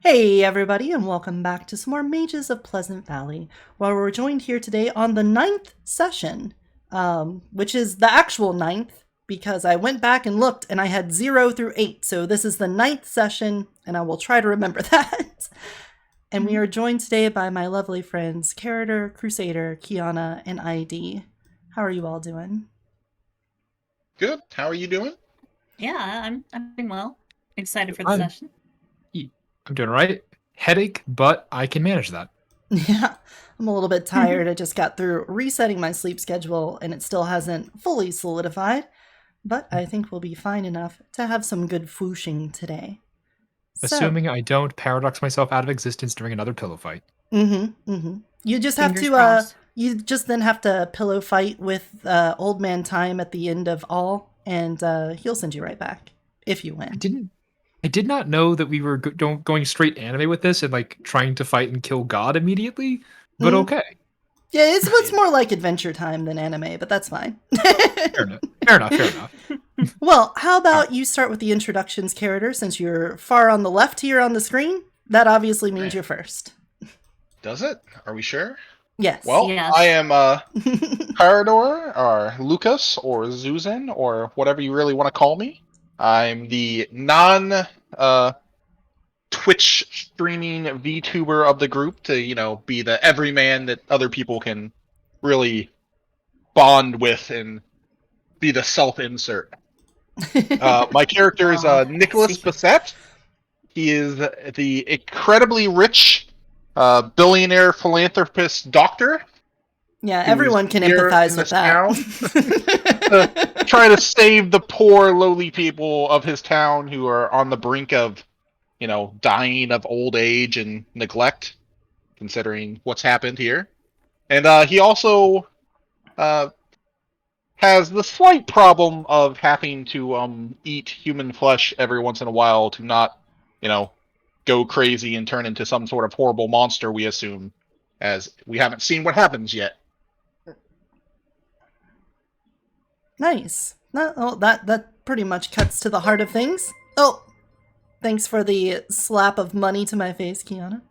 Hey everybody, and welcome back to some more Mages of Pleasant Valley, where we're joined here today on the ninth session, which is the actual ninth, because I went back and looked and I had 0 through 8, so this is the ninth session, and I will try to remember that. And we are joined today by my lovely friends, Carator, Crusader, Kiana, and ID. How are you all doing? Good. How are you doing? Yeah, I'm doing well. Excited for the I'm session. I'm doing all right. Headache, but I can manage that. Yeah, I'm a little bit tired. I just got through resetting my sleep schedule, and it still hasn't fully solidified. But I think we'll be fine enough to have some good fooshing today. So, Assuming I don't paradox myself out of existence during another pillow fight. You just have Fingers to, crossed. you just then have to pillow fight with Old Man Time at the end of all, and he'll send you right back if you win. I did not know that we were going straight anime with this and like trying to fight and kill God immediately. But Mhm. okay, Yeah, it's more like Adventure Time than anime, but that's fine. fair enough. Fair enough. Fair enough. Well, how about you start with the introductions, Carator, since you're far on the left here on the screen? That obviously means Man, you're first. does it? Are we sure? Yes. Well, Yes. I am Parador, or Lucas, or Zuzan, or whatever you really want to call me. I'm the non Twitch streaming VTuber of the group to, be the everyman that other people can really bond with and be the self-insert. My character is Oh, I Nicholas see. Bassett. He is the incredibly rich billionaire philanthropist doctor Yeah, who is everyone can here empathize in with this that. town to try to save the poor, lowly people of his town who are on the brink of, dying of old age and neglect, considering what's happened here. And he also uh, has the slight problem of having to eat human flesh every once in a while to not, you know, go crazy and turn into some sort of horrible monster, we assume, as we haven't seen what happens yet. Nice. That pretty much cuts to the heart of things. Oh, thanks for the slap of money to my face, Kiana.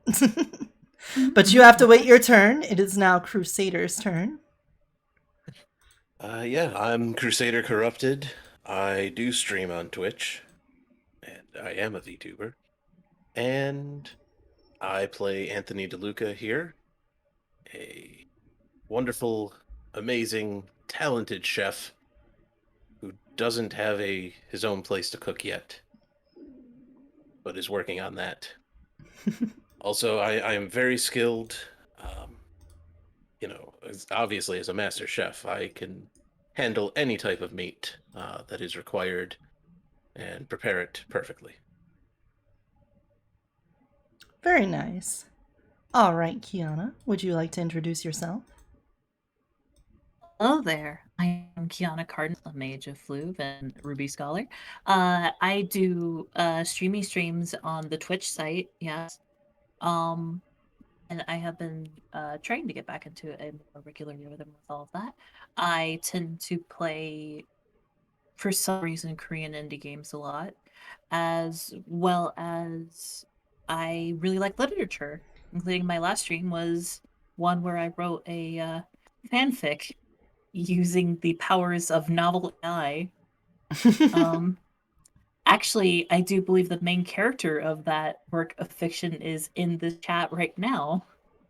But you have to wait your turn. It is now Crusader's turn. Yeah, I'm Crusader Corrupted. I do stream on Twitch, and I am a VTuber. And I play Anthony DeLuca here, a wonderful, amazing, talented chef who doesn't have his own place to cook yet, but is working on that. Also, I am very skilled. Um, obviously, as a master chef, I can handle any type of meat that is required and prepare it perfectly. Very nice. All right, Kiana, would you like to introduce yourself? Hello there. I am Kiana Cardin, a Mage of Fleuve and Ruby Scholar. I do streamy streams on the Twitch site, yes. Um, and I have been trying to get back into a more regular rhythm with all of that. I tend to play, for some reason, Korean indie games a lot, as well as I really like literature, including my last stream was one where I wrote a fanfic using the powers of novel AI. Um, Actually, I do believe the main character of that work of fiction is in the chat right now.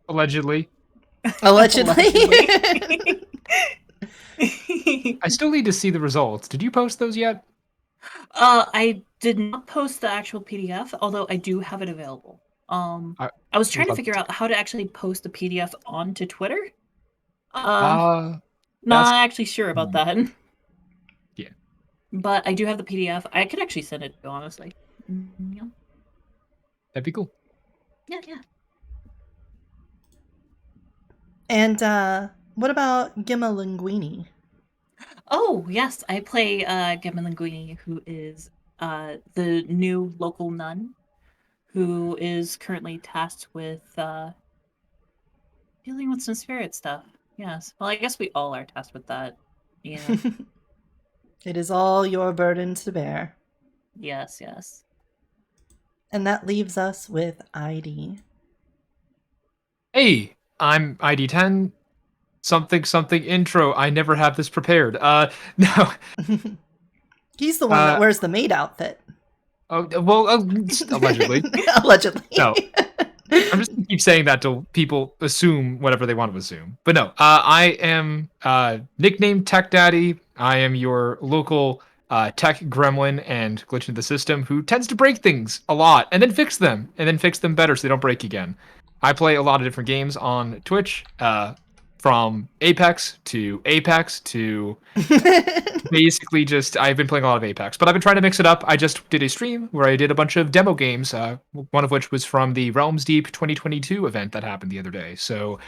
Allegedly, Allegedly. Allegedly. I still need to see the results. Did you post those yet? I did not post the actual PDF, although I do have it available. I I was trying would to love figure to. out how to actually post the PDF onto Twitter. Uh, that's Not actually sure about hmm, that. yeah, But I do have the PDF. I could actually send it to you, honestly. Yeah, that'd be cool. yeah. And what about Gemma Linguini? Oh, yes, I play Gemma Linguini, who is the new local nun who is currently tasked with dealing with some spirit stuff. Yes. Well, I guess we all are tasked with that. Yeah. It is all your burden to bear. Yes. And that leaves us with ID. Hey, I'm ID10 something intro. I never have this prepared. No. He's the one that Uh, wears the maid outfit. Oh, well, allegedly. Allegedly. No. I'm just gonna keep saying that till people assume whatever they want to assume. But no, I am nicknamed Tech Daddy. I am your local tech gremlin and glitch in the system who tends to break things a lot and then fix them better so they don't break again. I play a lot of different games on Twitch, from Apex to basically just I've been playing a lot of Apex, but I've been trying to mix it up. I just did a stream where I did a bunch of demo games, one of which was from the Realms Deep 2022 event that happened the other day. So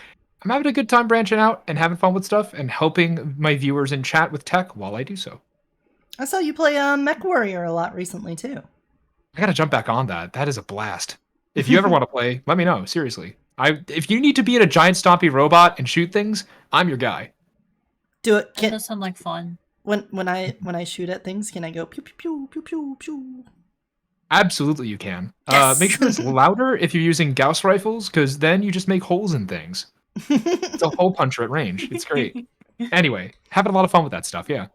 I'm having a good time branching out and having fun with stuff and helping my viewers in chat with tech while I do so. I saw you play Mech Warrior a lot recently too. I gotta jump back on that. That is a blast. If you ever want to play, let me know. Seriously, if you need to be in a giant stompy robot and shoot things, I'm your guy. Do it. That does sound like fun. When I shoot at things, can I go pew pew pew pew pew pew? Absolutely, you can. Yes! Make sure it's louder if you're using Gauss rifles, because then you just make holes in things. It's a hole puncher at range. It's great. Anyway, having a lot of fun with that stuff, yeah.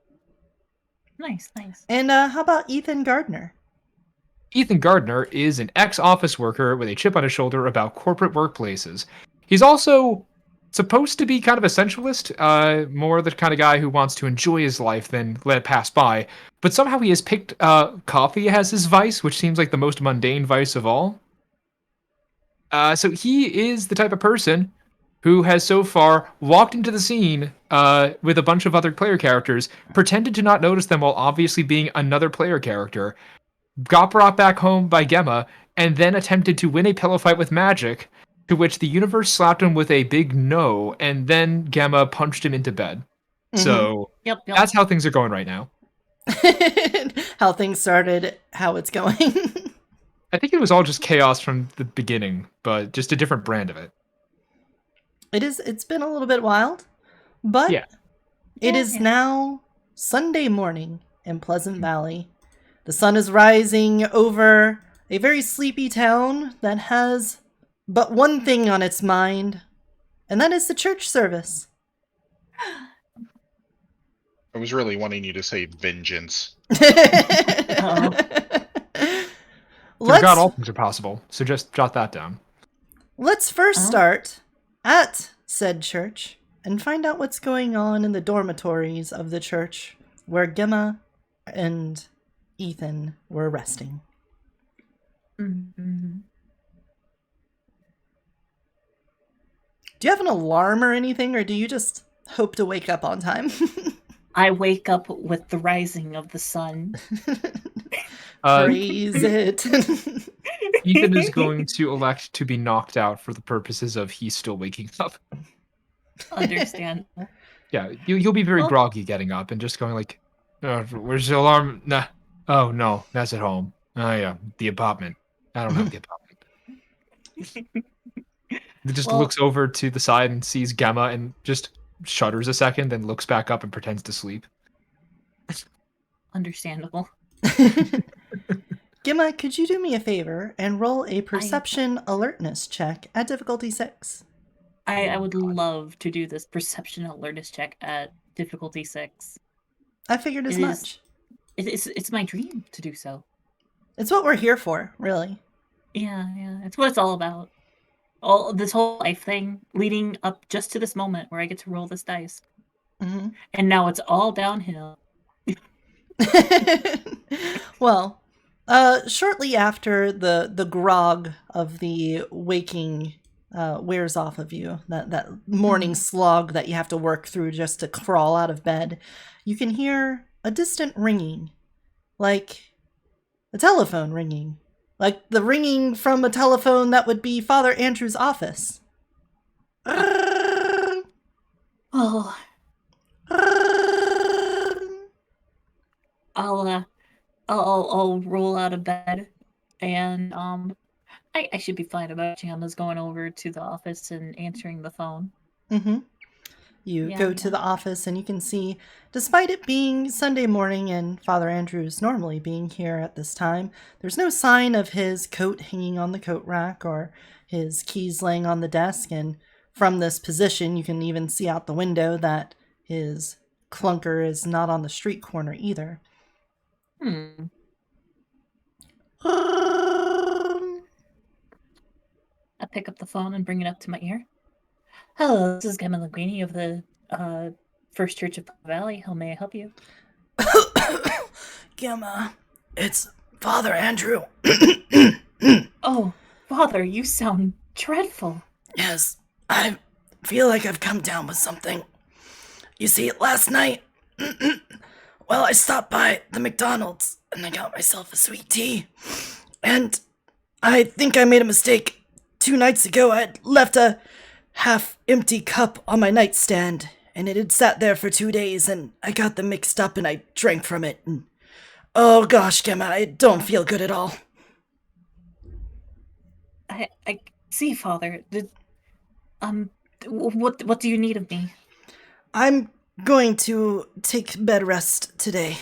Nice. And how about Ethan Gardner? Ethan Gardner is an ex-office worker with a chip on his shoulder about corporate workplaces. He's also supposed to be kind of a essentialist, more the kind of guy who wants to enjoy his life than let it pass by. But somehow he has picked coffee as his vice, which seems like the most mundane vice of all. So he is the type of person who has so far walked into the scene with a bunch of other player characters, pretended to not notice them while obviously being another player character, got brought back home by Gemma, and then attempted to win a pillow fight with Magic, to which the universe slapped him with a big no, and then Gemma punched him into bed. Mm-hmm. So Yep. that's how things are going right now. How things started, how it's going. I think it was all just chaos from the beginning, but just a different brand of it. It's been a little bit wild, but Yeah. It is now Sunday morning in Pleasant Valley. The sun is rising over a very sleepy town that has but one thing on its mind, and that is the church service. I was really wanting you to say vengeance. For God, all things are possible, so just jot that down. Let's first start at said church and find out what's going on in the dormitories of the church where Gemma and Ethan were resting. Mm-hmm. Do you have an alarm or anything, or do you just hope to wake up on time? I wake up with the rising of the sun. Praise it. Ethan is going to elect to be knocked out for the purposes of he's still waking up. Understand. Yeah, you'll be very groggy getting up and just going like, where's the alarm? Nah. Oh, no, that's at home. Oh, yeah, the apartment. I don't have the apartment. He just looks over to the side and sees Gemma and just shudders a second, then looks back up and pretends to sleep. Understandable. Gemma, could you do me a favor and roll a perception alertness check at difficulty 6? I would love to do this perception alertness check at difficulty 6. I figured as much. It's my dream to do so. It's what we're here for, really. Yeah. It's what it's all about. This whole life thing leading up just to this moment where I get to roll this dice. Mm-hmm. And now it's all downhill. Well, shortly after the grog of the waking wears off of you, that morning slog that you have to work through just to crawl out of bed, you can hear a distant ringing, like a telephone ringing, like the ringing from a telephone that would be Father Andrew's office. Oh. I'll roll out of bed, and I should be fine about Chandler's going over to the office and answering the phone. Mm-hmm. You Yeah, go to yeah. the office and you can see, despite it being Sunday morning and Father Andrews normally being here at this time, there's no sign of his coat hanging on the coat rack or his keys laying on the desk. And from this position, you can even see out the window that his clunker is not on the street corner either. I pick up the phone and bring it up to my ear. Hello, this is Gemma Linguini of the First Church of the Valley. How may I help you? Gemma, it's Father Andrew. Oh, Father, you sound dreadful. Yes, I feel like I've come down with something. You see, last night, well, I stopped by the McDonald's and I got myself a sweet tea. And I think I made a mistake. 2 nights ago, I had left a half-empty cup on my nightstand, and it had sat there for 2 days, and I got them mixed up and I drank from it. And oh gosh, Gemma, I don't feel good at all. I see, Father. What do you need of me? I'm going to take bed rest today.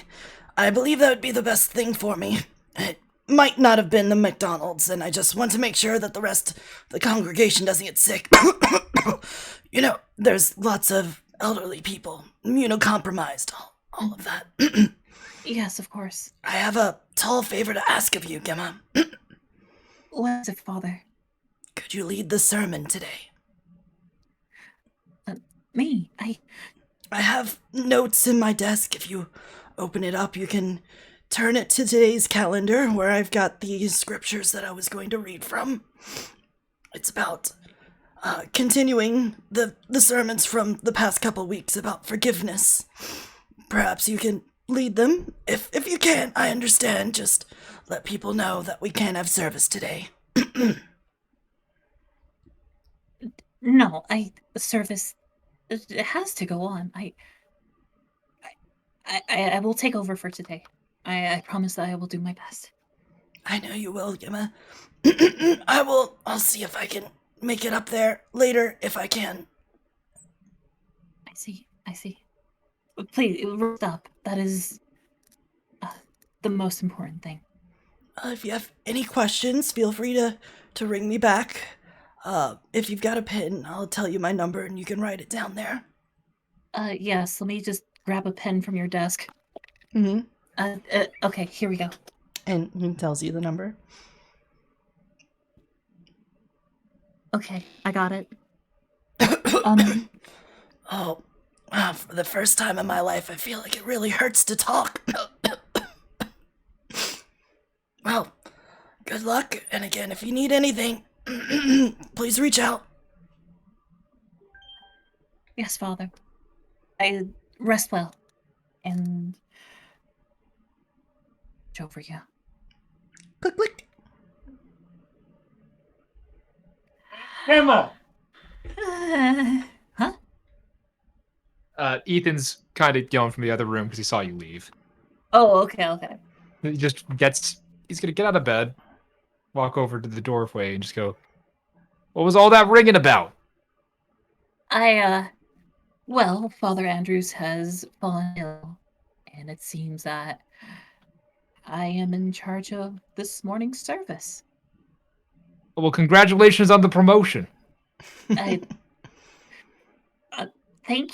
I believe that would be the best thing for me. It might not have been the McDonald's, and I just want to make sure that the rest of the congregation doesn't get sick. You know, there's lots of elderly people, immunocompromised, all of that. Yes, of course. I have a tall favor to ask of you, Gemma. What is it, Father? Could you lead the sermon today? Me? I have notes in my desk. If you open it up, you can turn it to today's calendar where I've got the scriptures that I was going to read from. It's about continuing the sermons from the past couple weeks about forgiveness. Perhaps you can lead them. If you can't, I understand. Just let people know that we can't have service today. No, the service, it has to go on. I will take over for today. I promise that I will do my best. I know you will, Gemma. I'll see if I can make it up there later if I can. I see. Please, stop. That is the most important thing. If you have any questions, feel free to ring me back. If you've got a pen, I'll tell you my number and you can write it down there. Yes, let me just grab a pen from your desk. Mm-hmm. Okay, here we go. And he tells you the number. Okay, I got it. Oh, wow, for the first time in my life, I feel like it really hurts to talk. Well, good luck, and again, if you need anything, please reach out. Yes, Father. I rest well. And over you. Click, click. Emma! Huh? Ethan's kind of yelling from the other room because he saw you leave. Oh, okay. He just he's going to get out of bed, walk over to the doorway and just go, "What was all that ringing about?" Well, Father Andrews has fallen ill, and it seems that I am in charge of this morning's service. Well, congratulations on the promotion. Thank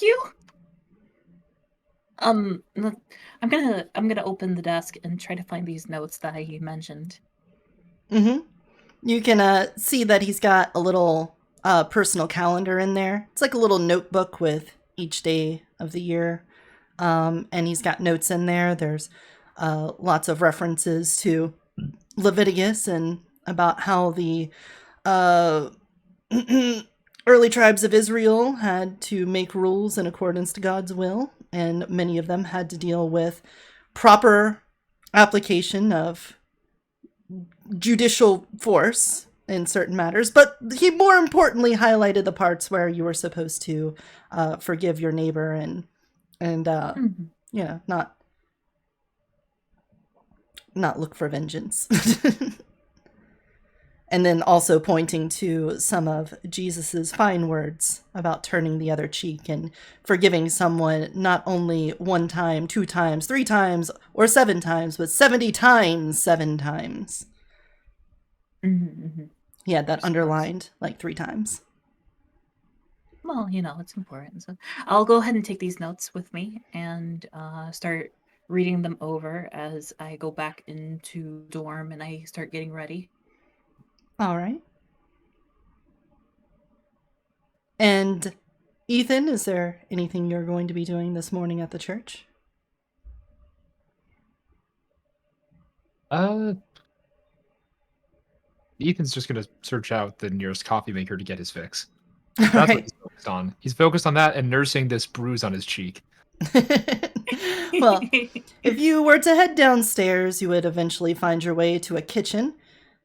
you. I'm gonna open the desk and try to find these notes that I mentioned. Mm-hmm. You can see that he's got a little personal calendar in there. It's like a little notebook with each day of the year. And he's got notes in there. There's lots of references to Leviticus and about how the early tribes of Israel had to make rules in accordance to God's will, and many of them had to deal with proper application of judicial force in certain matters. But he more importantly highlighted the parts where you were supposed to forgive your neighbor and you know, not look for vengeance. And then also pointing to some of Jesus's fine words about turning the other cheek and forgiving someone not only 1 time, 2 times, 3 times, or 7 times, but 70 times 7 times. He had that underlined like 3 times. Well, it's important. So I'll go ahead and take these notes with me and start reading them over as I go back into dorm and I start getting ready. All right. And Ethan, is there anything you're going to be doing this morning at the church? Ethan's just gonna search out the nearest coffee maker to get his fix. All That's what right. he's focused on. He's focused on that and nursing this bruise on his cheek. Well, if you were to head downstairs, you would eventually find your way to a kitchen.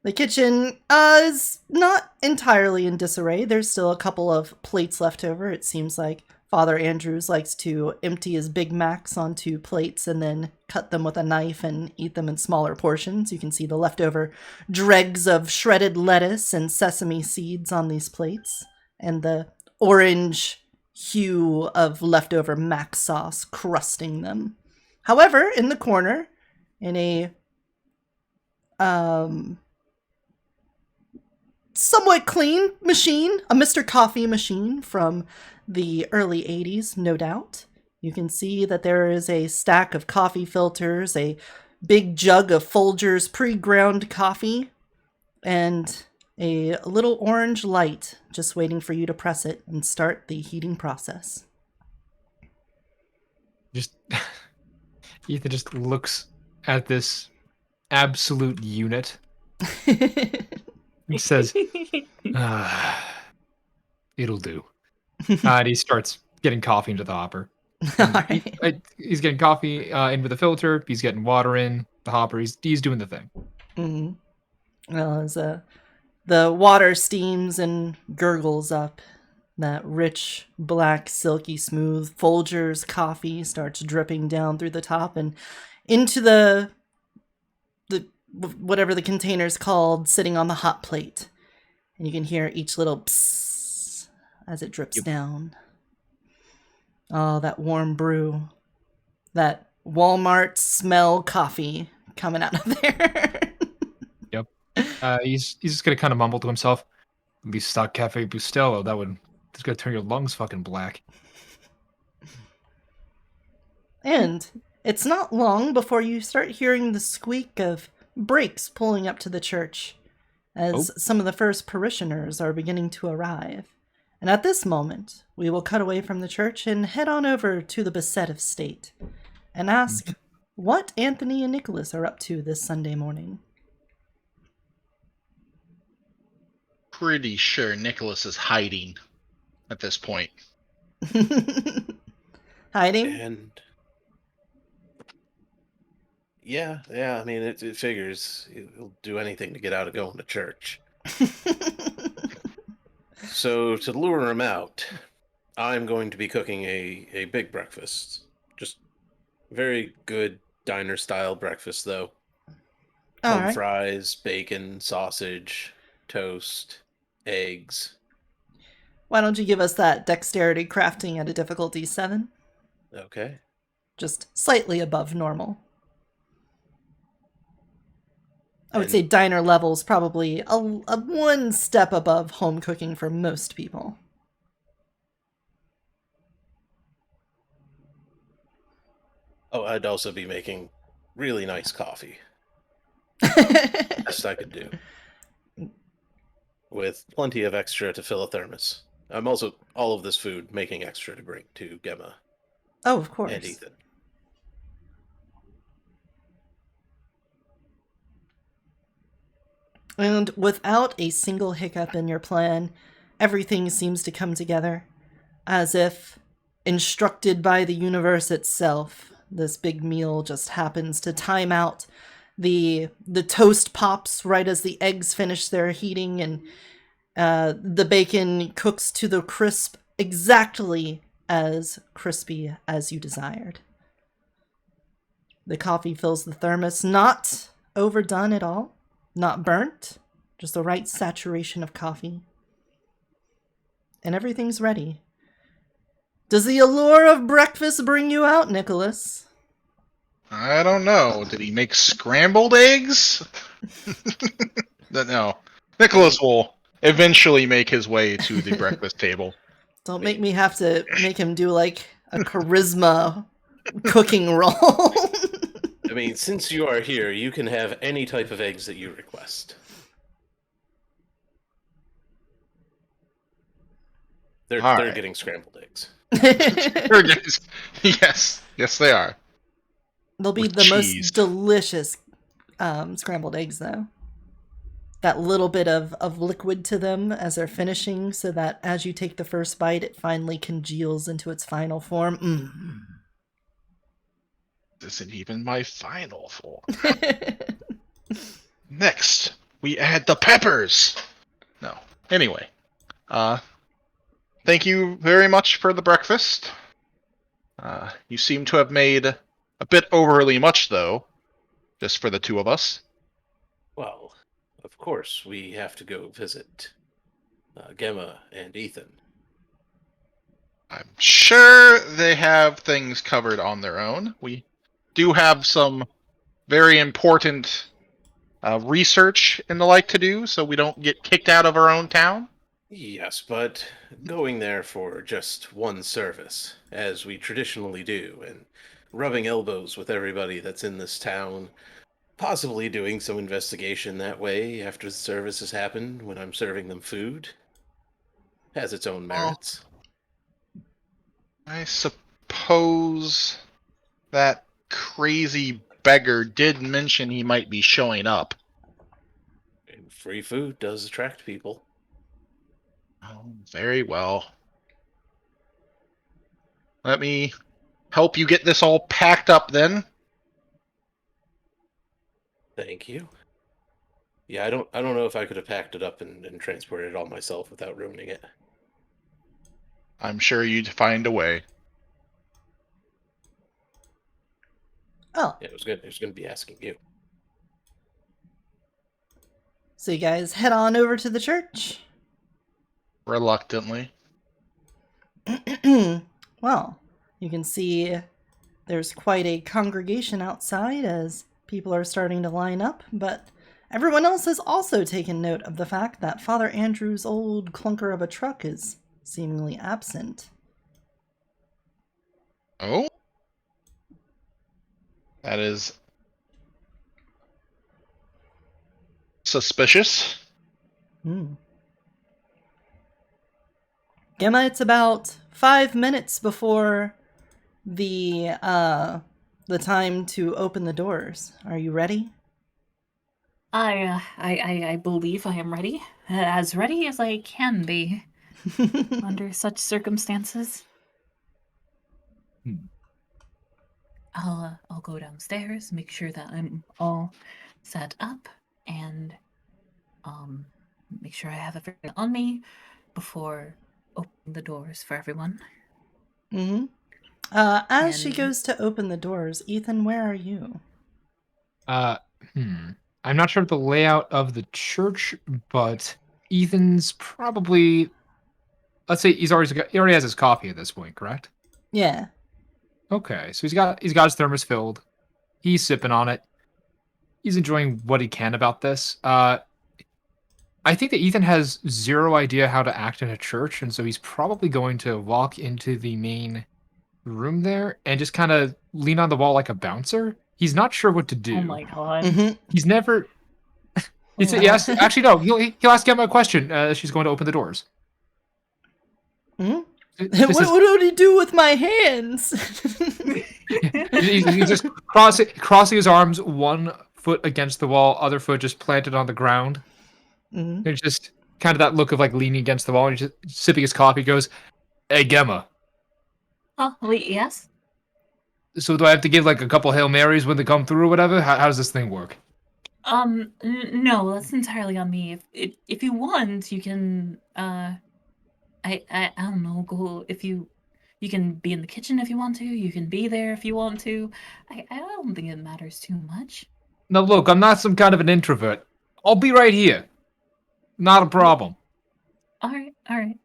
The kitchen is not entirely in disarray. There's still a couple of plates left over. It seems like Father Andrews likes to empty his Big Macs onto plates and then cut them with a knife and eat them in smaller portions. You can see the leftover dregs of shredded lettuce and sesame seeds on these plates, and the orange hue of leftover mac sauce crusting them. However, in the corner, in a somewhat clean machine, a Mr. Coffee machine from the early 80s, no doubt, you can see that there is a stack of coffee filters, a big jug of Folgers pre-ground coffee, and a little orange light just waiting for you to press it and start the heating process. Ethan just looks at this absolute unit. He says, it'll do. And he starts getting coffee into the hopper. He's getting coffee in with the filter. He's getting water in the hopper. He's doing the thing. Mm-hmm. Well, as the water steams and gurgles up, that rich, black, silky smooth Folgers coffee starts dripping down through the top and into the whatever the container's called, sitting on the hot plate. And you can hear each little psss as it drips down. Oh, that warm brew. That Walmart smell coffee coming out of there. Yep. He's just gonna kind of mumble to himself, "At least stock Cafe Bustelo. That's gonna turn your lungs fucking black." And it's not long before you start hearing the squeak of brakes pulling up to the church as some of the first parishioners are beginning to arrive. And at this moment, we will cut away from the church and head on over to the Beset estate and ask what Anthony and Nicholas are up to this Sunday morning. Pretty sure Nicholas is hiding at this point. Hiding? And yeah. I mean, it figures he'll do anything to get out of going to church. So to lure him out, I'm going to be cooking a big breakfast. Just very good diner-style breakfast, though. All Home right. fries, bacon, sausage, toast, eggs. Why don't you give us that dexterity crafting at a difficulty 7? Okay. Just slightly above normal. I would say diner level's probably a 1 step above home cooking for most people. Oh, I'd also be making really nice coffee. Best I could do. With plenty of extra to fill a thermos. I'm also, all of this food, making extra to bring to Gemma Oh, of course. and Ethan. And without a single hiccup in your plan, everything seems to come together, as if instructed by the universe itself. This big meal just happens to time out. The toast pops right as the eggs finish their heating, and the bacon cooks to the crisp, exactly as crispy as you desired. The coffee fills the thermos, not overdone at all, not burnt, Just the right saturation of coffee. And everything's ready. Does the allure of breakfast bring you out, Nicholas? I don't know. Did he make scrambled eggs? No. Nicholas will eventually make his way to the breakfast table. Don't make me have to make him do like a charisma cooking roll. I mean, since you are here, you can have any type of eggs that you request. They're All right. getting scrambled eggs. Yes, they are. They'll be With the cheese. most delicious scrambled eggs, though. That little bit of liquid to them as they're finishing, so that as you take the first bite, it finally congeals into its final form. This isn't even my final form. Next, we add the peppers. No. Anyway, thank you very much for the breakfast. You seem to have made a bit overly much, though, just for the two of us. Well, of course, we have to go visit Gemma and Ethan. I'm sure they have things covered on their own. We do have some very important research and the like to do, so we don't get kicked out of our own town. Yes, but going there for just one service, as we traditionally do, and rubbing elbows with everybody that's in this town, possibly doing some investigation that way after the service has happened when I'm serving them food, has its own merits. I suppose that crazy beggar did mention he might be showing up. And free food does attract people. Oh, very well. Let me help you get this all packed up then. Thank you. Yeah, I don't know if I could have packed it up and transported it all myself without ruining it. I'm sure you'd find a way. Oh, Yeah, it was good. I was going to be asking you. so you guys head on over to the church. Reluctantly. Well, you can see there's quite a congregation outside as people are starting to line up, but everyone else has also taken note of the fact that Father Andrew's old clunker of a truck is seemingly absent. Oh? That is suspicious. Gemma, it's about 5 minutes before the time to open the doors. Are you ready? I believe I am ready. As ready as I can be under such circumstances. I'll go downstairs, make sure that I'm all set up, and make sure I have everything on me before opening the doors for everyone. As she And- goes to open the doors, Ethan, where are you? I'm not sure of the layout of the church, but Ethan's probably. Let's say he already has his coffee at this point, correct? Yeah. Okay, so he's got his thermos filled. He's sipping on it. He's enjoying what he can about this. I think that Ethan has zero idea how to act in a church, and so he's probably going to walk into the main room there and just kind of lean on the wall like a bouncer. He's not sure what to do. Oh my god. He's never. Yes, actually no. He'll ask Emma a question. She's going to open the doors. What do you do with my hands? He's just crossing his arms, one foot against the wall, other foot just planted on the ground. There's just kind of that look of like leaning against the wall, and he's just sipping his coffee. Goes, "Hey Gemma, Oh, wait, yes? so do I have to give like a couple Hail Marys when they come through or whatever? How does this thing work?" No, that's entirely on me. If you want, you can, I don't know, go, if you can be in the kitchen if you want to, you can be there if you want to. I don't think it matters too much. Now look, I'm not some kind of an introvert. I'll be right here. Not a problem. All right.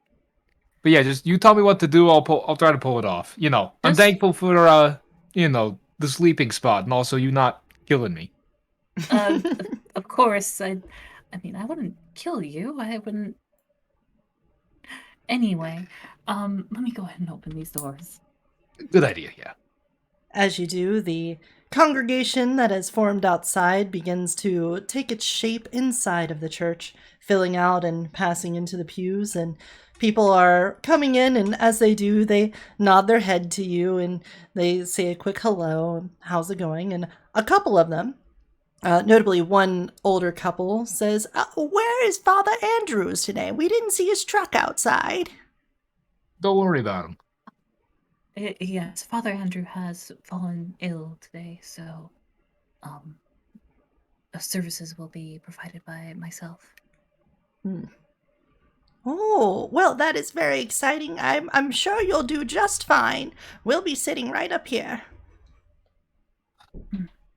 But yeah, just you tell me what to do. I'll try to pull it off. I'm Just- thankful for the sleeping spot and also you not killing me. Of course, I mean, I wouldn't kill you. I wouldn't. Anyway, let me go ahead and open these doors. Good idea. Yeah. As you do, the congregation that has formed outside begins to take its shape inside of the church, filling out and passing into the pews, and people are coming in, and as they do, they nod their head to you and they say a quick hello, and how's it going? And a couple of them, notably one older couple, says, where is Father Andrews today? We didn't see his truck outside. Don't worry about him. Yes, Father Andrew has fallen ill today, so services will be provided by myself. Oh, well, that is very exciting. I'm sure you'll do just fine. We'll be sitting right up here.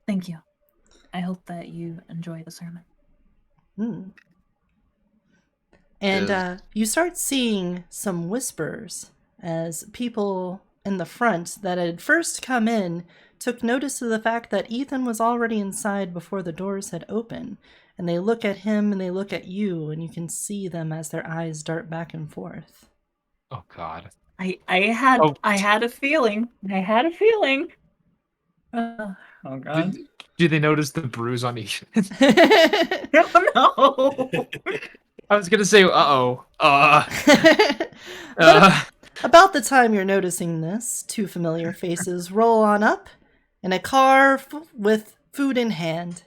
Thank you. I hope that you enjoy the sermon. And you start seeing some whispers as people in the front that had first come in took notice of the fact that Ethan was already inside before the doors had opened. And they look at him and they look at you, and you can see them as their eyes dart back and forth. Oh God. I had a feeling. Oh God. Did they notice the bruise on each? No. I was gonna say, uh-oh. About the time you're noticing this, two familiar faces roll on up in a car with food in hand.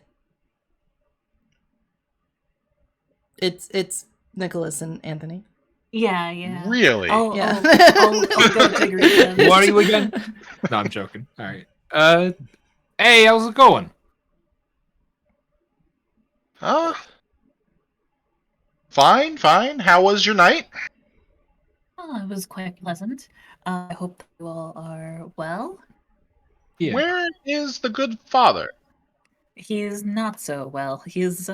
It's Nicholas and Anthony. Yeah. Really? I'll go figure it out. What are you again? No, I'm joking. All right. Hey, how's it going? Fine. How was your night? Oh, it was quite pleasant. I hope you all are well. Yeah. Where is the good father? He's not so well. He's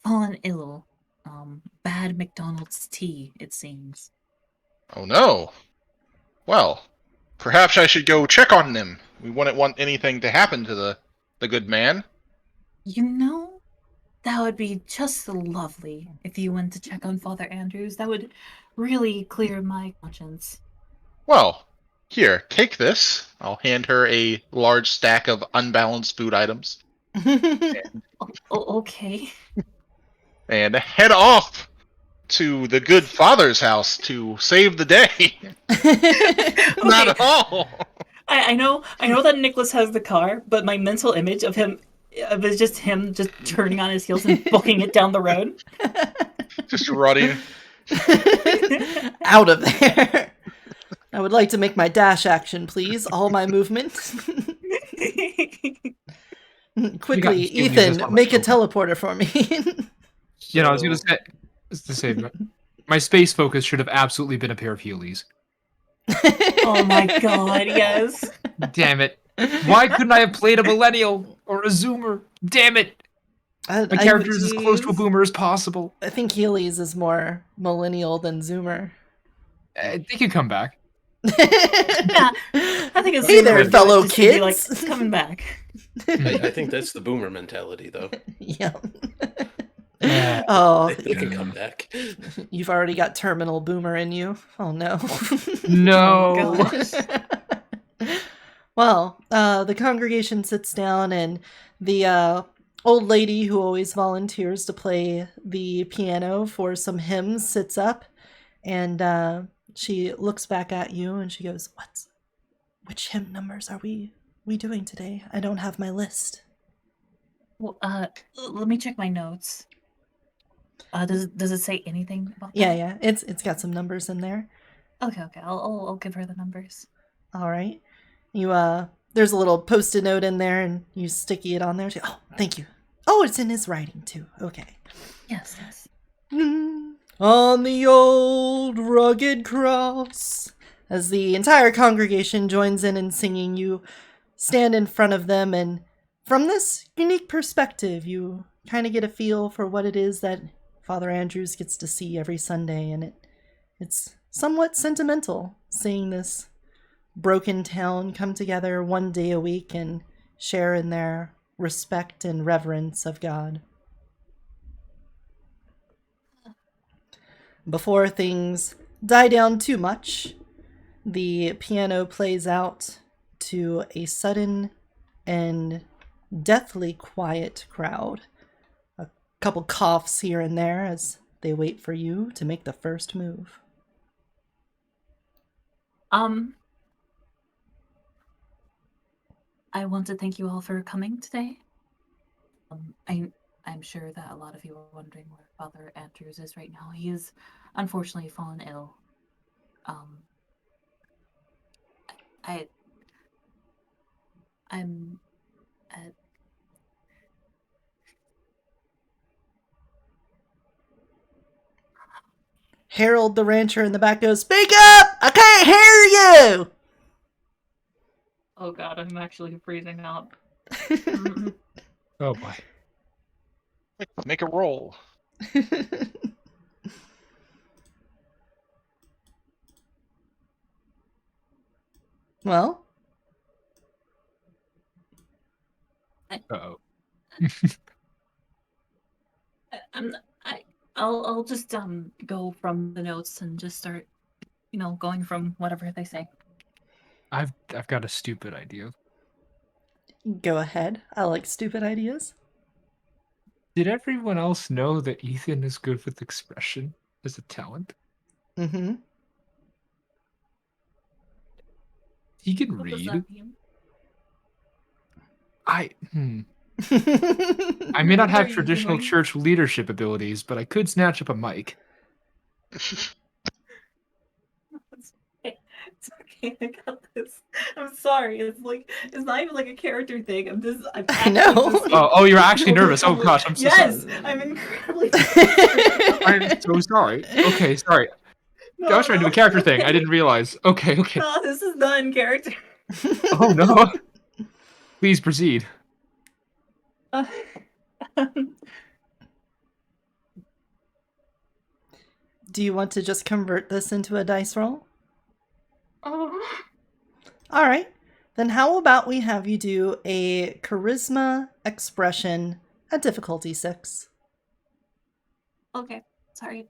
fallen ill. Bad McDonald's tea, it seems. Oh no. Well, perhaps I should go check on him. We wouldn't want anything to happen to the good man. You know, that would be just lovely if you went to check on Father Andrews. That would really clear my conscience. Well, here, take this. I'll hand her a large stack of unbalanced food items. Okay. And head off to the good father's house to save the day. Not at all. I know that Nicholas has the car, but my mental image of him was just him just turning on his heels and booking it down the road. Just running. Out of there. I would like to make my dash action, please. All my movement. Quickly, Ethan, make a teleporter for me. I was gonna say, just to say, my space focus should have absolutely been a pair of Heelys. Oh my God, yes. Damn it! Why couldn't I have played a millennial or a zoomer? Damn it! My character is as close to a boomer as possible. I think Heelys is more millennial than zoomer. They could come back. Yeah, I think it's Hey there, fellow just be like, kids. it's coming back. I think that's the boomer mentality, though. Yeah. Oh, They can come back. you've already got terminal boomer in you. Oh no. No. Oh, gosh. Well, the congregation sits down, and the old lady who always volunteers to play the piano for some hymns sits up, and she looks back at you and she goes, which hymn numbers are we doing today? I don't have my list. Well, let me check my notes. Does it say anything about that? Yeah, it's got some numbers in there. Okay. I'll give her the numbers. All right. You there's a little post-it note in there, and you sticky it on there. She, oh, thank you. Oh, it's in his writing too. Okay. Yes. On the old rugged cross. As the entire congregation joins in singing, you stand in front of them, and from this unique perspective, you kind of get a feel for what it is that Father Andrews gets to see every Sunday, and it's somewhat sentimental seeing this broken town come together one day a week and share in their respect and reverence of God. Before things die down too much, the piano plays out to a sudden and deathly quiet crowd. A couple coughs here and there as they wait for you to make the first move. I want to thank you all for coming today. I'm sure that a lot of you are wondering where Father Andrews is right now. He is unfortunately fallen ill. I'm Harold the rancher in the back goes, "Speak up! I can't hear you!" Oh god, I'm actually freezing out. Oh boy. Make a roll. Well, Uh-oh. I'll just go from the notes and just start, going from whatever they say. I've got a stupid idea. go ahead. I like stupid ideas. Did everyone else know that Ethan is good with expression as a talent? Mm-hmm. He can What does read. that mean? I may not What are have you traditional doing? church leadership abilities, but I could snatch up a mic. It's okay, I got this. I'm sorry. It's not even like a character thing. I'm I actually know. just Oh, you're actually nervous. Oh gosh, I'm so yes, sorry. I'm incredibly I'm so sorry. Okay, sorry. I was trying to do a character thing. I didn't realize. Okay. No, this is not in character. Oh no. Please proceed. Do you want to just convert this into a dice roll? Oh. All right. Then how about we have you do a charisma expression at difficulty 6? Okay, sorry.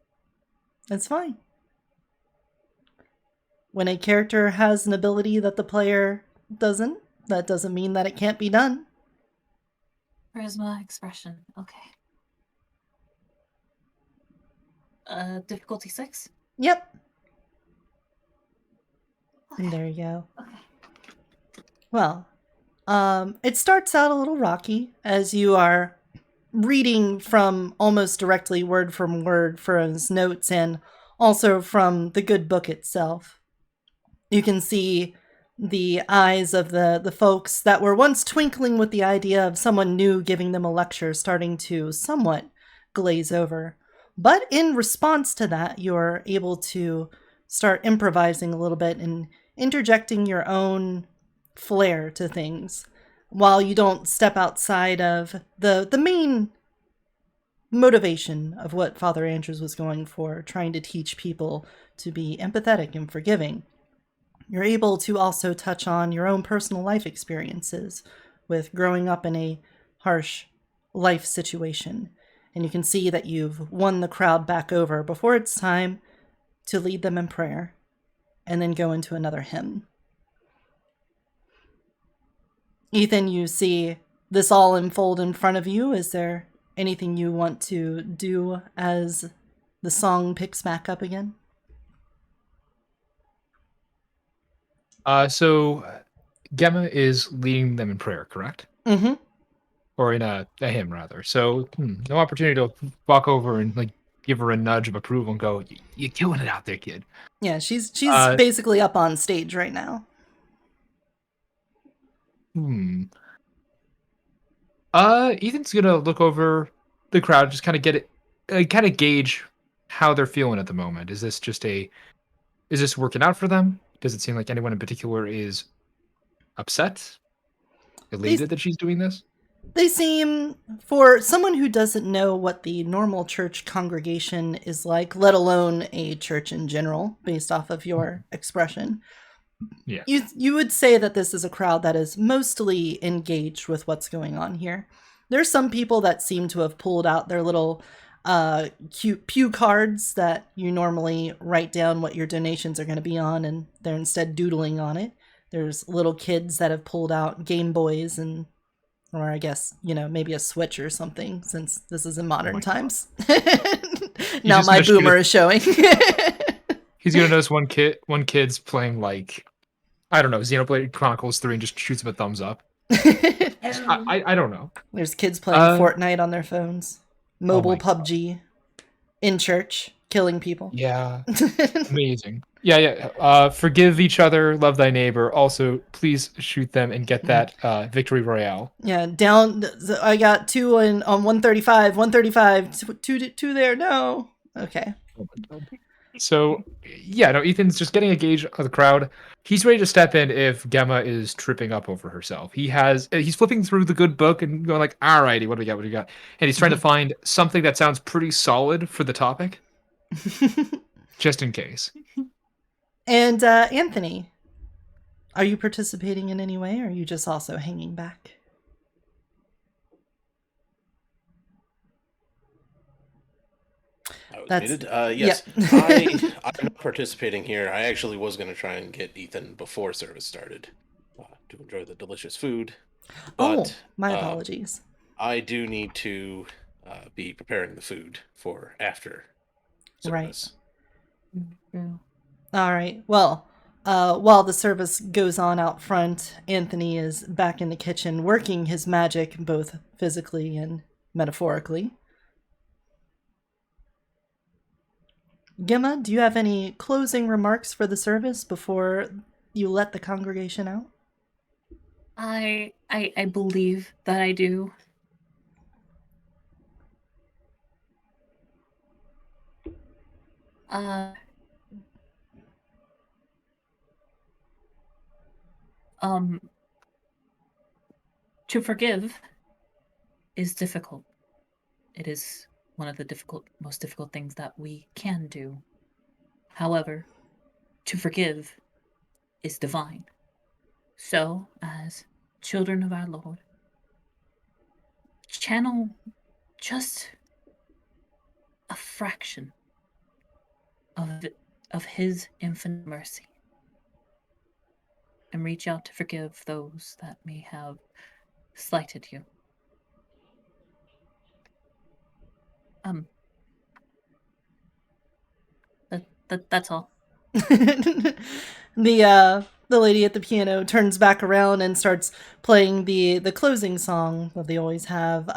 That's fine. When a character has an ability that the player doesn't, that doesn't mean that it can't be done. Charisma expression. Okay. Difficulty 6? Yep. Okay. And there you go. Okay. Well, it starts out a little rocky as you are reading from almost directly word from word from his notes and also from the good book itself. You can see the eyes of the folks that were once twinkling with the idea of someone new giving them a lecture starting to somewhat glaze over. But in response to that, you're able to start improvising a little bit and interjecting your own flair to things while you don't step outside of the main motivation of what Father Andrews was going for, trying to teach people to be empathetic and forgiving. You're able to also touch on your own personal life experiences with growing up in a harsh life situation. And you can see that you've won the crowd back over before it's time to lead them in prayer and then go into another hymn. Ethan, you see this all unfold in front of you. Is there anything you want to do as the song picks back up again? So Gemma is leading them in prayer, correct? Mm-hmm. Or in a hymn, rather. So no opportunity to walk over and like give her a nudge of approval and go, "You're killing it out there, kid." Yeah, she's basically up on stage right now. Ethan's gonna look over the crowd, just kind of get it, kind of gauge how they're feeling at the moment. Is this working out for them? Does it seem like anyone in particular is upset, elated that she's doing this? They seem, for someone who doesn't know what the normal church congregation is like, let alone a church in general, based off of your expression, Yeah. you would say that this is a crowd that is mostly engaged with what's going on here. There's some people that seem to have pulled out their little cute pew cards that you normally write down what your donations are going to be on, and they're instead doodling on it. There's little kids that have pulled out Game Boys and, or I guess, maybe a Switch or something, since this is in modern times. Now my boomer is showing. He's gonna notice one kid's playing, like, I don't know, Xenoblade Chronicles 3 and just shoots him a thumbs up. I don't know. There's kids playing Fortnite on their phones. Mobile PUBG. In church. Killing people. Yeah. Amazing. Yeah. Forgive each other, love thy neighbor. Also, please shoot them and get that victory royale. Yeah, down. I got 2 on 135. 135. Two there. No. Okay. So, yeah, no, Ethan's just getting a gauge of the crowd. He's ready to step in if Gemma is tripping up over herself. He's flipping through the good book and going like, alrighty, what do we got? And he's trying to find something that sounds pretty solid for the topic. Just in case. And Anthony, are you participating in any way, or are you just also hanging back? I was muted. Yes, yeah. I'm not participating here. I actually was going to try and get Ethan before service started to enjoy the delicious food. But, my apologies. I do need to be preparing the food for after service. Right. Mm-hmm. All right. Well, while the service goes on out front, Anthony is back in the kitchen working his magic, both physically and metaphorically. Gemma, do you have any closing remarks for the service before you let the congregation out? I believe that I do. To forgive is difficult. It is one of the most difficult things that we can do. However, to forgive is divine. So, as children of our Lord, channel just a fraction of His infinite mercy and reach out to forgive those that may have slighted you. That's all. The lady at the piano turns back around and starts playing the closing song that they always have.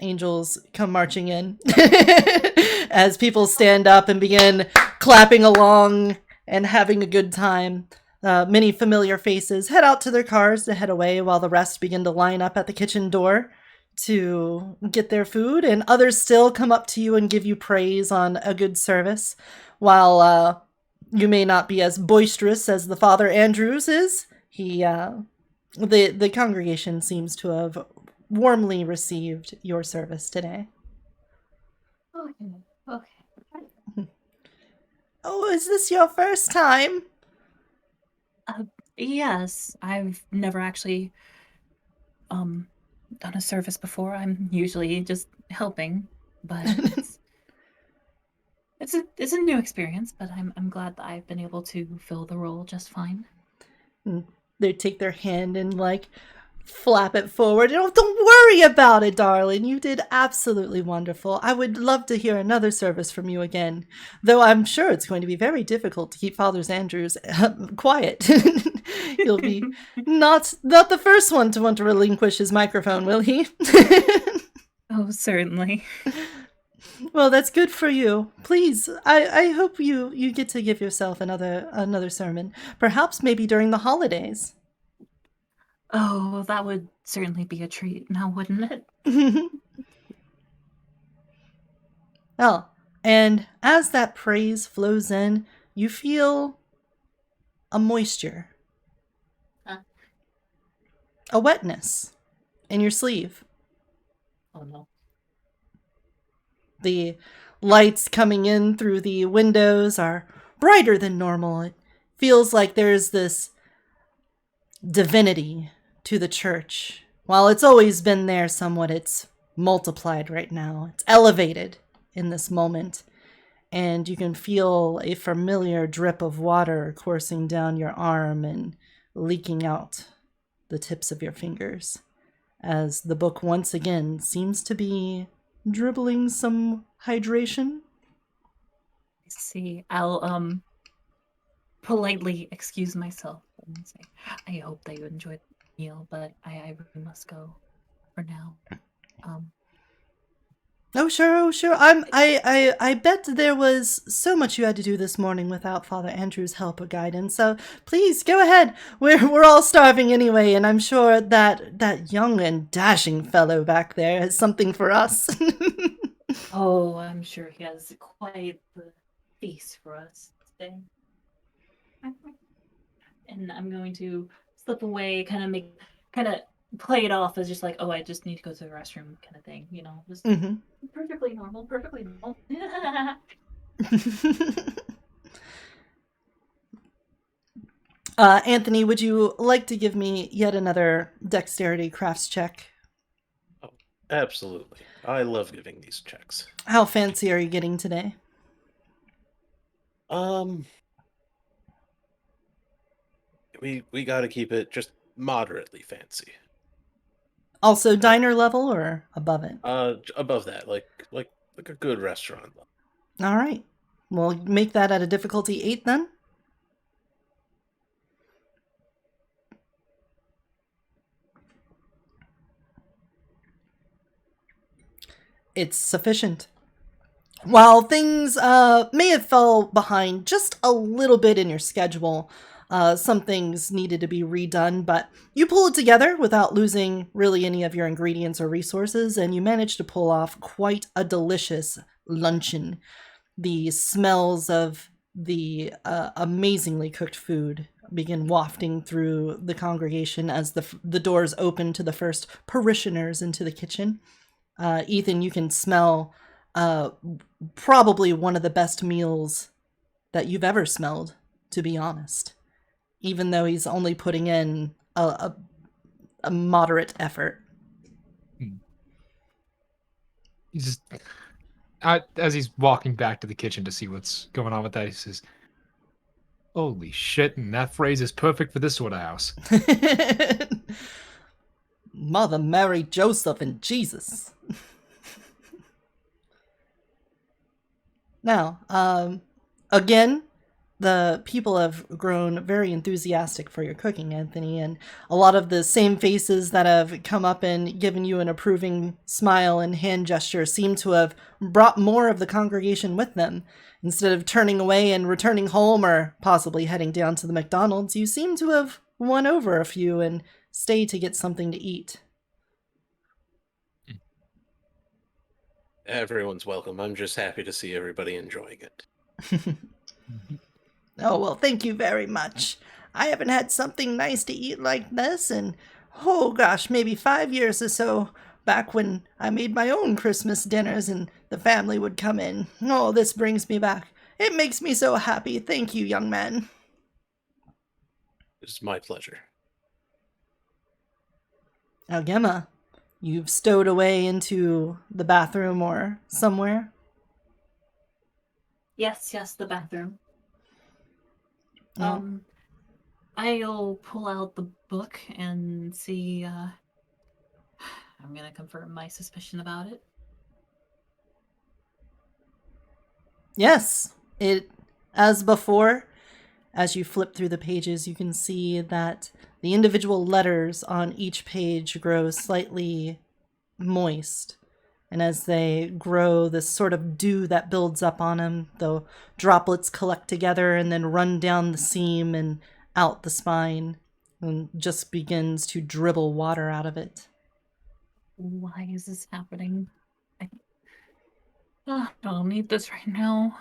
Angels come marching in as people stand up and begin clapping along and having a good time. Many familiar faces head out to their cars to head away, while the rest begin to line up at the kitchen door to get their food, and others still come up to you and give you praise on a good service. While you may not be as boisterous as the Father Andrews is, the congregation seems to have warmly received your service today. Okay. Oh, is this your first time? Yes, I've never actually done a service before. I'm usually just helping, but it's a new experience. But I'm glad that I've been able to fill the role just fine. They take their hand and flap it forward. Oh, don't worry about it, darling. You did absolutely wonderful. I would love to hear another service from you again, though I'm sure it's going to be very difficult to keep Father Andrews quiet. He'll be not the first one to want to relinquish his microphone, will he? Oh, certainly. Well, that's good for you. Please, I hope you get to give yourself another sermon, perhaps maybe during the holidays. Oh, that would certainly be a treat, now wouldn't it? Well, and as that praise flows in, you feel a moisture, a wetness in your sleeve. Oh no. The lights coming in through the windows are brighter than normal. It feels like there's this divinity to the church. While it's always been there somewhat, it's multiplied right now. It's elevated in this moment. And you can feel a familiar drip of water coursing down your arm and leaking out the tips of your fingers, as the book once again seems to be dribbling some hydration. I see. I'll politely excuse myself and say, I hope that you enjoyed the meal, but I really must go for now. Oh sure. I bet there was so much you had to do this morning without Father Andrew's help or guidance. So please go ahead. We're all starving anyway, and I'm sure that young and dashing fellow back there has something for us. Oh, I'm sure he has quite the feast for us today. And I'm going to slip away, kind of play it off as just like, oh, I just need to go to the restroom kind of thing, just perfectly normal, perfectly normal. Anthony, would you like to give me yet another dexterity crafts check? Oh, absolutely. I love giving these checks. How fancy are you getting today? We got to keep it just moderately fancy. Also diner level or above it? Above that, like a good restaurant level. All right. We'll make that at a difficulty 8 then. It's sufficient. While things may have fell behind just a little bit in your schedule, some things needed to be redone, but you pull it together without losing really any of your ingredients or resources, and you managed to pull off quite a delicious luncheon. The smells of the amazingly cooked food begin wafting through the congregation as the doors open to the first parishioners into the kitchen. Ethan, you can smell probably one of the best meals that you've ever smelled, to be honest, even though he's only putting in a moderate effort. He's just, as he's walking back to the kitchen to see what's going on with that, he says, holy shit, and that phrase is perfect for this sort of house. Mother Mary, Joseph, and Jesus. Now, again, the people have grown very enthusiastic for your cooking, Anthony, and a lot of the same faces that have come up and given you an approving smile and hand gesture seem to have brought more of the congregation with them. Instead of turning away and returning home or possibly heading down to the McDonald's, you seem to have won over a few and stayed to get something to eat. Everyone's welcome. I'm just happy to see everybody enjoying it. Oh, well, thank you very much. I haven't had something nice to eat like this in, oh gosh, maybe 5 years or so, back when I made my own Christmas dinners and the family would come in. Oh, this brings me back. It makes me so happy. Thank you, young man. It's my pleasure. Now, Gemma, you've stowed away into the bathroom or somewhere? Yes, the bathroom. Oh. I'll pull out the book and see. I'm gonna confirm my suspicion about it. Yes, as before, as you flip through the pages, you can see that the individual letters on each page grow slightly moist. And as they grow, this sort of dew that builds up on them, the droplets collect together and then run down the seam and out the spine and just begins to dribble water out of it. Why is this happening? I don't need this right now.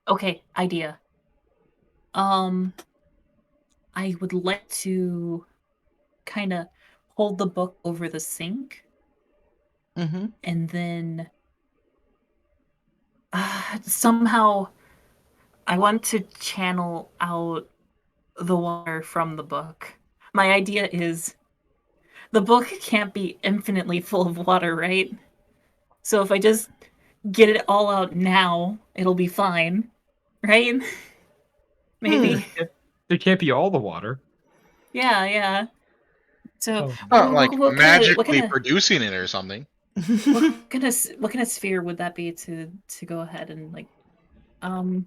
Okay, idea. I would like to kind of hold the book over the sink, Mm-hmm. and then somehow I want to channel out the water from the book. My idea is the book can't be infinitely full of water, right? So if I just get it all out now, it'll be fine, right? Maybe. It can't be all the water. Yeah. So Oh. Not like what magically kind of producing it or something. what kind of sphere would that be to go ahead and like I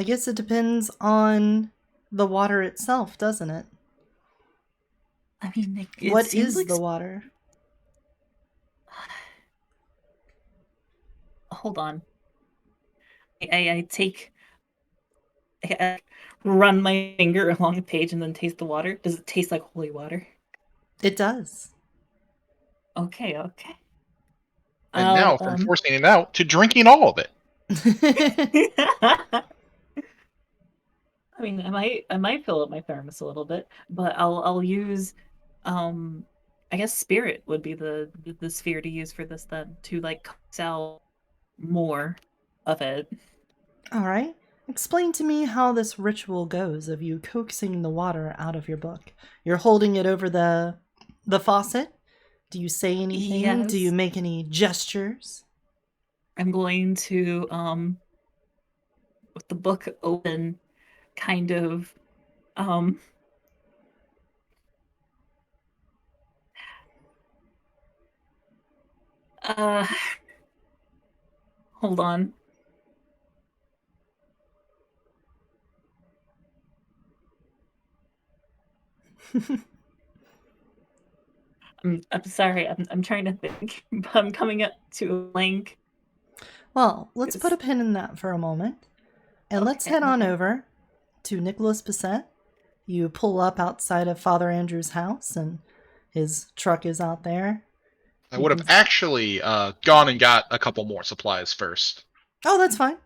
guess it depends on the water itself, doesn't it? I mean it What seems is like the water? hold on. I take I run my finger along the page and then taste the water. Does it taste like holy water? It does. Okay. And now from forcing it out to drinking all of it. I mean, I might fill up my thermos a little bit, but I'll use, I guess spirit would be the sphere to use for this then to like sell more of it. All right. Explain to me how this ritual goes of you coaxing the water out of your book. You're holding it over the faucet. Do you say anything? Do you Yes. make any gestures? I'm going to with the book open, kind of uh hold on. I'm sorry. I'm trying to think. But I'm coming up to a blank. Well, let's put a pin in that for a moment. And let's head on over to Nicholas Bissett. You pull up outside of Father Andrew's house, and his truck is out there. I would have actually gone and got a couple more supplies first. Oh, that's fine.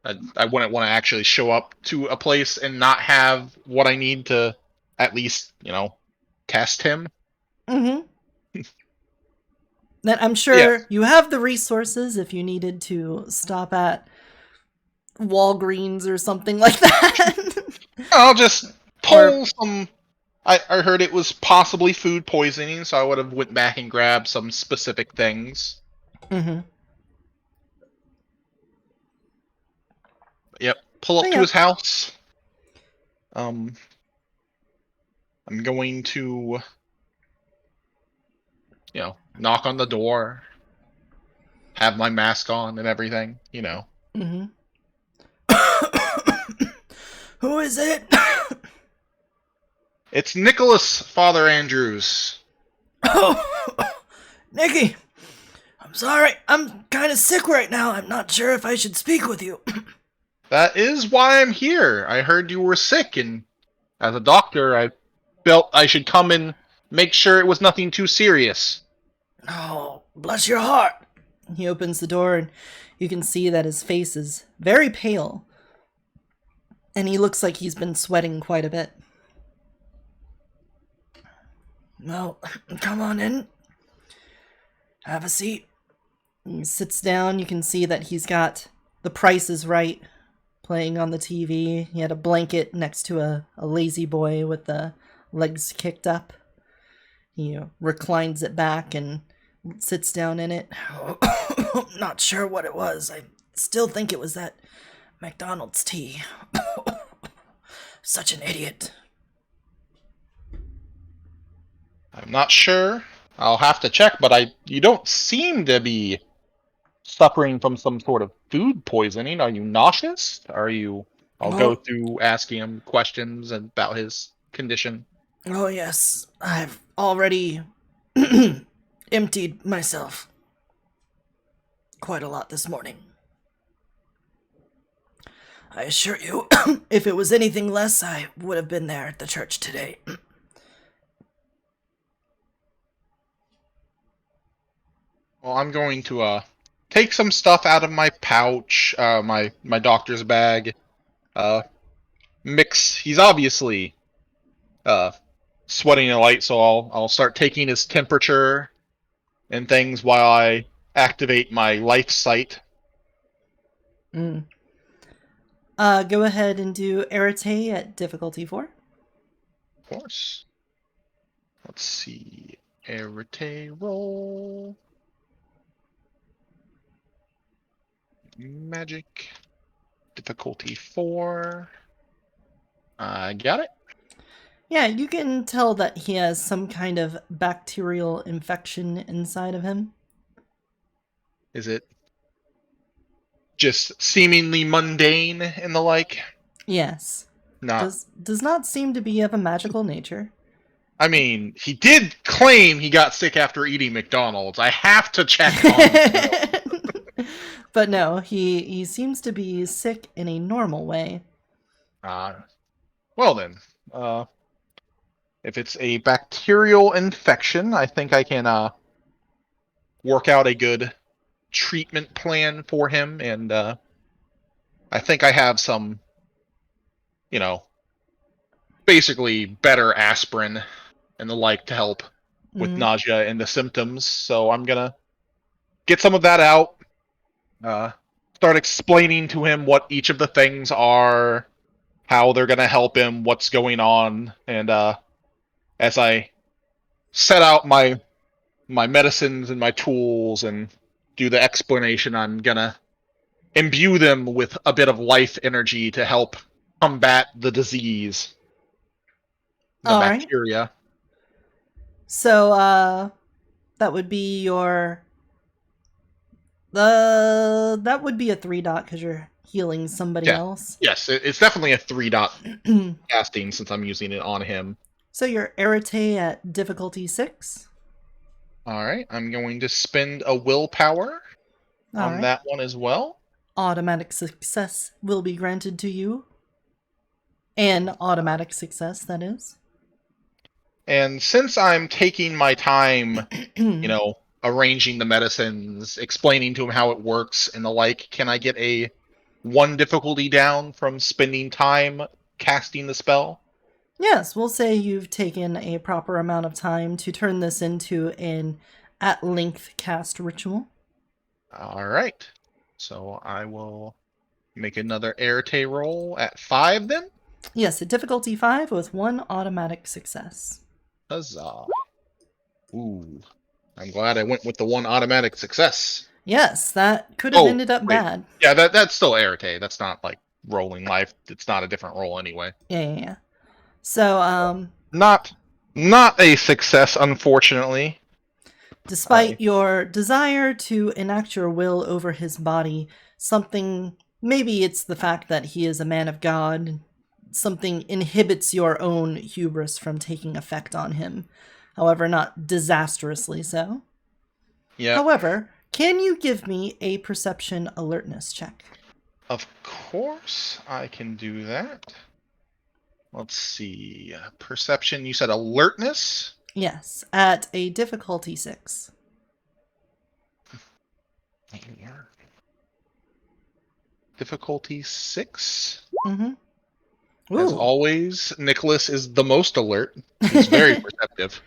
I wouldn't want to actually show up to a place and not have what I need to at least, test him. Mm-hmm. Then I'm sure you have the resources if you needed to stop at Walgreens or something like that. I'll just pull some. I heard it was possibly food poisoning, so I would have went back and grabbed some specific things. Mm-hmm. Yep. Pull up to his house. I'm going to, knock on the door, have my mask on and everything, Mm-hmm. Who is it? It's Nicholas, Father Andrews. Oh, Nikki, I'm sorry. I'm kind of sick right now. I'm not sure if I should speak with you. That is why I'm here. I heard you were sick, and as a doctor, I felt I should come and make sure it was nothing too serious. Oh, bless your heart. He opens the door, and you can see that his face is very pale. And he looks like he's been sweating quite a bit. Well, come on in. Have a seat. He sits down. You can see that he's got The Price is Right playing on the TV. He had a blanket next to a lazy boy with the legs kicked up. He reclines it back and sits down in it. I'm not sure what it was. I still think it was that McDonald's tea. Such an idiot. I'm not sure. I'll have to check, but you don't seem to be suffering from some sort of food poisoning. Are you nauseous? I'll go through asking him questions about his condition. Oh, yes. I've already emptied myself quite a lot this morning. I assure you, if it was anything less, I would have been there at the church today. Well, I'm going to take some stuff out of my pouch, my doctor's bag. Mix. He's obviously sweating a light, so I'll start taking his temperature and things while I activate my life sight. Mm. Go ahead and do Arete at difficulty 4. Of course. Let's see. Arete roll. Magic. Difficulty 4. I got it. Yeah, you can tell that he has some kind of bacterial infection inside of him. Is it just seemingly mundane and the like? Yes. Not. Does not seem to be of a magical nature. I mean, he did claim he got sick after eating McDonald's. I have to check on him. But no, he seems to be sick in a normal way. Well then, if it's a bacterial infection, I think I can work out a good treatment plan for him, and I think I have some, basically better aspirin and the like to help with nausea and the symptoms. So I'm gonna get some of that out, start explaining to him what each of the things are, how they're gonna help him, what's going on, and as I set out my medicines and my tools and do the explanation, I'm gonna imbue them with a bit of life energy to help combat the disease, the All right. bacteria. So that would be your that would be a 3 dot because you're healing somebody else. Yes, it's definitely a 3 dot casting since I'm using it on him. So your Arete at difficulty 6. All right, I'm going to spend a willpower on that one as well. Automatic success will be granted to you. An automatic success, that is. And since I'm taking my time, arranging the medicines, explaining to him how it works and the like, can I get a 1 difficulty down from spending time casting the spell? Yes, we'll say you've taken a proper amount of time to turn this into an at-length cast ritual. All right. So I will make another Arete roll at 5 then? Yes, a difficulty 5 with 1 automatic success. Huzzah. Ooh. I'm glad I went with the 1 automatic success. Yes, that could have ended up bad. Yeah, that's still Arete. That's not like rolling life. It's not a different roll anyway. Yeah. So, Not a success, unfortunately. Despite your desire to enact your will over his body, maybe it's the fact that he is a man of God, something inhibits your own hubris from taking effect on him. However, not disastrously so. Yeah. However, can you give me a perception alertness check? Of course, I can do that. Let's see. Perception, you said alertness? Yes, at a difficulty 6. Difficulty 6? Mm-hmm. As always, Nicholas is the most alert. He's very perceptive.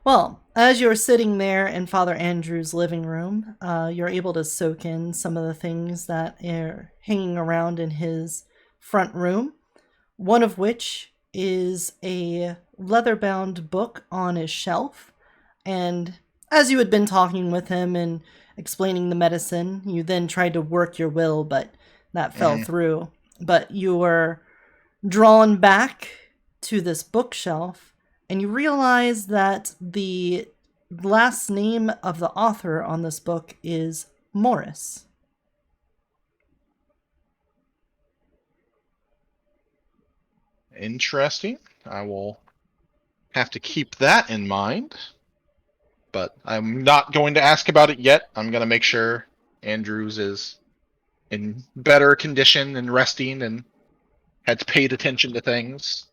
Well, as you're sitting there in Father Andrew's living room, you're able to soak in some of the things that are hanging around in his front room, one of which is a leather-bound book on his shelf. And as you had been talking with him and explaining the medicine, you then tried to work your will, but that fell through. But you were drawn back to this bookshelf, and you realize that the last name of the author on this book is Morris. Interesting. I will have to keep that in mind. But I'm not going to ask about it yet. I'm going to make sure Andrews is in better condition and resting and has paid attention to things.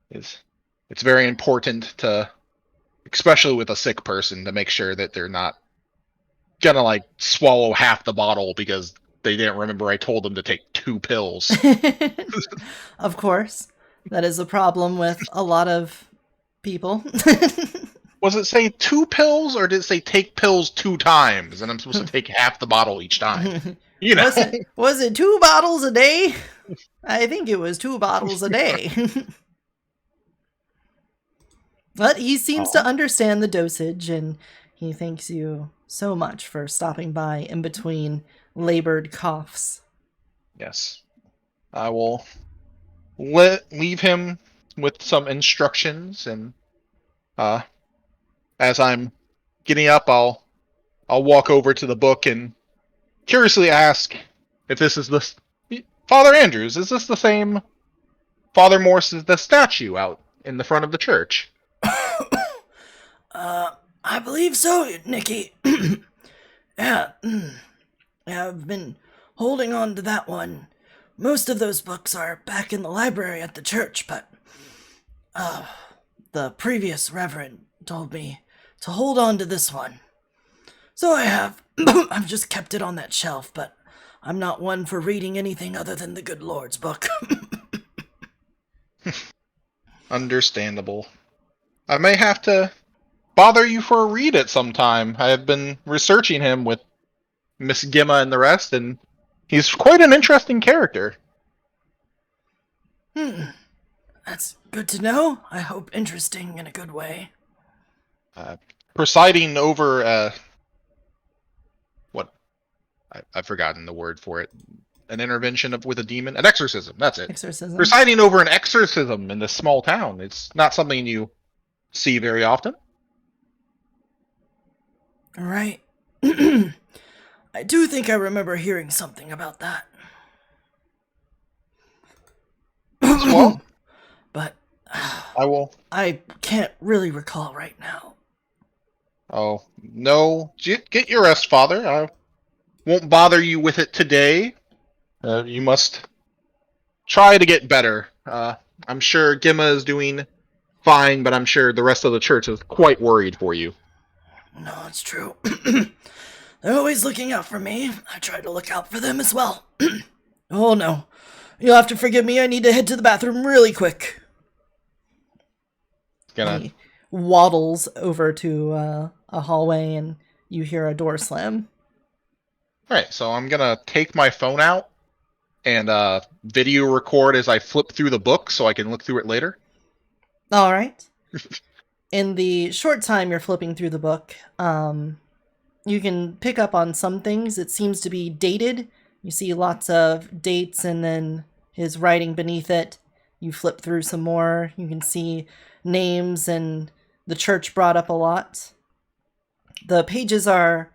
It's very important to, especially with a sick person, to make sure that they're not gonna like swallow half the bottle because they didn't remember I told them to take 2 pills. Of course. That is a problem with a lot of people. Was it say 2 pills, or did it say take pills 2 times, and I'm supposed to take half the bottle each time? You know, Was it 2 bottles a day? I think it was 2 bottles a day. But he seems to understand the dosage, and he thanks you so much for stopping by in between labored coughs. Yes, I will leave him with some instructions, and as I'm getting up, I'll walk over to the book and curiously ask if this is the Father Andrews. Is this the same Father Morse as the statue out in the front of the church? I believe so, Nikki. Yeah, I've been holding on to that one. Most of those books are back in the library at the church, but the previous reverend told me to hold on to this one. So I have. I've just kept it on that shelf, but I'm not one for reading anything other than the good Lord's book. Understandable. I may have to bother you for a read at some time. I have been researching him with Miss Gimma and the rest, and he's quite an interesting character. That's good to know. I hope interesting in a good way. Presiding over I've forgotten the word for it. An intervention with a demon? An exorcism, that's it. Exorcism. Presiding over an exorcism in this small town. It's not something you see very often. Right. I do think I remember hearing something about that. Well, but I can't really recall right now. Oh, no. Get your rest, Father. I won't bother you with it today. You must try to get better. I'm sure Gimma is doing fine, but I'm sure the rest of the church is quite worried for you. No, it's true. They're always looking out for me. I try to look out for them as well. Oh no. You'll have to forgive me. I need to head to the bathroom really quick. He waddles over to a hallway, and you hear a door slam. Alright, so I'm gonna take my phone out and video record as I flip through the book so I can look through it later. Alright. In the short time you're flipping through the book, you can pick up on some things. It seems to be dated. You see lots of dates and then his writing beneath it. You flip through some more. You can see names and the church brought up a lot. The pages are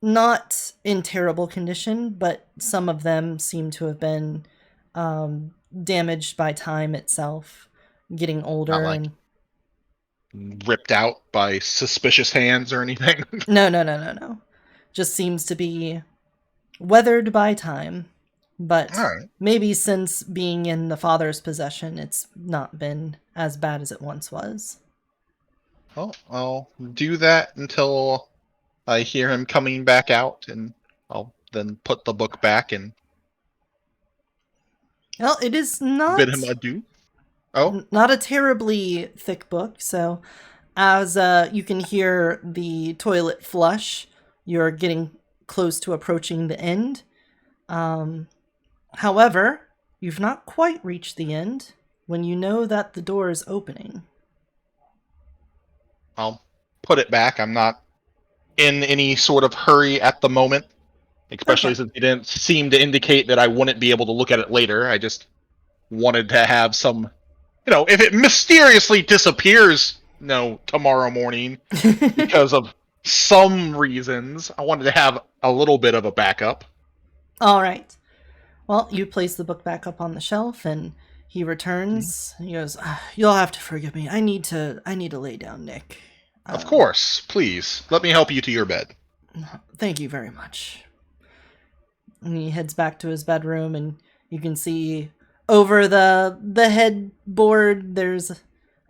not in terrible condition, but some of them seem to have been damaged by time itself, getting older. Not like ripped out by suspicious hands or anything? No. Just seems to be weathered by time. But maybe since being in the father's possession, it's not been as bad as it once was. Well, I'll do that until I hear him coming back out, and I'll then put the book back and well, it is not bid him adieu. Oh, not a terribly thick book, so as you can hear the toilet flush, you're getting close to approaching the end. However, you've not quite reached the end when you know that the door is opening. I'll put it back. I'm not in any sort of hurry at the moment, especially since it didn't seem to indicate that I wouldn't be able to look at it later. I just wanted to have some, if it mysteriously disappears, tomorrow morning because of some reasons, I wanted to have a little bit of a backup. All right. Well, you place the book back up on the shelf, and he returns. He goes, "You'll have to forgive me. I need to lay down, Nick." Of course, please. Let me help you to your bed. Thank you very much. And he heads back to his bedroom, and you can see over the headboard there's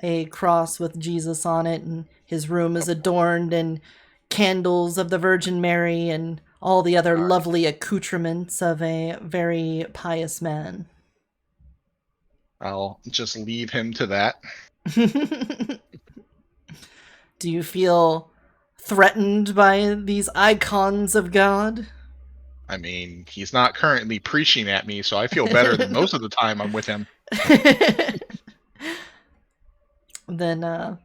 a cross with Jesus on it, and his room is adorned in candles of the Virgin Mary and all the other All right. lovely accoutrements of a very pious man. I'll just leave him to that. Do you feel threatened by these icons of God? I mean, he's not currently preaching at me, so I feel better than most of the time I'm with him. Then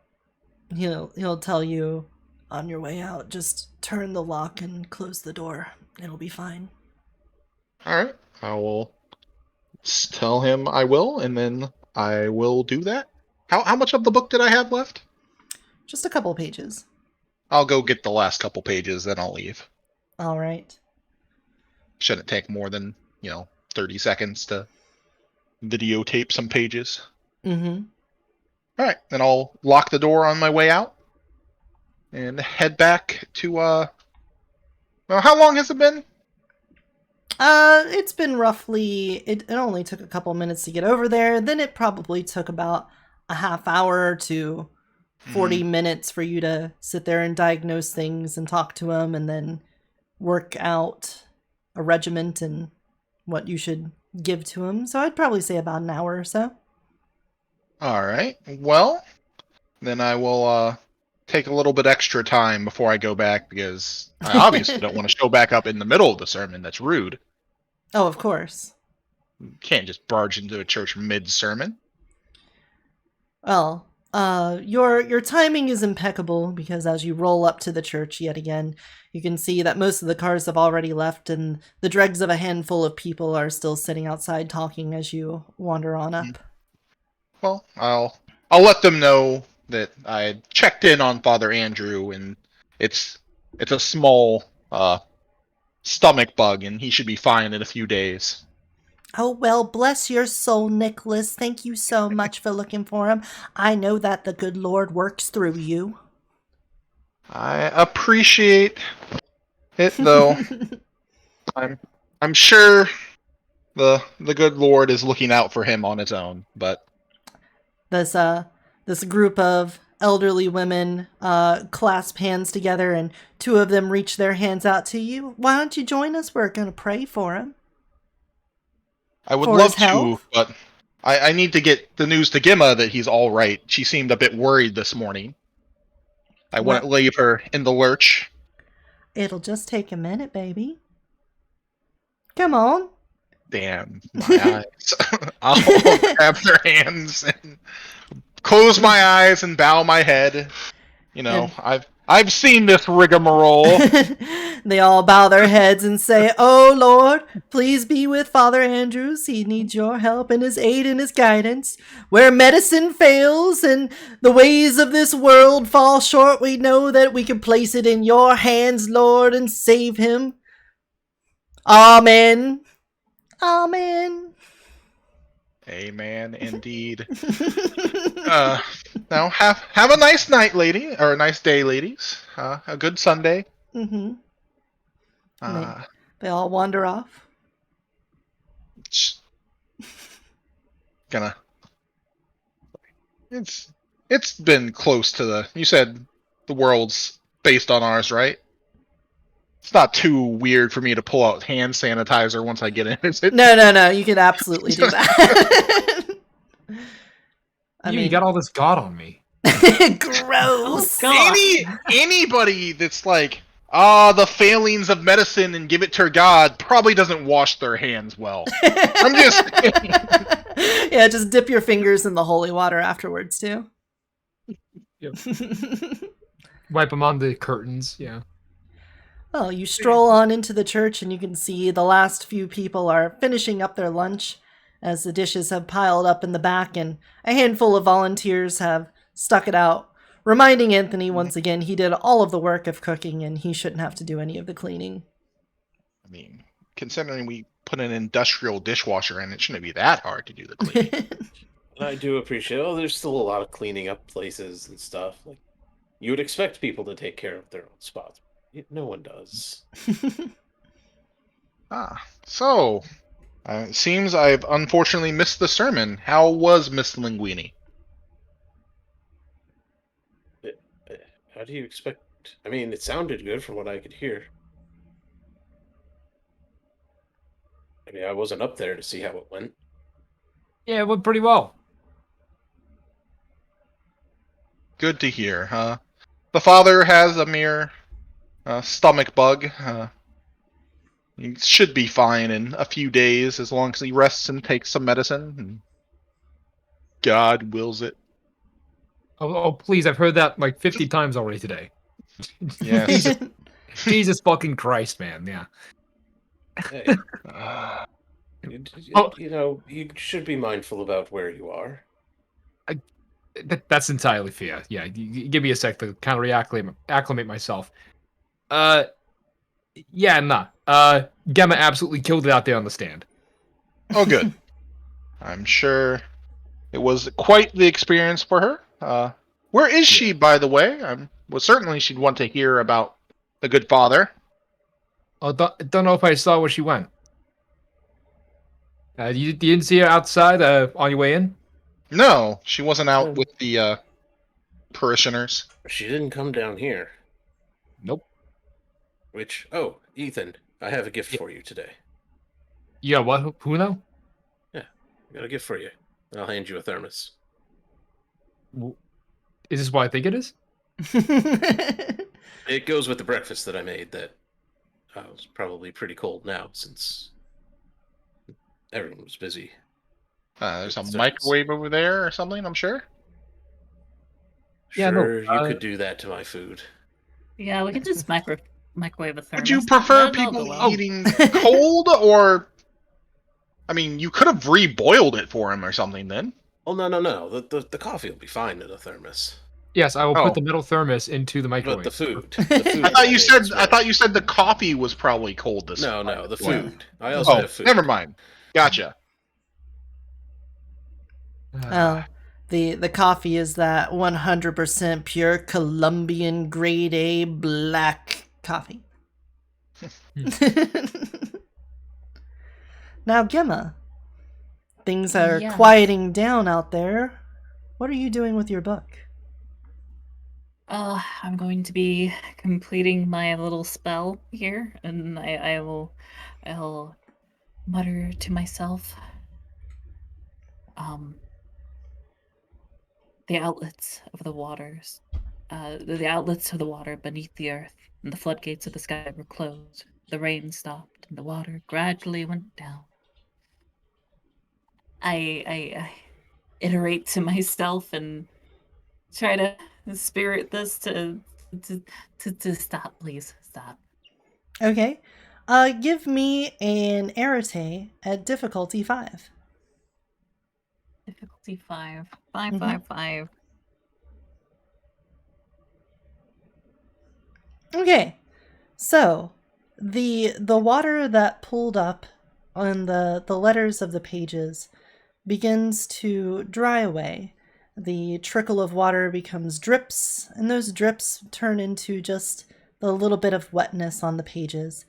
he'll tell you on your way out, just turn the lock and close the door. It'll be fine. All right, I will tell him I will, and then I will do that. How much of the book did I have left? Just a couple pages. I'll go get the last couple pages, then I'll leave. All right. Shouldn't take more than 30 seconds to videotape some pages. Mm-hmm. All right, then I'll lock the door on my way out and head back to. Well, how long has it been? It's been roughly. It only took a couple minutes to get over there. Then it probably took about a half hour to 40 minutes for you to sit there and diagnose things and talk to him, and then work out a regiment and what you should give to him. So I'd probably say about an hour or so. All right. Well, then I will take a little bit extra time before I go back because I obviously don't want to show back up in the middle of the sermon. That's rude. Oh, of course. You can't just barge into a church mid-sermon. Well, your timing is impeccable because as you roll up to the church yet again, you can see that most of the cars have already left and the dregs of a handful of people are still sitting outside talking as you wander on up. Well, I'll let them know that I checked in on Father Andrew and it's a small stomach bug and he should be fine in a few days. Oh, well, bless your soul, Nicholas. Thank you so much for looking for him. I know that the good Lord works through you. I appreciate it, though. I'm sure the good Lord is looking out for him on his own, but This group of elderly women clasp hands together and two of them reach their hands out to you. Why don't you join us? We're going to pray for him. I would For love his health? to, but I need to get the news to Gimma that he's all right. She seemed a bit worried this morning. I wouldn't leave her in the lurch. It'll just take a minute, baby. Come on. Damn, my eyes. I'll grab their hands and close my eyes and bow my head. I've seen this rigmarole. They all bow their heads and say, "Oh Lord, please be with Father Andrews. He needs your help and his aid and his guidance. Where medicine fails and the ways of this world fall short, we know that we can place it in your hands, Lord, and save him. Amen. Amen." Amen, indeed. Now have a nice night, lady, or a nice day, ladies. A good Sunday. Mm-hmm. They all wander off. It's been close to the. You said the world's based on ours, right? It's not too weird for me to pull out hand sanitizer once I get in, is it? No. You can absolutely do that. You got all this God on me. Gross. Anybody that's like, the failings of medicine and give it to God probably doesn't wash their hands well. I'm just Yeah, just dip your fingers in the holy water afterwards too. Yep. Wipe them on the curtains, yeah. Well, you stroll on into the church and you can see the last few people are finishing up their lunch as the dishes have piled up in the back and a handful of volunteers have stuck it out, reminding Anthony once again he did all of the work of cooking and he shouldn't have to do any of the cleaning. I mean, considering we put an industrial dishwasher in, it shouldn't be that hard to do the cleaning. I do appreciate there's still a lot of cleaning up places and stuff. Like you would expect people to take care of their own spots. No one does. So it seems I've unfortunately missed the sermon. How was Miss Linguini? How do you expect worked. I mean, it sounded good from what I could hear. I mean, I wasn't up there to see how it went. Yeah, it went pretty well. Good to hear, huh? The father has a mere stomach bug. He should be fine in a few days as long as he rests and takes some medicine. And God wills it. Oh, please, I've heard that like 50 times already today. Yes. Jesus fucking Christ, man. Yeah. Hey, Uh, Oh. You should be mindful about where you are. That's entirely fair. Yeah, give me a sec to kind of acclimate myself. Yeah, nah. Gemma absolutely killed it out there on the stand. oh, good. I'm sure it was quite the experience for her. Where is she, by the way? Well, certainly she'd want to hear about the good father. Oh, don't know if I saw where she went. You didn't see her outside on your way in? No, she wasn't out Oh. with the parishioners. She didn't come down here. Nope. Oh, Ethan, I have a gift for you today. Yeah, what? Who now? Yeah, I got a gift for you. I'll hand you a thermos. Is this what I think it is? It goes with the breakfast that I made that was probably pretty cold now since everyone was busy. There's a Thermos. microwave over there or something, I'm sure. Yeah, no, Sure, you could do that to my food. Yeah, we can just microwave a thermos. Would you prefer That'll people go well. eating cold, or... I mean, you could have reboiled it for him or something then. Oh, no. The coffee will be fine in a thermos. Yes, I will Oh. put the metal thermos into the But microwave. the food. I thought you said the coffee was probably cold this No, time. the food. I also Oh, have food. never mind. Gotcha. Oh, the coffee is that 100% pure Colombian grade A black coffee. Now, Gemma, things are Yes. quieting down out there. What are you doing with your book? I'm going to be completing my little spell here, and I'll mutter to myself. The outlets of the waters, the outlets of the water beneath the earth, and the floodgates of the sky were closed. The rain stopped, and the water gradually went down. I iterate to myself and try to spirit this to stop, please stop. Okay. Give me an arete at difficulty 5. Difficulty 5. 5. Okay. So, the water that pulled up on the letters of the pages begins to dry away. The trickle of water becomes drips, and those drips turn into just the little bit of wetness on the pages.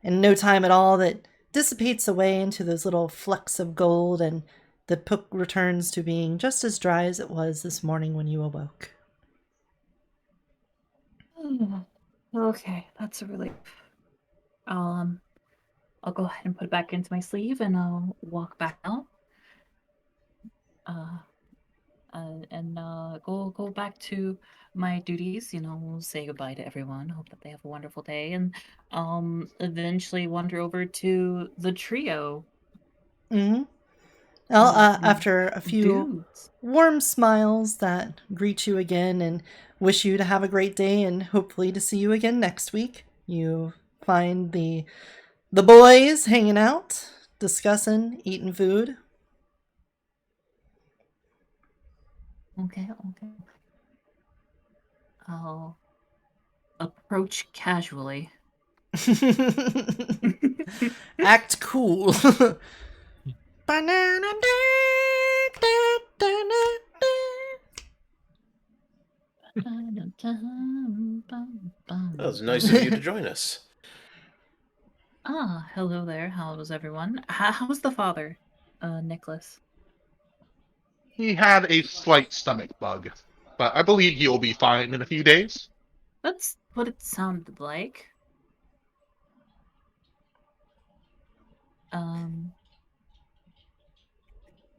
In no time at all, that dissipates away into those little flecks of gold, and the book returns to being just as dry as it was this morning when you awoke. Okay, that's a relief. I'll go ahead and put it back into my sleeve, and I'll walk back out. And go back to my duties. Say goodbye to everyone. Hope that they have a wonderful day, and eventually wander over to the trio. Mm-hmm. Well, after a few Dudes. warm smiles that greet you again and wish you to have a great day and hopefully to see you again next week, you find the boys hanging out, discussing, eating food. Okay. I'll approach casually. Act cool. Banana. That was nice of you to join us. Hello there. How's everyone? How's the father, Nicholas? He had a slight stomach bug, but I believe he'll be fine in a few days. That's what it sounded like.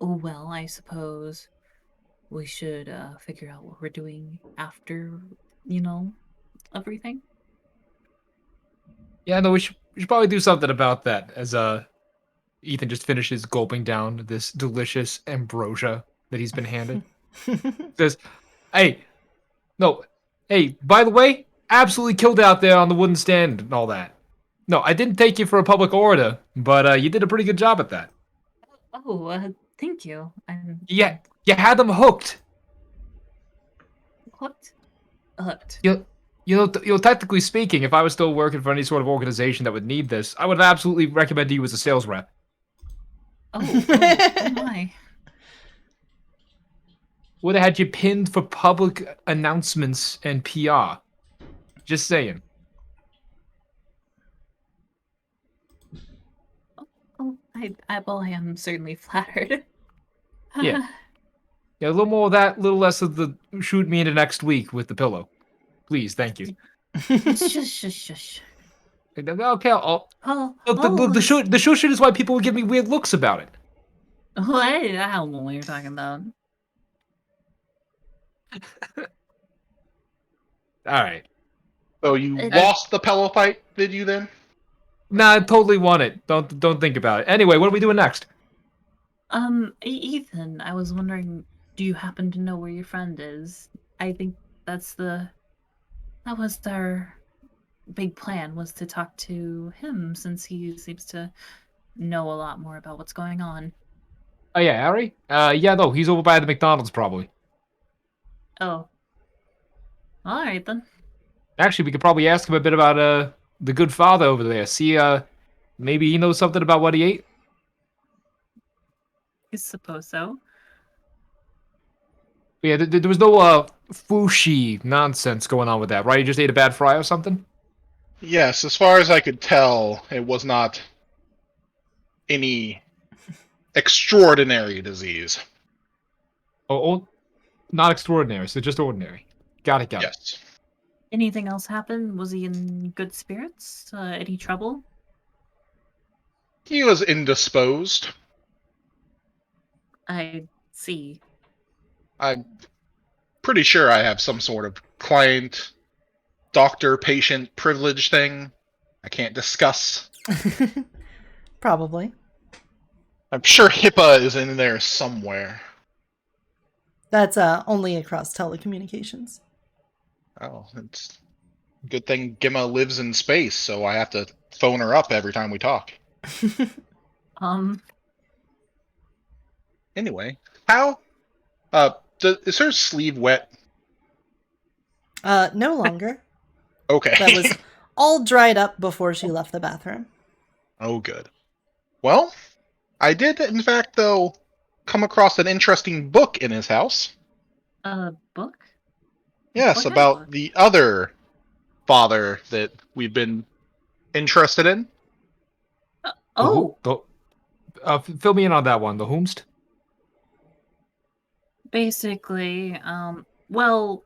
Oh well, I suppose we should figure out what we're doing after, everything. Yeah, no, we should probably do something about that. As Ethan just finishes gulping down this delicious ambrosia that he's been handed. Says, "Hey, no, hey, by the way, absolutely killed out there on the wooden stand and all that. No, I didn't take you for a public orator, but you did a pretty good job at that. Oh, thank you. Yeah, you had them hooked. Hooked. Hooked. Technically speaking, if I was still working for any sort of organization that would need this, I would absolutely recommend you as a sales rep. Oh my. Would have had you pinned for public announcements and PR. Just saying. Oh, I am certainly flattered. Yeah. Yeah, a little more of that, a little less of the shoot me into next week with the pillow. Please, thank you. Shush. Okay, look, the Let's- shushing is why people would give me weird looks about it. Oh, I don't know what you're talking about. Alright. So you It- lost the pillow fight, did you then? Nah, I totally want it. Don't think about it. Anyway, what are we doing next? Ethan, I was wondering, do you happen to know where your friend is? I think that was our big plan, was to talk to him, since he seems to know a lot more about what's going on. Oh yeah, Harry? Yeah, no, he's over by the McDonald's probably. Oh. Alright then. Actually, we could probably ask him a bit about the good father over there. See, maybe he knows something about what he ate? I suppose so. But yeah, there was no fushi nonsense going on with that, right? He just ate a bad fry or something? Yes, as far as I could tell, it was not any extraordinary disease. Oh, not extraordinary, so just ordinary. Got it. Yes. Anything else happen? Was he in good spirits? Any trouble? He was indisposed. I see. I'm pretty sure I have some sort of client, doctor-patient privilege thing I can't discuss. Probably. I'm sure HIPAA is in there somewhere. That's only across telecommunications. Oh, it's a good thing Gemma lives in space, so I have to phone her up every time we talk. Anyway, how? Is her sleeve wet? No longer. Okay. That was all dried up before she left the bathroom. Oh, good. Well, I did, in fact, though, come across an interesting book in his house. A book? Yes, What kind of about book? the other father that we've been interested in. Oh, Fill me in on that one. The whomst? basically, well,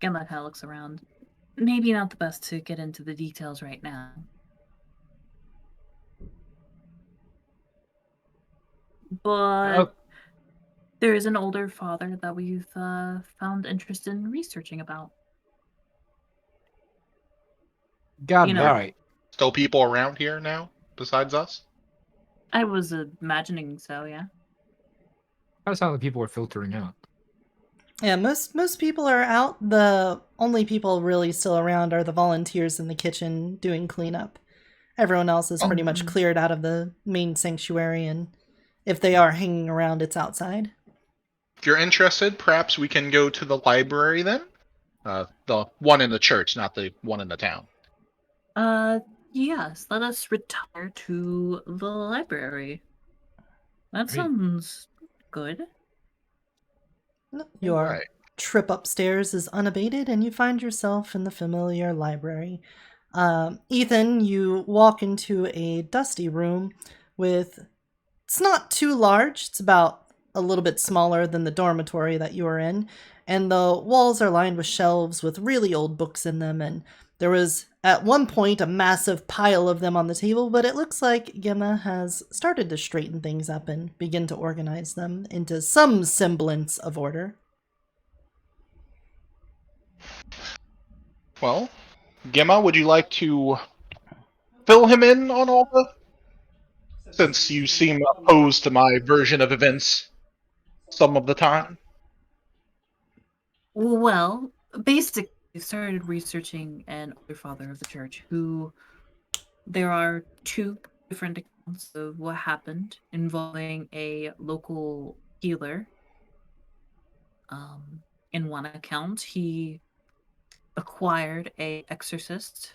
Gemma kind of looks around. Maybe not the best to get into the details right now. But there is an older father that we've found interest in researching about. Got You it. know. All right. Still people around here now, besides us? I was imagining so, yeah. Kind of sound like people were filtering out. Yeah, most people are out. The only people really still around are the volunteers in the kitchen doing cleanup. Everyone else is pretty much cleared out of the main sanctuary, and if they are hanging around, it's outside. If you're interested, perhaps we can go to the library then? The one in the church, not the one in the town. Yes, let us retire to the library. That Great. sounds good. Your Right. trip upstairs is unabated, and you find yourself in the familiar library. Ethan, you walk into a dusty room with... It's not too large. It's about a little bit smaller than the dormitory that you were in, and the walls are lined with shelves with really old books in them, and there was at one point a massive pile of them on the table, but it looks like Gemma has started to straighten things up and begin to organize them into some semblance of order. Well, Gemma, would you like to fill him in on all the... Since you seem opposed to my version of events some of the time? Well, basically, I started researching an older father of the church who there are two different accounts of what happened involving a local healer. In one account, he acquired a exorcist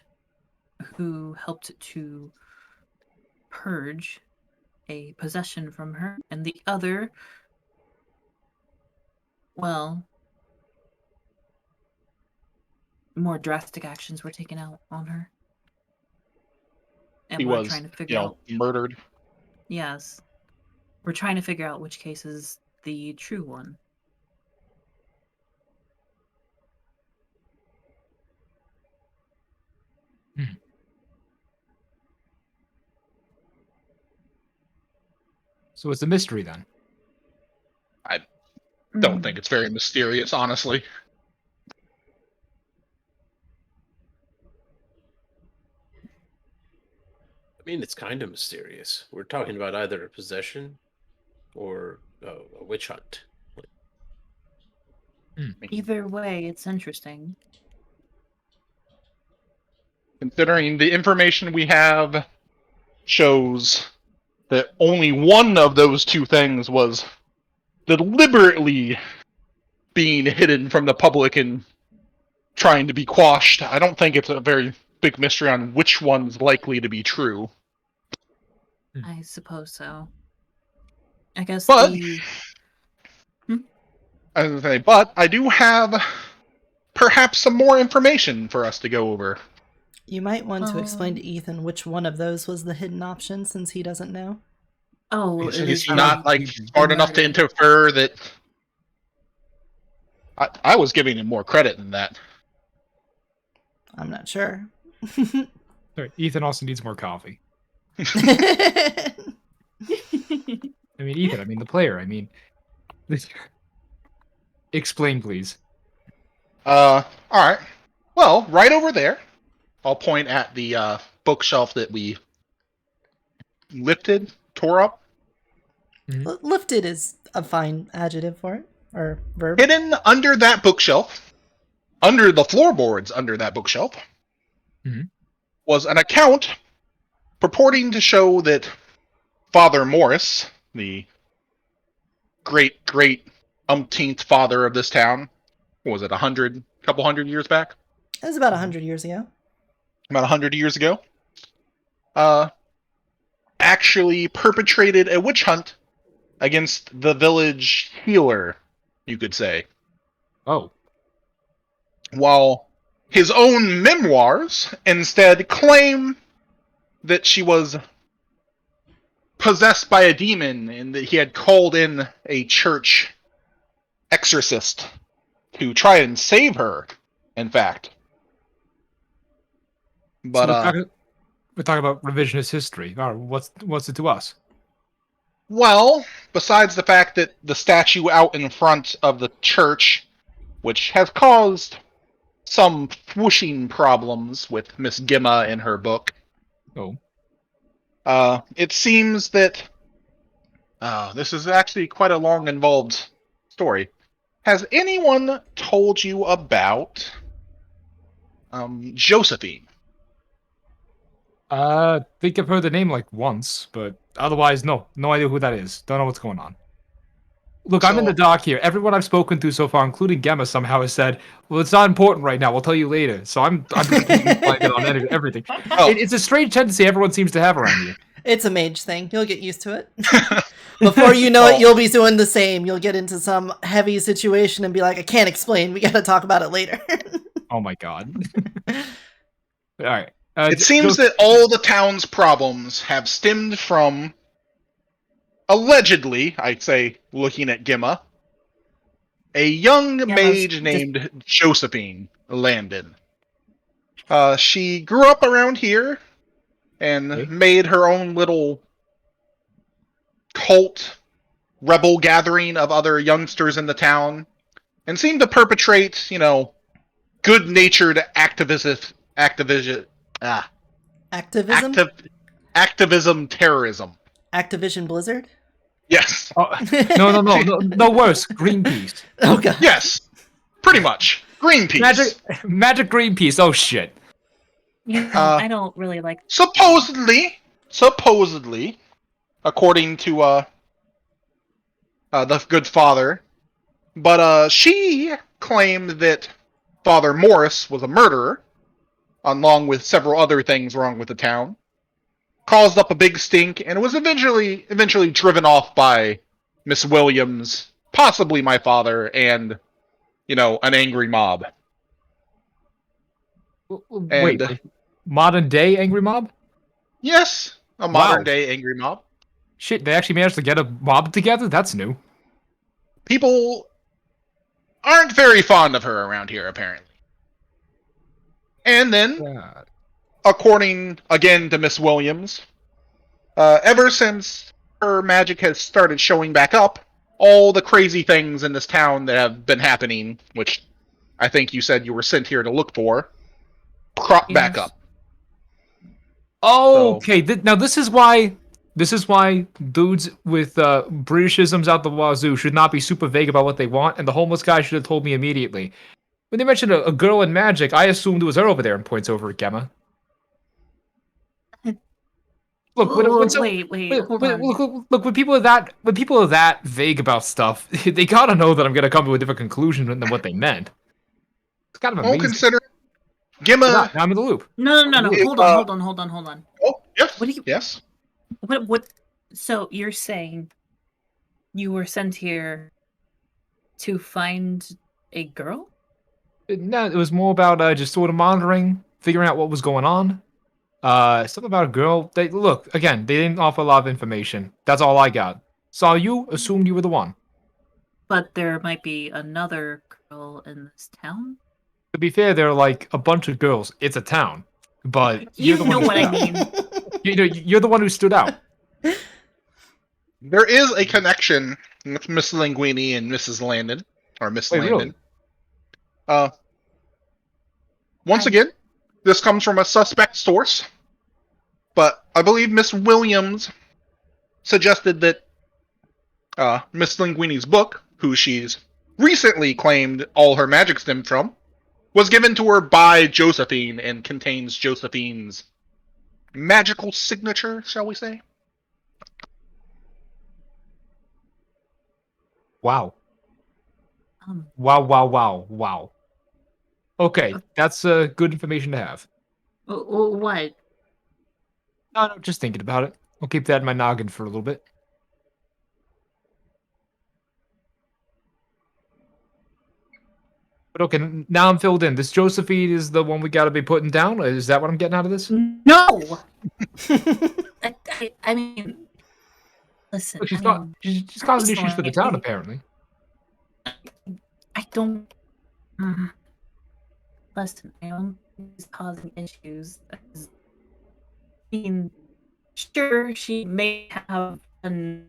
who helped to purge a possession from her, and the other, well, more drastic actions were taken out on her. And He we're was, trying to figure out. murdered. Yes. We're trying to figure out which case is the true one. So it's a mystery then. I don't think it's very mysterious, honestly. I mean, it's kind of mysterious. We're talking about either a possession or a witch hunt. Either way, it's interesting. Considering the information we have shows that only one of those two things was deliberately being hidden from the public and trying to be quashed, I don't think it's a very big mystery on which one's likely to be true. I suppose so. I guess But, the... I was gonna say, but I do have perhaps some more information for us to go over. You might want to explain to Ethan which one of those was the hidden option, since he doesn't know. Oh, Is it he is not the smart enough to murder. infer that? I was giving him more credit than that. I'm not sure. Sorry, Ethan also needs more coffee. I mean, Ethan, the player, explain, please. Alright. Well, right over there, I'll point at the bookshelf that we tore up. Lifted is a fine adjective for it, or verb. Hidden under that bookshelf, under the floorboards under that bookshelf, was an account purporting to show that Father Morris, the great umpteenth father of this town, what was it, couple hundred years back? It was about 100 years ago. About 100 years ago, actually perpetrated a witch hunt against the village healer, you could say. Oh. While his own memoirs instead claim that she was possessed by a demon and that he had called in a church exorcist to try and save her, in fact. But so we're talking about revisionist history. What's it to us? Well, besides the fact that the statue out in front of the church, which has caused some whooshing problems with Miss Gemma in her book. Oh. It seems that this is actually quite a long, involved story. Has anyone told you about Josephine? I think I've heard the name once, but otherwise, no idea who that is. Don't know what's going on. Look, I'm in the dark here. Everyone I've spoken to so far, including Gemma, somehow has said, "Well, it's not important right now. We'll tell you later." So I'm blanking on everything. It's a strange tendency everyone seems to have around here. It's a mage thing. You'll get used to it. Before you know it, you'll be doing the same. You'll get into some heavy situation and be like, "I can't explain. We got to talk about it later." Oh my god! All right. It seems that all the town's problems have stemmed from allegedly, I'd say, looking at Gimma, a young mage just- named Josephine Landon. She grew up around here and Okay. made her own little cult rebel gathering of other youngsters in the town and seemed to perpetrate, good-natured activism terrorism. Activision Blizzard? Yes. Oh, no worse. Greenpeace. Oh, God. Yes. Pretty much. Greenpeace. Magic Greenpeace. Oh shit. I don't really like. Supposedly, according to the good father, but she claimed that Father Morris was a murderer, along with several other things wrong with the town, caused up a big stink, and was eventually driven off by Miss Williams, possibly my father, and an angry mob. Wait, like modern day angry mob? Yes, a modern day angry mob. Shit, they actually managed to get a mob together? That's new. People aren't very fond of her around here, apparently. And then, God. according again to Miss Williams, ever since her magic has started showing back up, all the crazy things in this town that have been happening, which I think you said you were sent here to look for, crop back up. Oh, okay. Now this is why dudes with Britishisms out the wazoo should not be super vague about what they want, and the homeless guy should have told me immediately. When they mentioned a girl in magic, I assumed it was her over there and points over at Gemma. Look, hold on. Look, when people are that vague about stuff, they gotta know that I'm gonna come to a different conclusion than what they meant. It's kind of amazing. Well, consider Gimma. Now I'm in the loop. No. Hold on. Oh, yes. What do you? Yes. What? So you're saying you were sent here to find a girl? No, it was more about just sort of monitoring, figuring out what was going on. Something about a girl. They didn't offer a lot of information. That's all I got. Saw you, assumed you were the one. But there might be another girl in this town. To be fair, there are like a bunch of girls. It's a town, but You know what I mean. You're the one who stood out. There is a connection with Miss Linguini and Mrs. Landon, or Miss Landon. Really? Once again, this comes from a suspect source, but I believe Miss Williams suggested that Miss Linguini's book, who she's recently claimed all her magic stemmed from, was given to her by Josephine and contains Josephine's magical signature, shall we say? Wow. Wow. Okay, that's good information to have. What? No, just thinking about it. I'll keep that in my noggin for a little bit. But okay, now I'm filled in. This Josephine is the one we gotta be putting down? Is that what I'm getting out of this? No! I mean... Listen, Look, she's causing issues for the town, apparently. I don't... Listen, I don't think she's causing issues. I mean, sure, she may have done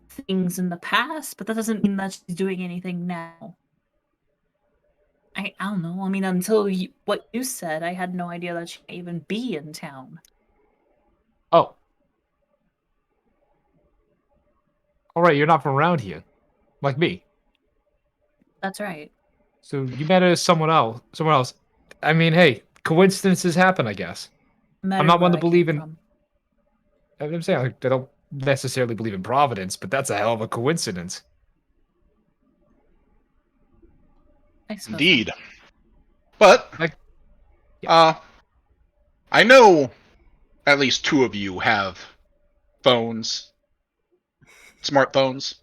things in the past, but that doesn't mean that she's doing anything now. I don't know. I mean, until what you said, I had no idea that she might even be in town. Oh. Alright, you're not from around here. Like me. That's right. So you met her somewhere else. I mean, hey, coincidences happen, I guess. I'm not one to believe in... I'm saying I don't necessarily believe in Providence, but that's a hell of a coincidence. Indeed. But, I know at least two of you have phones. Smartphones.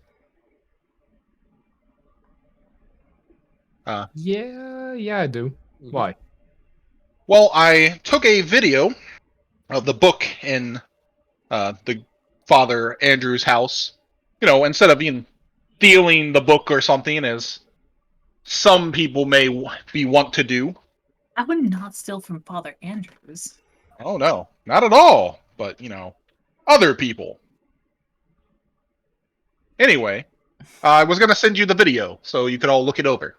Yeah, I do. Why? Well, I took a video of the book in the Father Andrew's house. Instead of stealing the book or something, as some people may be want to do. I would not steal from Father Andrews. Oh no, not at all. But other people. Anyway, I was gonna send you the video so you could all look it over.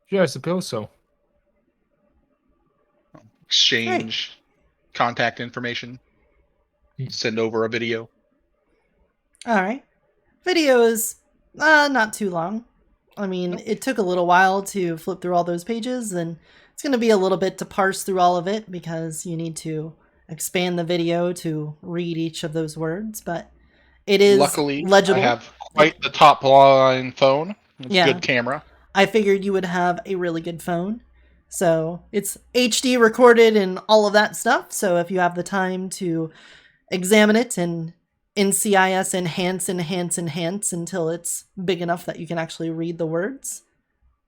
Yeah, I suppose so. Exchange contact information. Send over a video. All right. Video is not too long. I mean, it took a little while to flip through all those pages, and it's going to be a little bit to parse through all of it because you need to expand the video to read each of those words, but it is Luckily, legible. I have quite the top line phone. It's Yeah. good camera. I figured you would have a really good phone. So it's HD recorded and all of that stuff. So if you have the time to examine it and NCIS enhance until it's big enough that you can actually read the words,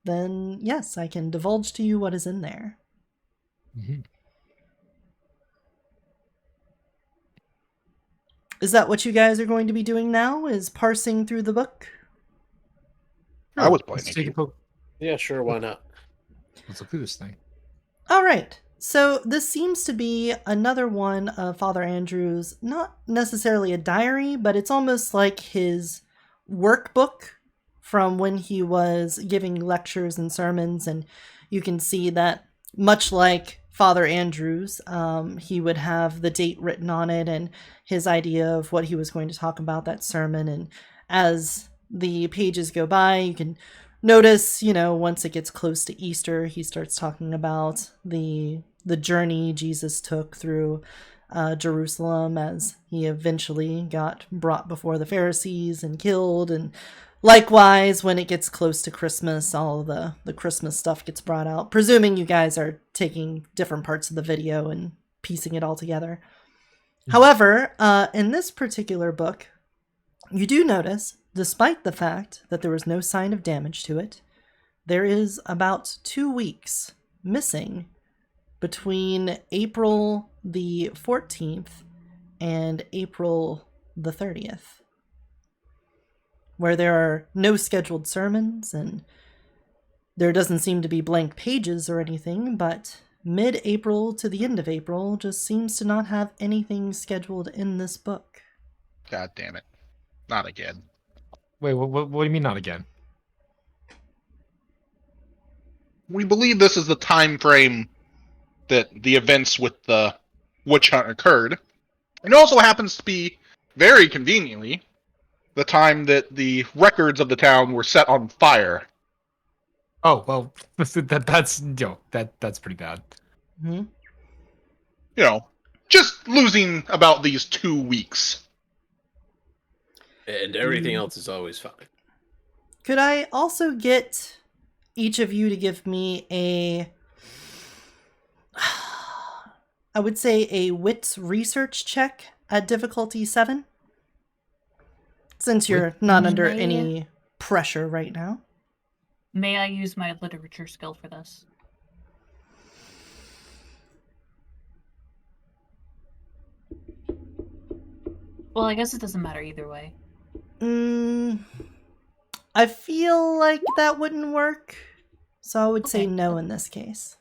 then yes, I can divulge to you what is in there. Mm-hmm. Is that what you guys are going to be doing now, is parsing through the book? I was Let's planning take a to. poke. Yeah, sure, why not? Let's look through this thing. All right. So this seems to be another one of Father Andrew's, not necessarily a diary, but it's almost like his workbook from when he was giving lectures and sermons. And you can see that, much like Father Andrew's, he would have the date written on it and his idea of what he was going to talk about that sermon. And as the pages go by, you can notice, once it gets close to Easter, he starts talking about the journey Jesus took through Jerusalem as he eventually got brought before the Pharisees and killed. And likewise, when it gets close to Christmas, all the Christmas stuff gets brought out, presuming you guys are taking different parts of the video and piecing it all together. Mm-hmm. However, in this particular book, you do notice, despite the fact that there was no sign of damage to it, there is about 2 weeks missing between April the 14th and April the 30th, where there are no scheduled sermons and there doesn't seem to be blank pages or anything, but mid-April to the end of April just seems to not have anything scheduled in this book. God damn it. Not again. Wait, what do you mean not again? We believe this is the time frame that the events with the witch hunt occurred. It also happens to be, very conveniently, the time that the records of the town were set on fire. Oh, well, that's pretty bad. Mm-hmm. Just losing about these 2 weeks. And everything else is always fine. Could I also get each of you to give me I would say a wits research check at difficulty 7? Since you're not under any pressure right now. May I use my literature skill for this? Well, I guess it doesn't matter either way. I feel like that wouldn't work, so I would say Okay. no in this case.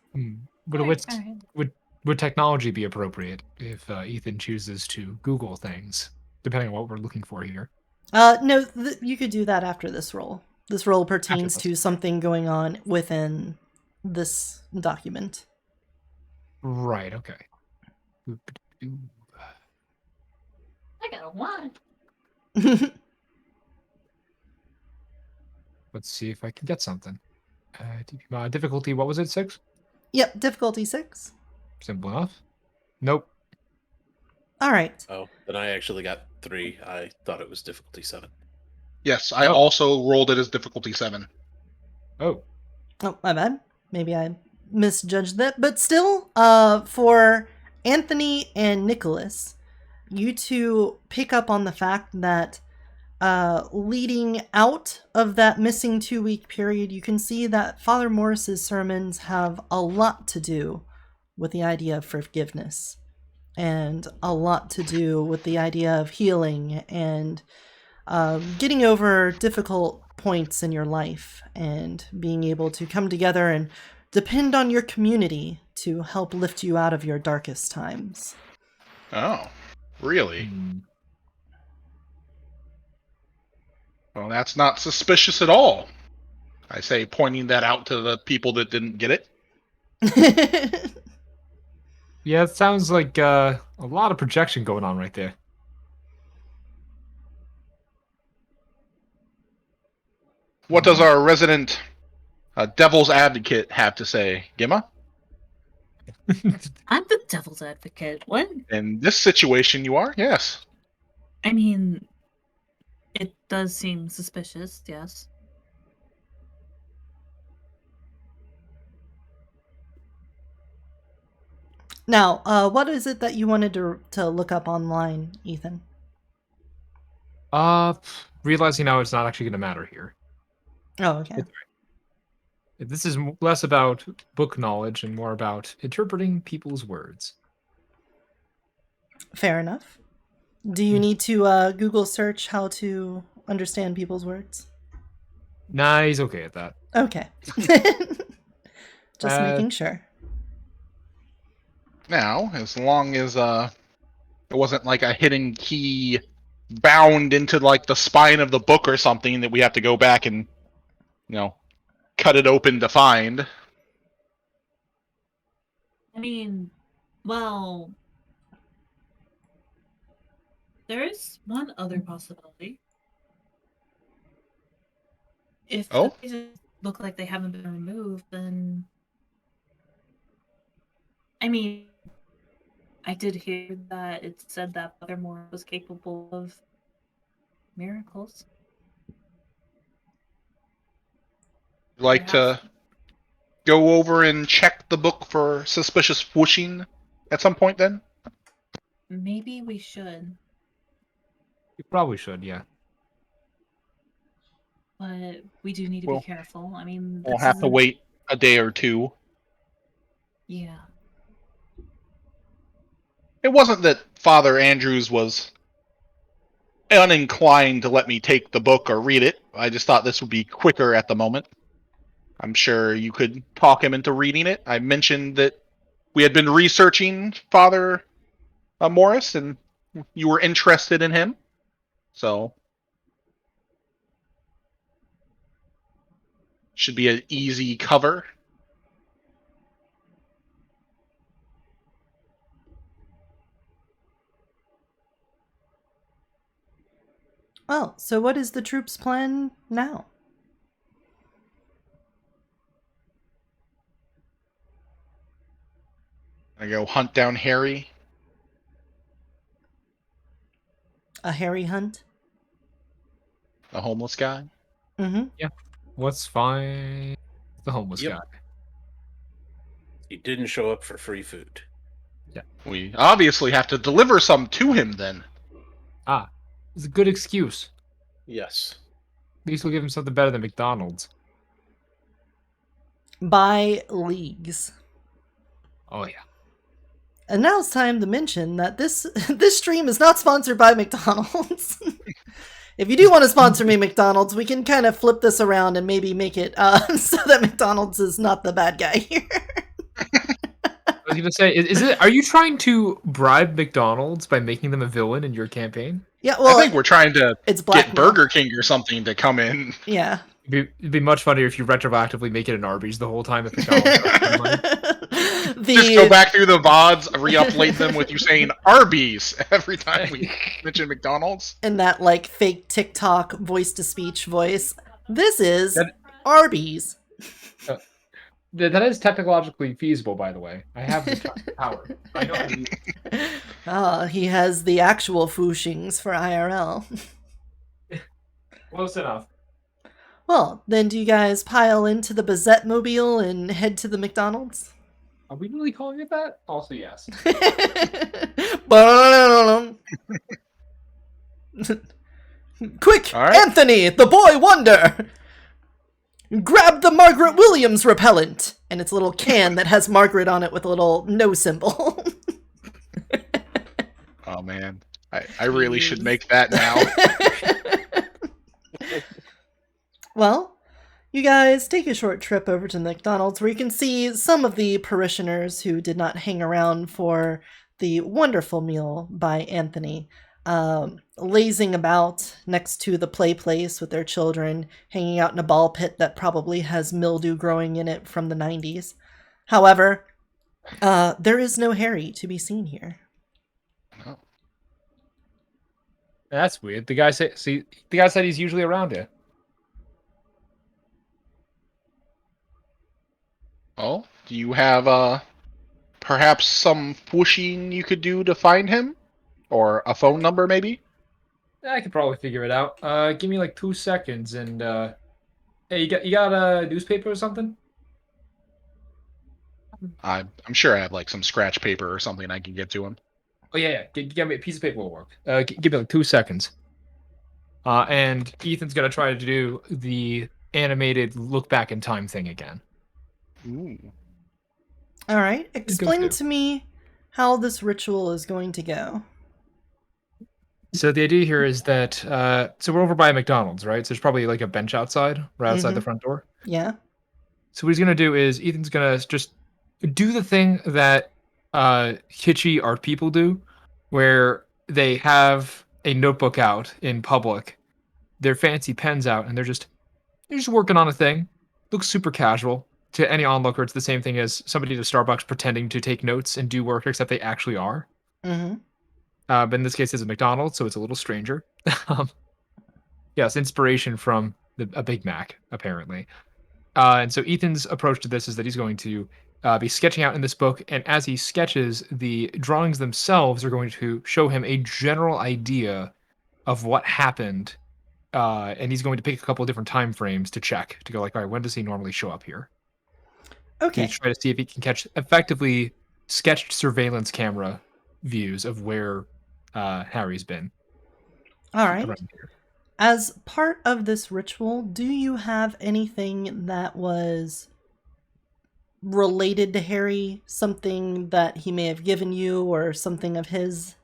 Would technology be appropriate if Ethan chooses to Google things, depending on what we're looking for here? No, you could do that after this roll. This roll pertains After to something going on within this document. Right, okay. I got a 1. Let's see if I can get something. Difficulty, what was it, 6? Yep, difficulty 6. Simple enough. Nope. All right. Oh, then I actually got 3. I thought it was difficulty 7. Yes, I also rolled it as difficulty 7. Oh. Oh, my bad. Maybe I misjudged that. But still, for Anthony and Nicholas, you two pick up on the fact that leading out of that missing 2-week period, you can see that Father Morris's sermons have a lot to do with the idea of forgiveness. and a lot to do with the idea of healing and getting over difficult points in your life and being able to come together and depend on your community to help lift you out of your darkest times. Oh, really? Hmm. Well, that's not suspicious at all. I say, pointing that out to the people that didn't get it. Yeah, it sounds like a lot of projection going on right there. What does our resident devil's advocate have to say, Gemma? I'm the devil's advocate. What? In this situation, you are? Yes. I mean, it does seem suspicious, yes. Now, what is it that you wanted to look up online, Ethan? Realizing now it's not actually going to matter here. Oh, okay. This is less about book knowledge and more about interpreting people's words. Fair enough. Do you need to Google search how to understand people's words? Nah, he's okay at that. Okay. Just making sure. Now, as long as it wasn't like a hidden key bound into like the spine of the book or something that we have to go back and, cut it open to find. I mean, well, there is one other possibility. If the pieces look like they haven't been removed, then... I mean, I did hear that it said that Otherholm was capable of miracles. Like to go over and check the book for suspicious whooshing at some point then? Maybe we should. You probably should, yeah. But we do need to be careful. I mean, we'll have to wait a day or two. Yeah. It wasn't that Father Andrews was uninclined to let me take the book or read it. I just thought this would be quicker at the moment. I'm sure you could talk him into reading it. I mentioned that we had been researching Father Morris, and you were interested in him. So, should be an easy cover. Well, so what is the troops' plan now? I go hunt down Harry. A Harry hunt? The homeless guy? Mm-hmm. Yeah. Let's find the homeless guy. He didn't show up for free food. Yeah. We obviously have to deliver some to him then. It's a good excuse. Yes. At least we'll give him something better than McDonald's. By leagues. Oh, yeah. And now it's time to mention that this stream is not sponsored by McDonald's. If you do want to sponsor me, McDonald's, we can kind of flip this around and maybe make it so that McDonald's is not the bad guy here. I was going to say, are you trying to bribe McDonald's by making them a villain in your campaign? Yeah, well, I think we're trying to it's get Burger King or something to come in. Yeah. It'd be much funnier if you retroactively make it an Arby's the whole time at McDonald's. Just go back through the VODs, re-upload them with you saying Arby's every time we mention McDonald's. And that, like, fake TikTok voice-to-speech voice. This is Arby's. That is technologically feasible, by the way. I have the power. I know how to use it. He has the actual fooshings for IRL. Close enough. Well, then do you guys pile into the Bazette mobile and head to the McDonald's? Are we really calling it that? Also, yes. Quick, right. Anthony, the boy wonder! Grab the Margaret Williams repellent! And it's a little can that has Margaret on it with a little no symbol. man, I really should Jeez. make that now. Well, you guys take a short trip over to McDonald's where you can see some of the parishioners who did not hang around for the wonderful meal by Anthony, lazing about next to the play place with their children, hanging out in a ball pit that probably has mildew growing in it from the 90s. However, there is no Harry to be seen here. Oh. That's weird. The guy said he's usually around here. Well, do you have perhaps some pushing you could do to find him, or a phone number maybe? I could probably figure it out. Give me like 2 seconds, and hey, you got a newspaper or something? I'm sure I have like some scratch paper or something I can get to him. Oh yeah. Give me a piece of paper will work. Give me like 2 seconds. And Ethan's gonna try to do the animated look back in time thing again. Ooh. All right, explain through. to me how this ritual is going to go. So the idea here is that so we're over by a McDonald's, right? So there's probably like a bench outside, right outside the front door. Yeah. So what he's gonna do is Ethan's gonna just do the thing that kitschy art people do, where they have a notebook out in public, their fancy pens out, and they're just working on a thing. Looks super casual. To any onlooker, it's the same thing as somebody at a Starbucks pretending to take notes and do work, except they actually are. Mm-hmm. But in this case, it's a McDonald's, so it's a little stranger. Yes, inspiration from a Big Mac, apparently. And so Ethan's approach to this is that he's going to be sketching out in this book, and as he sketches, the drawings themselves are going to show him a general idea of what happened, and he's going to pick a couple of different time frames to check, to go like, all right, when does he normally show up here? Okay. To try to see if he can catch effectively sketched surveillance camera views of where Harry's been. All right. around here. As part of this ritual, do you have anything that was related to Harry? Something that he may have given you or something of his?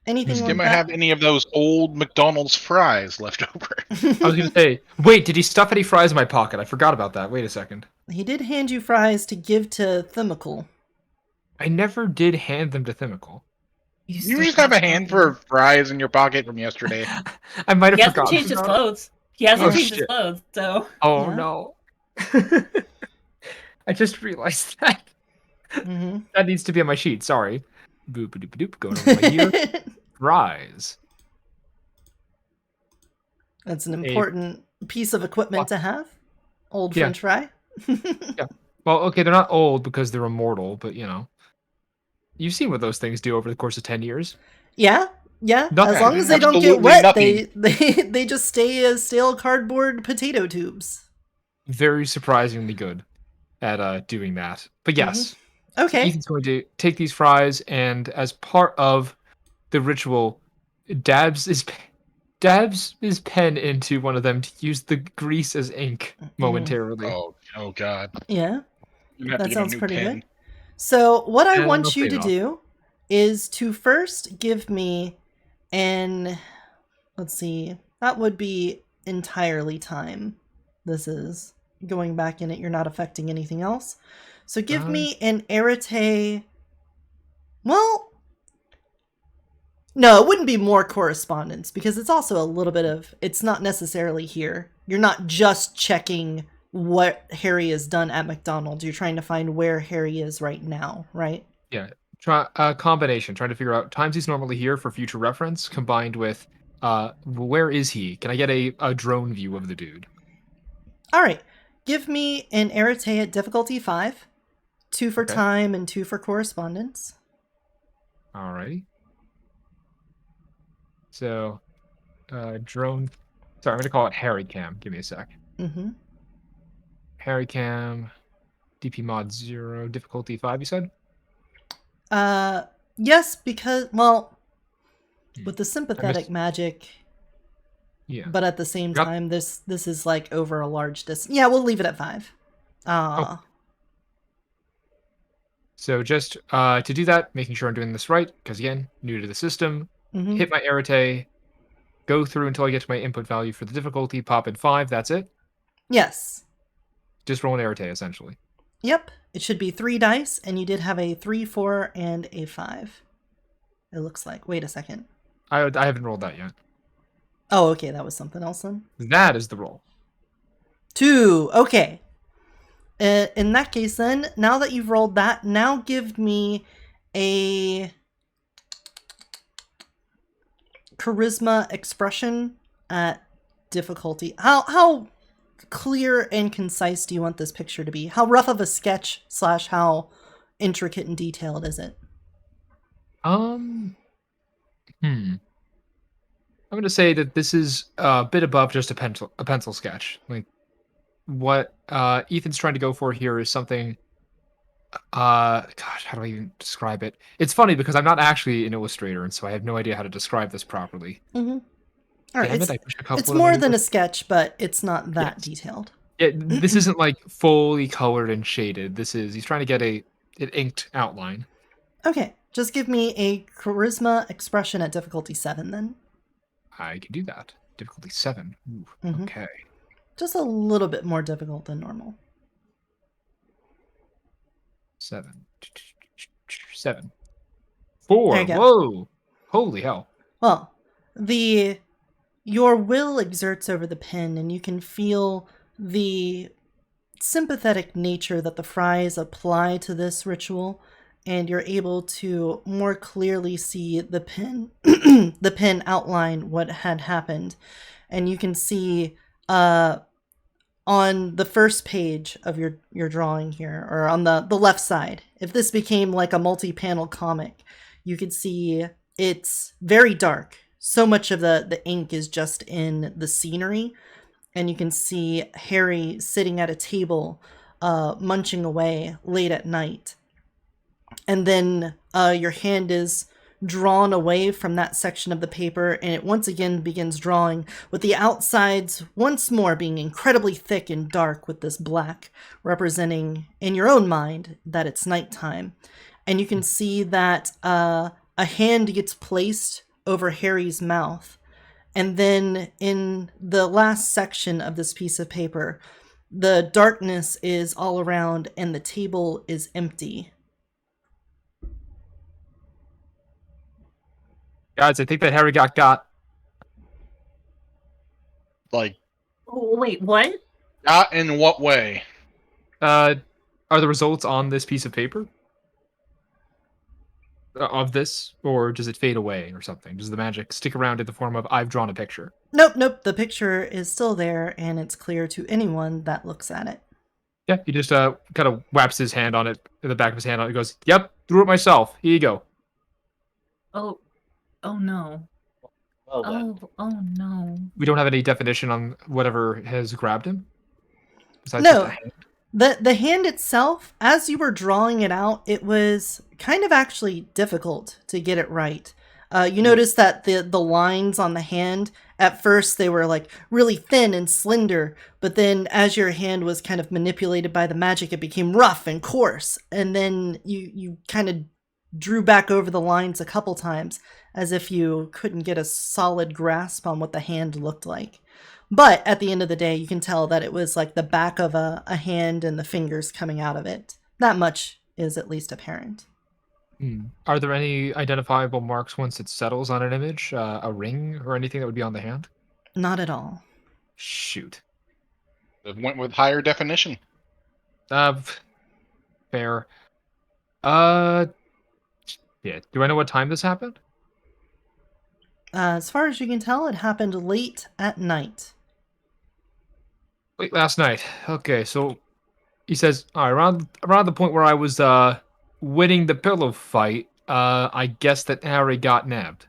Anything Does like Dimma that? have any of those old McDonald's fries left over? I was going to say, wait, did he stuff any fries in my pocket? I forgot about that. Wait a second. He did hand you fries to give to Thimical. I never did hand them to Thimical. You just have a hand for fries in your pocket from yesterday. I might have He hasn't forgotten. changed his clothes. He hasn't Oh, changed his shit. clothes, so Oh, Yeah. no. I just realized that. Mm-hmm. That needs to be on my sheet. Sorry. Boop-a-doop-a-doop. Going over my ear. Fries. That's an important piece of equipment to have. Old Yeah. French fry. Well, okay, they're not old because they're immortal, but you know. You've seen what those things do over the course of 10 years. Yeah. Nothing. As long as they don't get Absolutely wet, nothing. they just stay as stale cardboard potato tubes. Very surprisingly good at doing that. But yes, Okay. Ethan's going to take these fries, and as part of the ritual, dabs his pen into one of them to use the grease as ink momentarily. Oh God. Yeah. You have That to get a sounds new pretty pen. good. So what I And want it'll you pay to off. do is to first give me an, let's see, that would be entirely time. This is going back in it. You're not affecting anything else. So give me an arete. Well, no, it wouldn't be more correspondence because it's also a little bit of, it's not necessarily here. You're not just checking what Harry has done at McDonald's. You're trying to find where Harry is right now, right? Yeah. Try a combination, trying to figure out times he's normally here for future reference, combined with where is he? Can I get a drone view of the dude? All right. Give me an arete at difficulty 5. 2 for Okay. time and 2 for correspondence. Alrighty. So, drone. Sorry, I'm going to call it Harry Cam. Give me a sec. Mm-hmm. Harry Cam, DP mod 0, difficulty 5, you said? Yes, because, well, with the sympathetic magic, Yeah. but at the same Yep. time, this is like over a large distance. Yeah, we'll leave it at 5. So just to do that, making sure I'm doing this right, because again, new to the system, Mm-hmm. hit my arete, go through until I get to my input value for the difficulty, pop in 5, that's it. Yes. Just roll an arete, essentially. Yep. It should be 3 dice, and you did have a 3, 4, and a 5. It looks like. Wait a second. I haven't rolled that yet. Oh, okay. That was something else then. That is the roll. 2. Okay. In that case, then, now that you've rolled that, now give me a charisma expression at difficulty. How clear and concise do you want this picture to be? How rough of a sketch / how intricate and detailed is it? I'm going to say that this is a bit above just a pencil sketch. Like, what Ethan's trying to go for here is something. Gosh, how do I even describe it? It's funny because I'm not actually an illustrator, and so I have no idea how to describe this properly. Mm-hmm. All right, Damn it, I pushed a couple it's of more them than over. a sketch, but it's not that Yes. detailed. Yeah, this isn't like fully colored and shaded. He's trying to get an inked outline. Okay, just give me a charisma expression at difficulty 7 then. I can do that. Difficulty 7. Ooh, Mhm. Okay. Just a little bit more difficult than normal. 7. 7. 4. There you go. Whoa! Holy hell. Well, your will exerts over the pen, and you can feel the sympathetic nature that the Fries apply to this ritual, and you're able to more clearly see the pen the pen outline what had happened. And you can see on the first page of your drawing here, or on the left side, if this became like a multi-panel comic, you could see it's very dark. So much of the ink is just in the scenery, and you can see Harry sitting at a table munching away late at night. And then your hand is drawn away from that section of the paper, and it once again begins drawing, with the outsides once more being incredibly thick and dark with this black, representing in your own mind that it's nighttime. And you can see that a hand gets placed over Harry's mouth. And then in the last section of this piece of paper, the darkness is all around and the table is empty. Guys, I think that Harry got. Like, Oh, wait, what? got in what way? Are the results on this piece of paper? Of this? Or does it fade away or something? Does the magic stick around in the form of I've drawn a picture? Nope. The picture is still there, and it's clear to anyone that looks at it. Yeah, he just kind of whaps his hand on it, in the back of his hand on it, goes, "Yep, drew it myself. Here you go." Oh no. Well then. Oh no. We don't have any definition on whatever has grabbed him? Besides No. just a hand? The hand itself, as you were drawing it out, it was kind of actually difficult to get it right. You notice that the lines on the hand, at first they were like really thin and slender, but then as your hand was kind of manipulated by the magic, it became rough and coarse. And then you kind of drew back over the lines a couple times, as if you couldn't get a solid grasp on what the hand looked like. But at the end of the day, you can tell that it was like the back of a hand and the fingers coming out of it. That much is at least apparent. Are there any identifiable marks once it settles on an image? A ring or anything that would be on the hand? Not at all. Shoot. It went with higher definition. Fair. Yeah. Do I know what time this happened? As far as you can tell, it happened late at night. Late last night. Okay, so he says, all right, around the point where I was winning the pillow fight, I guess that Harry got nabbed.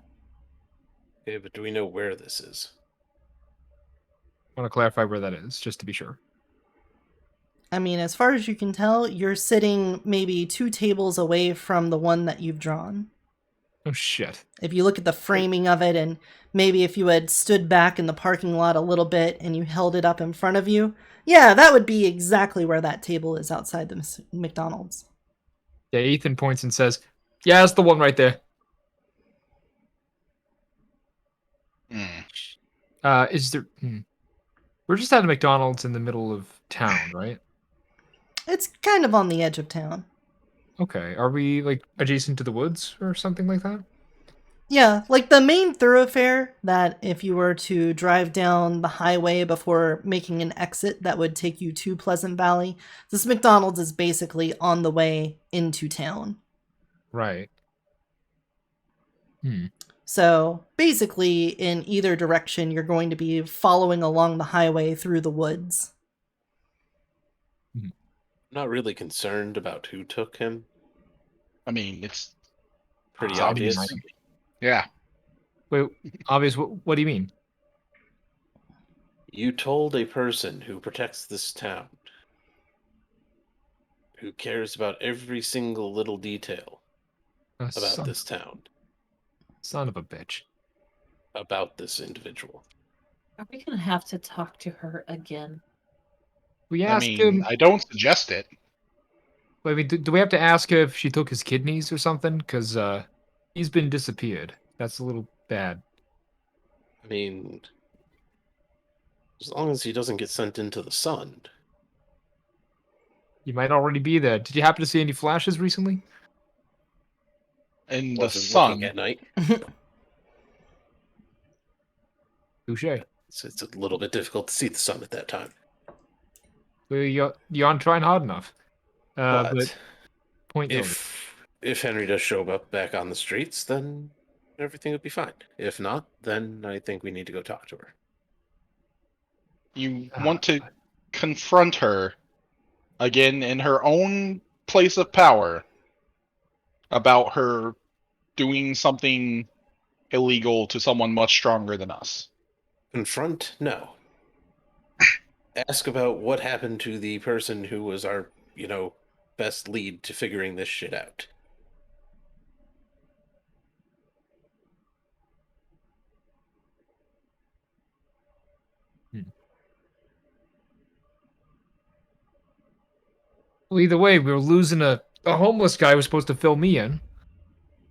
Okay, but do we know where this is? I want to clarify where that is, just to be sure. I mean, as far as you can tell, you're sitting maybe 2 tables away from the one that you've drawn. Oh, shit. If you look at the framing of it, and maybe if you had stood back in the parking lot a little bit and you held it up in front of you, yeah, that would be exactly where that table is outside the McDonald's. Yeah, Ethan points and says, "Yeah, that's the one right there." Is there? We're just at a McDonald's in the middle of town, right? It's kind of on the edge of town. Okay. Are we like adjacent to the woods or something like that? Yeah, like the main thoroughfare that if you were to drive down the highway before making an exit that would take you to Pleasant Valley, this McDonald's is basically on the way into town. Right. So basically, in either direction, you're going to be following along the highway through the woods. I'm not really concerned about who took him. I mean, it's Pretty I mean, obvious. yeah. Wait, obvious. What do you mean? You told a person who protects this town, who cares about every single little detail about this town, Son of a bitch. about this individual. Are we gonna have to talk to her again? We I asked mean, him. I don't suggest it. Wait, do we have to ask her if she took his kidneys or something? Because he's been disappeared. That's a little bad. I mean, as long as he doesn't get sent into the sun. He might already be there. Did you happen to see any flashes recently? In the Wasn't looking sun, at night. Touche. It's a little bit difficult to see the sun at that time. Well, you aren't trying hard enough. But point noted. If Henry does show up back on the streets, then everything would be fine. If not, then I think we need to go talk to her. you want to confront her again in her own place of power about her doing something illegal to someone much stronger than us. Confront? No. Ask about what happened to the person who was our, best lead to figuring this shit out. Well, either way, we were losing a homeless guy who was supposed to fill me in.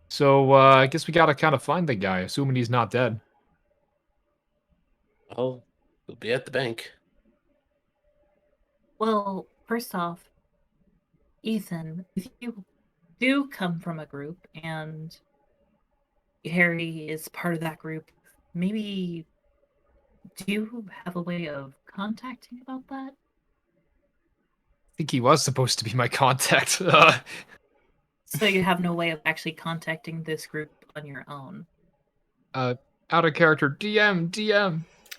So I guess we gotta kind of find the guy, assuming he's not dead. Well, we'll be at the bank. Well, first off, Ethan, if you do come from a group and Harry is part of that group, maybe do you have a way of contacting about that? I think he was supposed to be my contact. So you have no way of actually contacting this group on your own. Out of character, DM.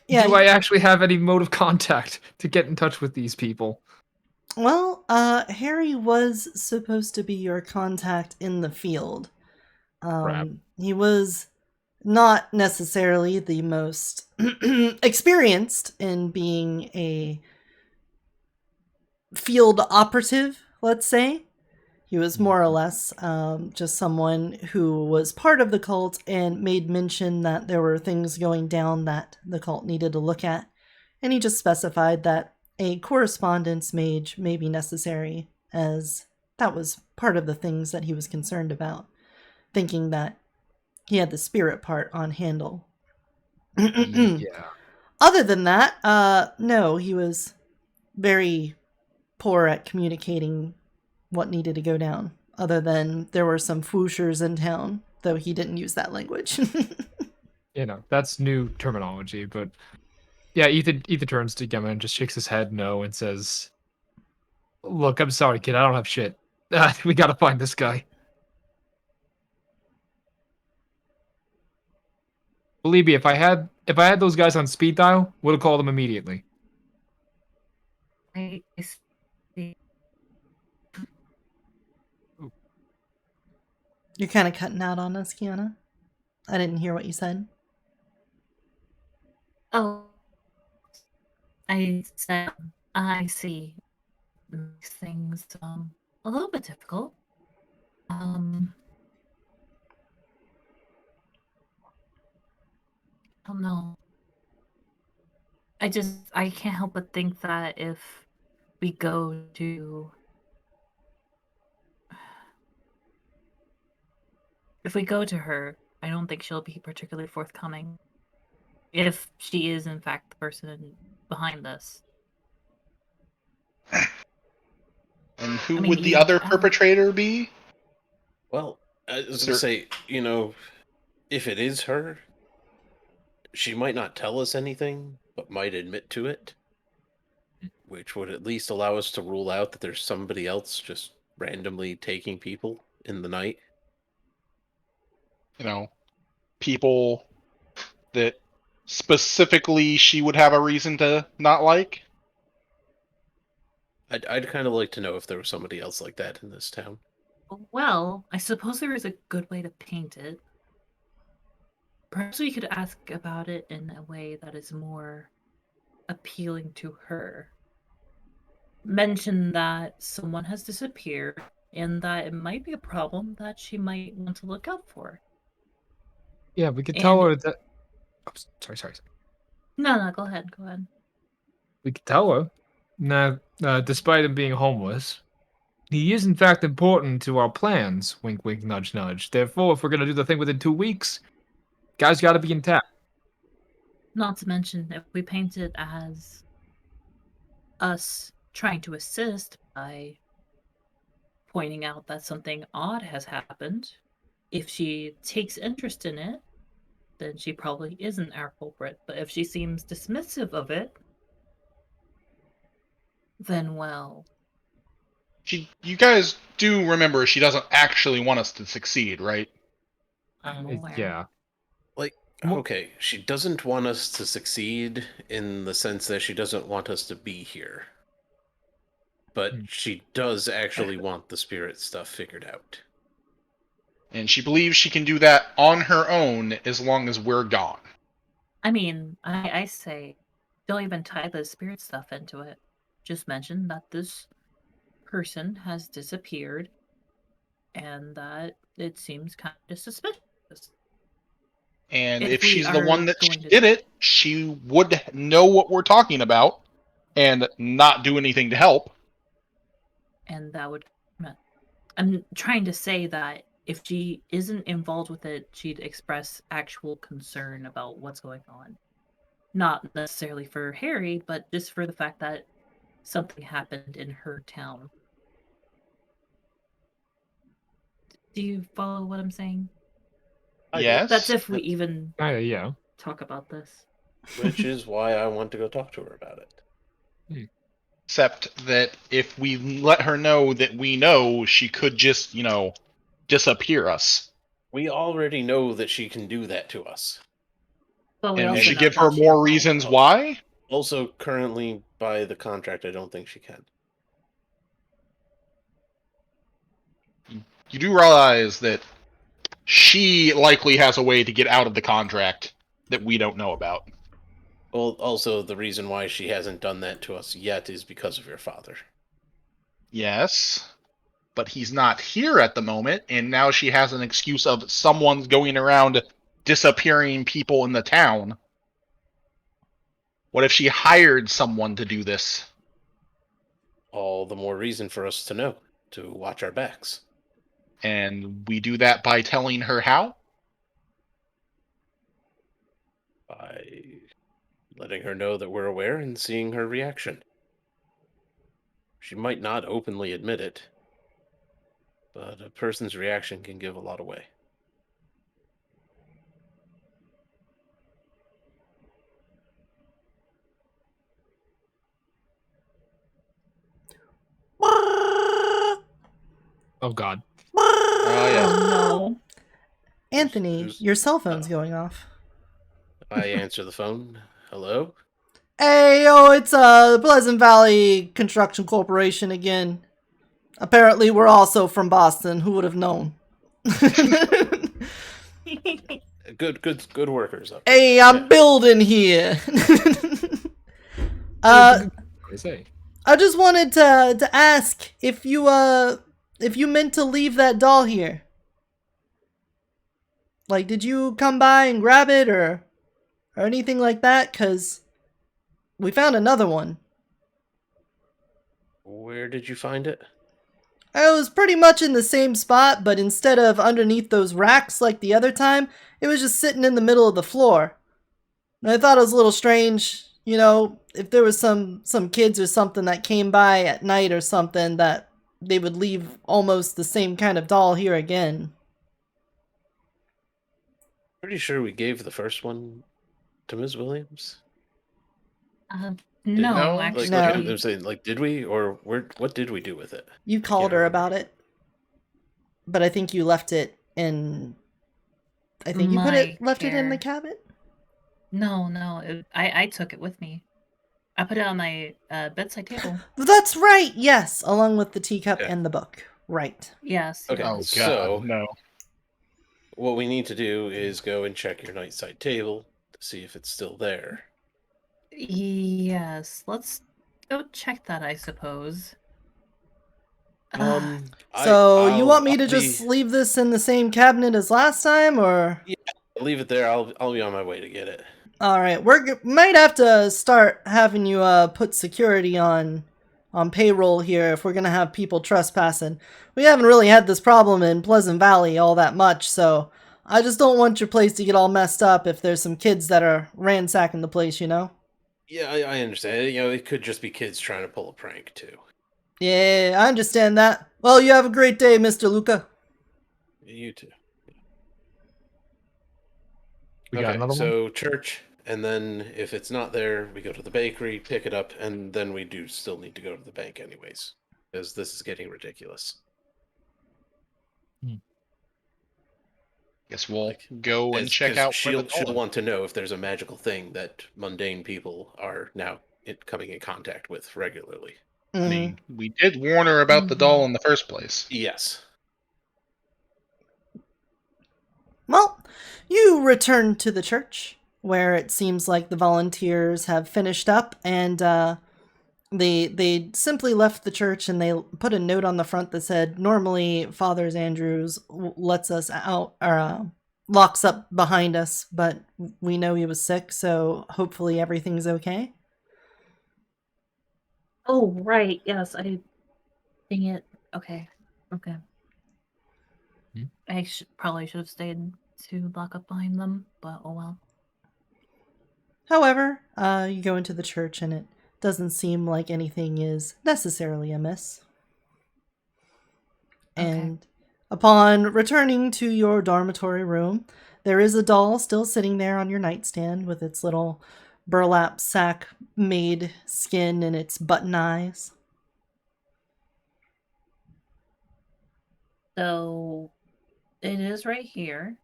Yeah, Do I actually have any mode of contact to get in touch with these people? well, Harry was supposed to be your contact in the field. Crap. He was not necessarily the most experienced in being a field operative, let's say. He was more or less just someone who was part of the cult and made mention that there were things going down that the cult needed to look at. And he just specified that a correspondence mage may be necessary, as that was part of the things that he was concerned about, thinking that he had the spirit part on handle. Yeah. Other than that, no, he was very poor at communicating what needed to go down, other than there were some fooshers in town, though he didn't use that language. That's new terminology, but yeah, Ethan turns to Gemma and just shakes his head no and says, "Look, I'm sorry, kid, I don't have shit. We gotta find this guy." Believe me, if I had those guys on speed dial, would have called them immediately. I see. You're kind of cutting out on us, Kiana. I didn't hear what you said. Oh, I said, I see. Makes things a little bit difficult. I don't know. I can't help but think that if we go to If we go to her, I don't think she'll be particularly forthcoming. If she is, in fact, the person behind this. And who I mean, would the you other have- perpetrator be? Well, I was Is going to there- say, if it is her, she might not tell us anything, but might admit to it, which would at least allow us to rule out that there's somebody else just randomly taking people in the night. People that specifically she would have a reason to not like? I'd kind of like to know if there was somebody else like that in this town. Well, I suppose there is a good way to paint it. Perhaps we could ask about it in a way that is more appealing to her. Mention that someone has disappeared and that it might be a problem that she might want to look out for. Yeah, we could tell And- her that. Oh, sorry. No, go ahead. We could tell her that, despite him being homeless, he is in fact important to our plans. Wink, wink, nudge, nudge. Therefore, if we're gonna do the thing within 2 weeks, guy's got to be intact. Not to mention, if we paint it as us trying to assist by pointing out that something odd has happened, if she takes interest in it, then she probably isn't our culprit. But if she seems dismissive of it, then well, You guys do remember she doesn't actually want us to succeed, right? I'm aware. Yeah. Like, Well- okay, she doesn't want us to succeed in the sense that she doesn't want us to be here. But she does actually want the spirit stuff figured out. And she believes she can do that on her own as long as we're gone. I mean, I say, don't even tie the spirit stuff into it. Just mention that this person has disappeared and that it seems kind of suspicious. And If if we she's the are one that going to- did it, she would know what we're talking about and not do anything to help. And that would. I'm trying to say that if she isn't involved with it, she'd express actual concern about what's going on. Not necessarily for Harry, but just for the fact that something happened in her town. Do you follow what I'm saying? Yes. That's if we even Yeah. talk about this. Which is why I want to go talk to her about it. Except that if we let her know that we know, she could just, disappear us. We already know that she can do that to us. But we And we also should know give that her she more won't. reasons why? Also, currently, by the contract, I don't think she can. You do realize that she likely has a way to get out of the contract that we don't know about. Well, also, the reason why she hasn't done that to us yet is because of your father. Yes, but he's not here at the moment, and now she has an excuse of someone's going around disappearing people in the town. What if she hired someone to do this? All the more reason for us to know, to watch our backs. And we do that by telling her how? By letting her know that we're aware and seeing her reaction. She might not openly admit it, but a person's reaction can give a lot away. Oh God. Oh, yes. Oh no. Anthony, Who's- your cell phone's going off. I answer the phone. Hello? Hey, yo, it's the Pleasant Valley Construction Corporation again. Apparently, we're also from Boston. Who would have known? Good workers up. Hey, I'm building here. I say. I just wanted to ask if you meant to leave that doll here. Like, did you come by and grab it or anything like that? 'Cause we found another one. Where did you find it? It was pretty much in the same spot, but instead of underneath those racks like the other time, it was just sitting in the middle of the floor. And I thought it was a little strange, you know, if there was some kids or something that came by at night or something, that they would leave almost the same kind of doll here again. Pretty sure we gave the first one to Ms. Williams. No, No? actually. No. I'm saying, did we, or what did we do with it? You called her about it, but I think you left it in. I think you left it in the care. cabinet. No, I took it with me. I put it on my bedside table. That's right. Yes, along with the teacup Okay. and the book. Right. Yes. Okay, Oh god, so no. what we need to do is go and check your nightside table to see if it's still there. Yes. Let's go check that, I suppose. So you want me to I'll just leave this in the same cabinet as last time, or? leave it there? I'll be on my way to get it. All right, might have to start having you put security on payroll here if we're gonna have people trespassing. We haven't really had this problem in Pleasant Valley all that much, so I just don't want your place to get all messed up if there's some kids that are ransacking the place, you know? Yeah, I understand. You know, it could just be kids trying to pull a prank too. Yeah, I understand that. Well, you have a great day, Mr. Luca. You too. We got another one? So church, and then if it's not there, we go to the bakery, pick it up, and then we do still need to go to the bank anyways, because this is getting ridiculous. Guess we'll go and check out where the she'll doll is. want to know if there's a magical thing that mundane people are now coming in contact with regularly. I mean, we did warn her about the doll in the first place. Yes. Well, you return to the church, where it seems like the volunteers have finished up, and they simply left the church, and they put a note on the front that said, normally Father Andrews lets us out, or locks up behind us, but we know he was sick, so hopefully everything's okay. Oh, right. Yes, dang it. Okay. I probably should have stayed to lock up behind them, but oh well. However, you go into the church, and it doesn't seem like anything is necessarily amiss. Okay. And upon returning to your dormitory room, there is a doll still sitting there on your nightstand with its little burlap sack made skin and its button eyes. So it is right here.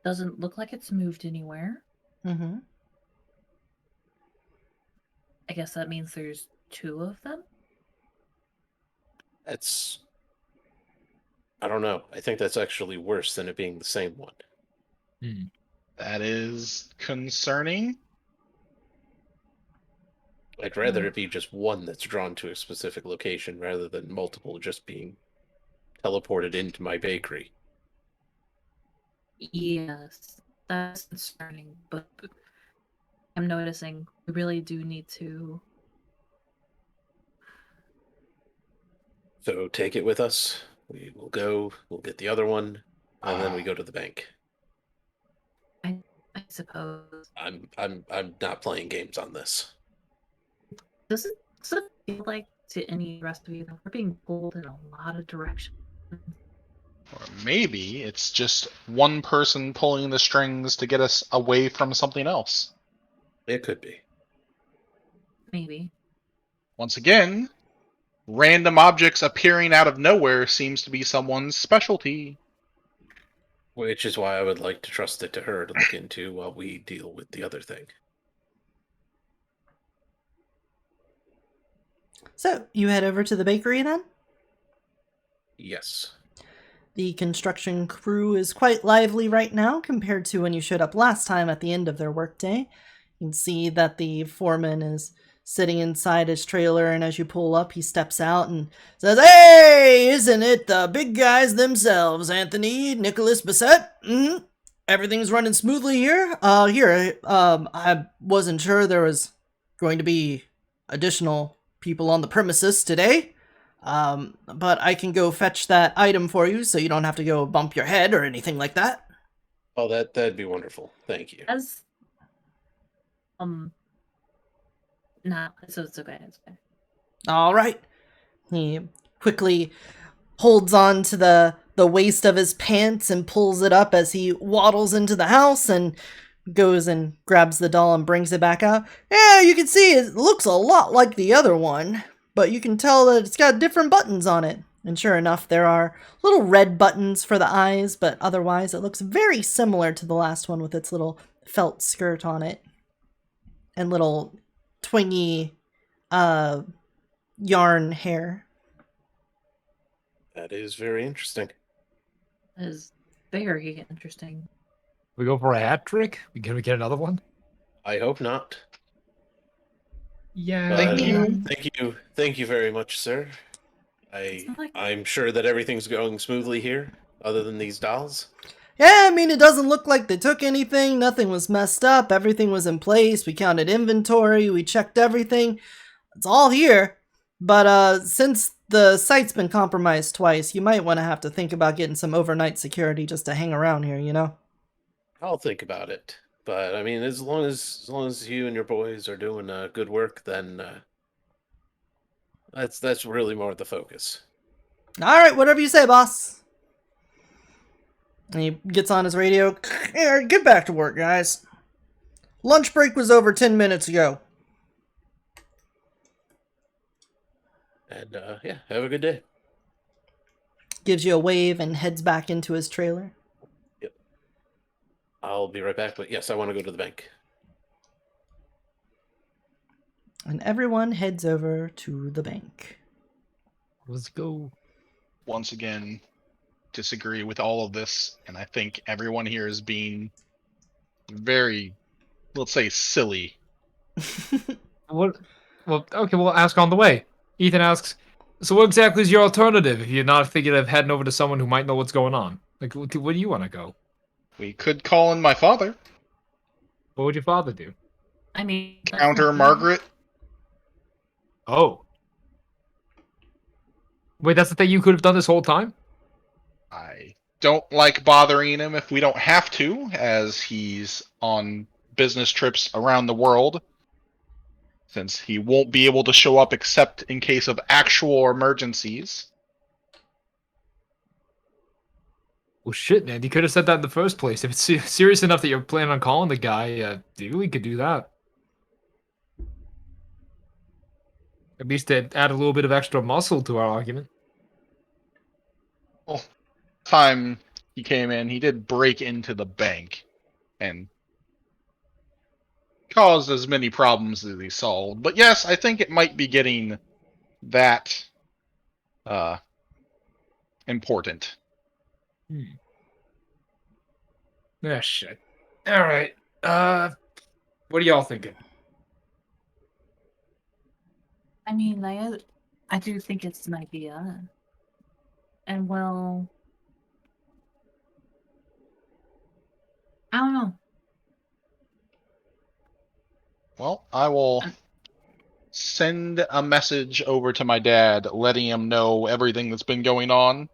Doesn't look like it's moved anywhere. Mm-hmm. I guess that means there's two of them. I don't know. I think that's actually worse than it being the same one. That is concerning. I'd rather it be just one that's drawn to a specific location rather than multiple just being teleported into my bakery. Yes, that's concerning, but I'm noticing we really do need to. So take it with us. We will go, we'll get the other one, and then we go to the bank. I suppose. I'm not playing games on this. Does it feel like to any rest of you that we're being pulled in a lot of directions? Or maybe it's just one person pulling the strings to get us away from something else. It could be. Maybe. Once again, random objects appearing out of nowhere seems to be someone's specialty. Which is why I would like to trust it to her to look into while we deal with the other thing. So, you head over to the bakery then? Yes. The construction crew is quite lively right now compared to when you showed up last time at the end of their workday. You can see that the foreman is sitting inside his trailer, and as you pull up, he steps out and says, "Hey, isn't it the big guys themselves, Anthony, Nicholas, Bissett? Mm-hmm. Everything's running smoothly here? I wasn't sure there was going to be additional people on the premises today. But I can go fetch that item for you so you don't have to go bump your head or anything like that. Oh, that'd be wonderful. Thank you. As nah, so it's okay. It's okay. All right. He quickly holds on to the waist of his pants and pulls it up as he waddles into the house and goes and grabs the doll and brings it back out. Yeah, you can see it looks a lot like the other one, but you can tell that it's got different buttons on it. And sure enough, there are little red buttons for the eyes, but otherwise it looks very similar to the last one with its little felt skirt on it and little twingy yarn hair. That is very interesting. That is very interesting. We go for a hat trick? We can we get another one? I hope not. Yeah. Thank you very much, sir. I'm sure that everything's going smoothly here, other than these dolls. Yeah, I mean, it doesn't look like they took anything. Nothing was messed up. Everything was in place. We counted inventory. We checked everything. It's all here. But since the site's been compromised twice, you might want to have to think about getting some overnight security just to hang around here, you know? I'll think about it. But I mean, as long as you and your boys are doing good work, then that's really more the focus. All right, whatever you say, boss. And he gets on his radio. Hey, get back to work, guys. Lunch break was over 10 minutes ago. And yeah, have a good day. Gives you a wave and heads back into his trailer. Yep. I'll be right back, but yes, I want to go to the bank. And everyone heads over to the bank. Let's go. Once again, disagree with all of this, and I think everyone here is being very, let's say, silly. What? Well, okay, we'll ask on the way. Ethan asks, so what exactly is your alternative if you're not thinking of heading over to someone who might know what's going on? Like, where do you want to go? We could call in my father. What would your father do? I mean, that's Counter not- Margaret. Oh. Wait, that's the thing you could have done this whole time? I don't like bothering him if we don't have to, as he's on business trips around the world. Since he won't be able to show up except in case of actual emergencies. Well, shit, man. You could have said that in the first place. If it's serious enough that you're planning on calling the guy, we could do that. At least to add a little bit of extra muscle to our argument. Well, time he came in, he did break into the bank and caused as many problems as he solved. But yes, I think it might be getting that important. Ah, shit. All right. What are y'all thinking? I mean, I do think it's an idea. And well, I don't know. Well, I will send a message over to my dad, letting him know everything that's been going on,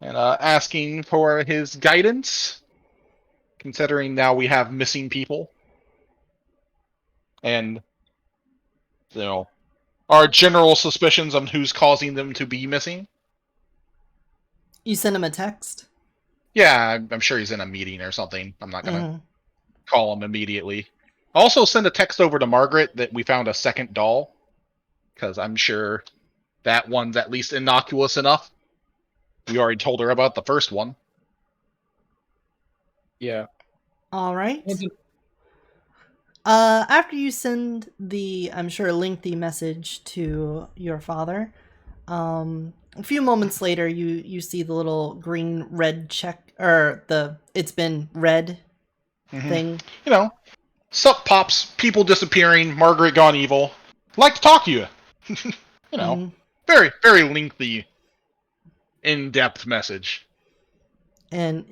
and asking for his guidance, considering now we have missing people, and our general suspicions on who's causing them to be missing. You send him a text? Yeah, I'm sure he's in a meeting or something. I'm not gonna Mm-hmm. call him immediately. Also, send a text over to Margaret that we found a second doll, because I'm sure that one's at least innocuous enough. We already told her about the first one. Yeah. All right. After you send the, I'm sure, lengthy message to your father, a few moments later, you see the little green red check, or it's been red thing. Sup pops, people disappearing, Margaret gone evil. Like to talk to you. Very, very lengthy, in-depth message. And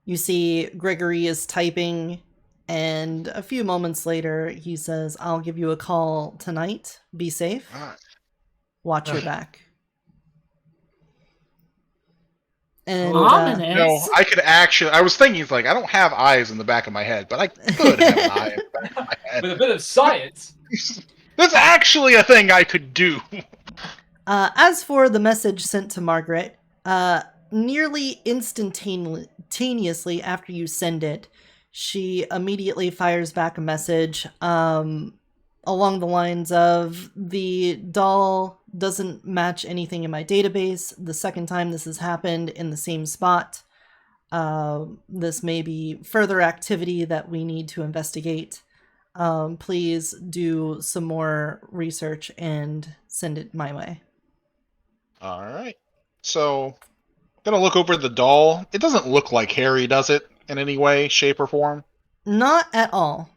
you see Gregory is typing, and a few moments later, he says, I'll give you a call tonight. Be safe. Ah, watch your back. And Ominous. I could actually. I was thinking, it's like I don't have eyes in the back of my head, but I could have an eye in the back of my head. With a bit of science. That's actually a thing I could do. As for the message sent to Margaret, nearly instantaneously after you send it, she immediately fires back a message along the lines of, the doll doesn't match anything in my database. The second time this has happened in the same spot. This may be further activity that we need to investigate. Please do some more research and send it my way. All right. So, I'm gonna look over the doll. It doesn't look like Harry, does it? In any way, shape, or form? Not at all.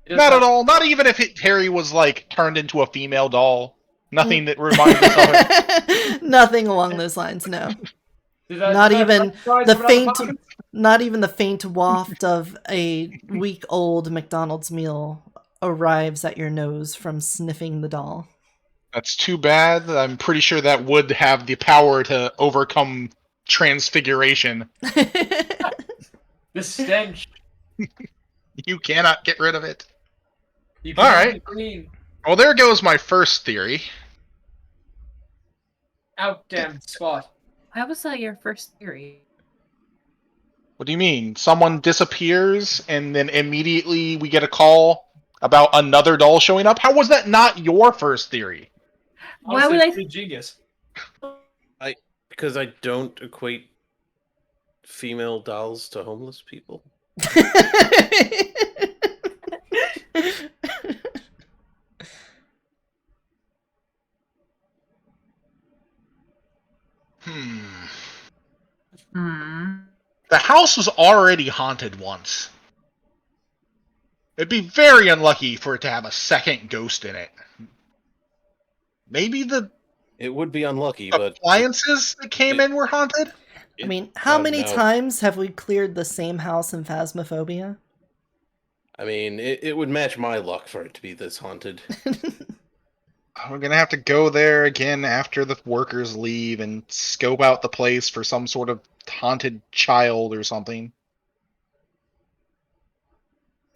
Not at all. Not even if Harry was like turned into a female doll. Nothing that reminds us of it. Nothing along those lines, no. Not even the faint waft of a week-old McDonald's meal arrives at your nose from sniffing the doll. That's too bad. I'm pretty sure that would have the power to overcome transfiguration. The stench. You cannot get rid of it. You All right. Clean. Well, there goes my first theory. Out damn spot. Why was that your first theory? What do you mean? Someone disappears and then immediately we get a call about another doll showing up? How was that not your first theory? Why would I? Genius. Because I don't equate female dolls to homeless people. The house was already haunted once. It'd be very unlucky for it to have a second ghost in it. Maybe the It would be unlucky, but appliances that came in were haunted? I mean, how many no. times have we cleared the same house in Phasmophobia? I mean, it would match my luck for it to be this haunted. We're gonna have to go there again after the workers leave and scope out the place for some sort of haunted child or something.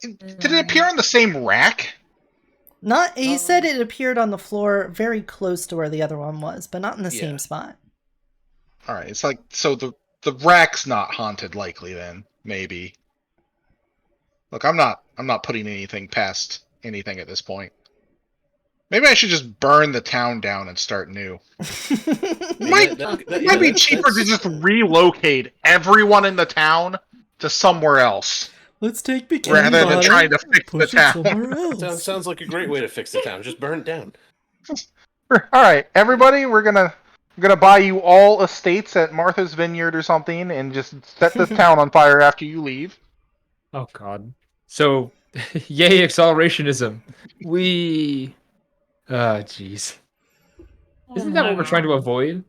Did it appear on the same rack? Not. He said it appeared on the floor very close to where the other one was, but not in the same spot. All right, it's like, so the rack's not haunted, likely then, maybe. Look, I'm not putting anything past anything at this point. Maybe I should just burn the town down and start new. It might be cheaper to just relocate everyone in the town to somewhere else. Let's take bikini rather than trying to fix the town. Sounds like a great way to fix the town. Just burn it down. All right, everybody, we're gonna buy you all estates at Martha's Vineyard or something, and just set this town on fire after you leave. Oh God! So, yay accelerationism. We, jeez. Isn't that what we're trying to avoid?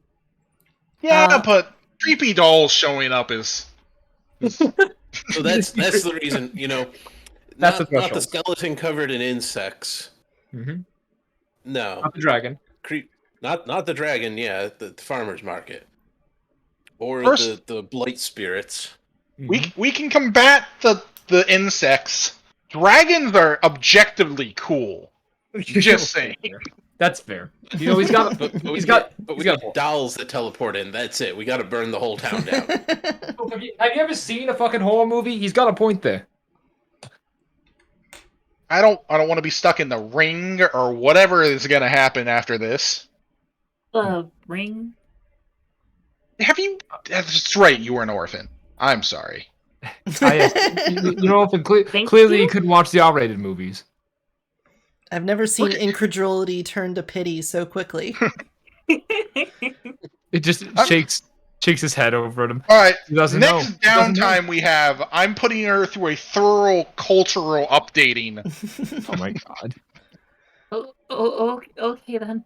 Yeah, but creepy dolls showing up is. So that's the reason, you know. That's not the skeleton covered in insects. Mm-hmm. No, not the dragon. Not the dragon. Yeah, the farmer's market, or the blight spirits. Mm-hmm. We can combat the insects. Dragons are objectively cool. Just saying. That's fair. You know, he's got dolls that teleport in. That's it. We got to burn the whole town down. Have you ever seen a fucking horror movie? He's got a point there. I don't want to be stuck in the ring or whatever is going to happen after this. The ring? Have you? That's right. You were an orphan. I'm sorry. You know, clearly you couldn't watch the R-rated movies. I've never seen incredulity turn to pity so quickly. It just shakes his head over at him. All right, next downtime we have, I'm putting her through a thorough cultural updating. Oh my God. Okay then.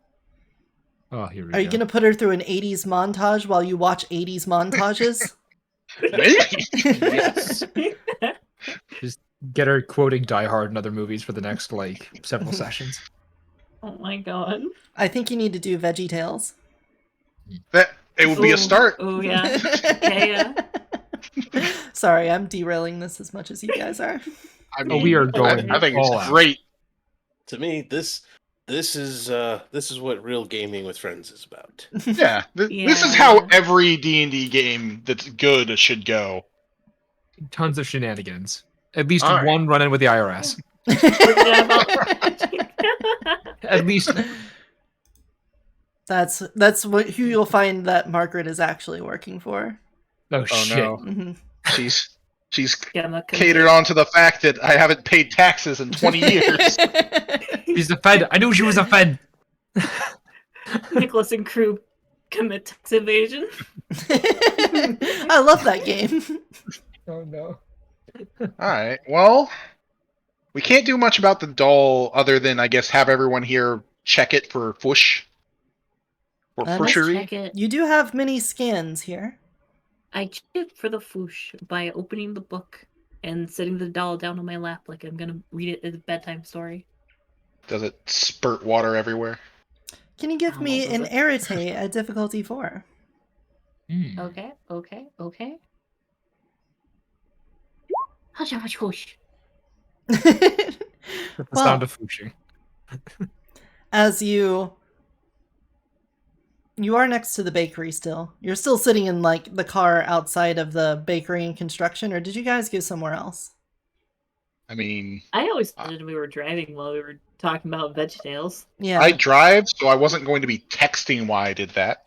Oh, here we go. Are you going to put her through an 80s montage while you watch 80s montages? Maybe. Yes. Just get her quoting Die Hard and other movies for the next, several sessions. Oh my god. I think you need to do Veggie Tales. That it would be a start. Oh yeah. Yeah. Sorry, I'm derailing this as much as you guys are. I Oh, we are going I think all it's out. great. To me, this is what real gaming with friends is about. Yeah, this is Yeah, how yeah. every D&D game that's good should go. Tons of shenanigans. At least All right. one run-in with the IRS. Forget about At least That's who you'll find that Margaret is actually working for. oh Oh shit. no, Mhm. she's Gemma catered on to the fact that I haven't paid taxes in 20 years. She's a Fed. I knew she was a Fed. Nicholas and crew commit tax evasion. I love that game. Oh no. All right, well, we can't do much about the doll other than, I guess, have everyone here check it for fush. Or Let's fushery. Check it. You do have many scans here. I check it for the foosh by opening the book and setting the doll down on my lap like I'm gonna read it as a bedtime story. Does it spurt water everywhere? Can you give Oh, me does an it? Arete at difficulty 4? Hmm. Okay. Hush, hush, hush. That's the Well, sound of fushi. as you are next to the bakery still. You're still sitting in like the car outside of the bakery in construction, or did you guys go somewhere else? I mean, I always thought we were driving while we were talking about VeggieTales. Yeah. I drive, so I wasn't going to be texting while I did that.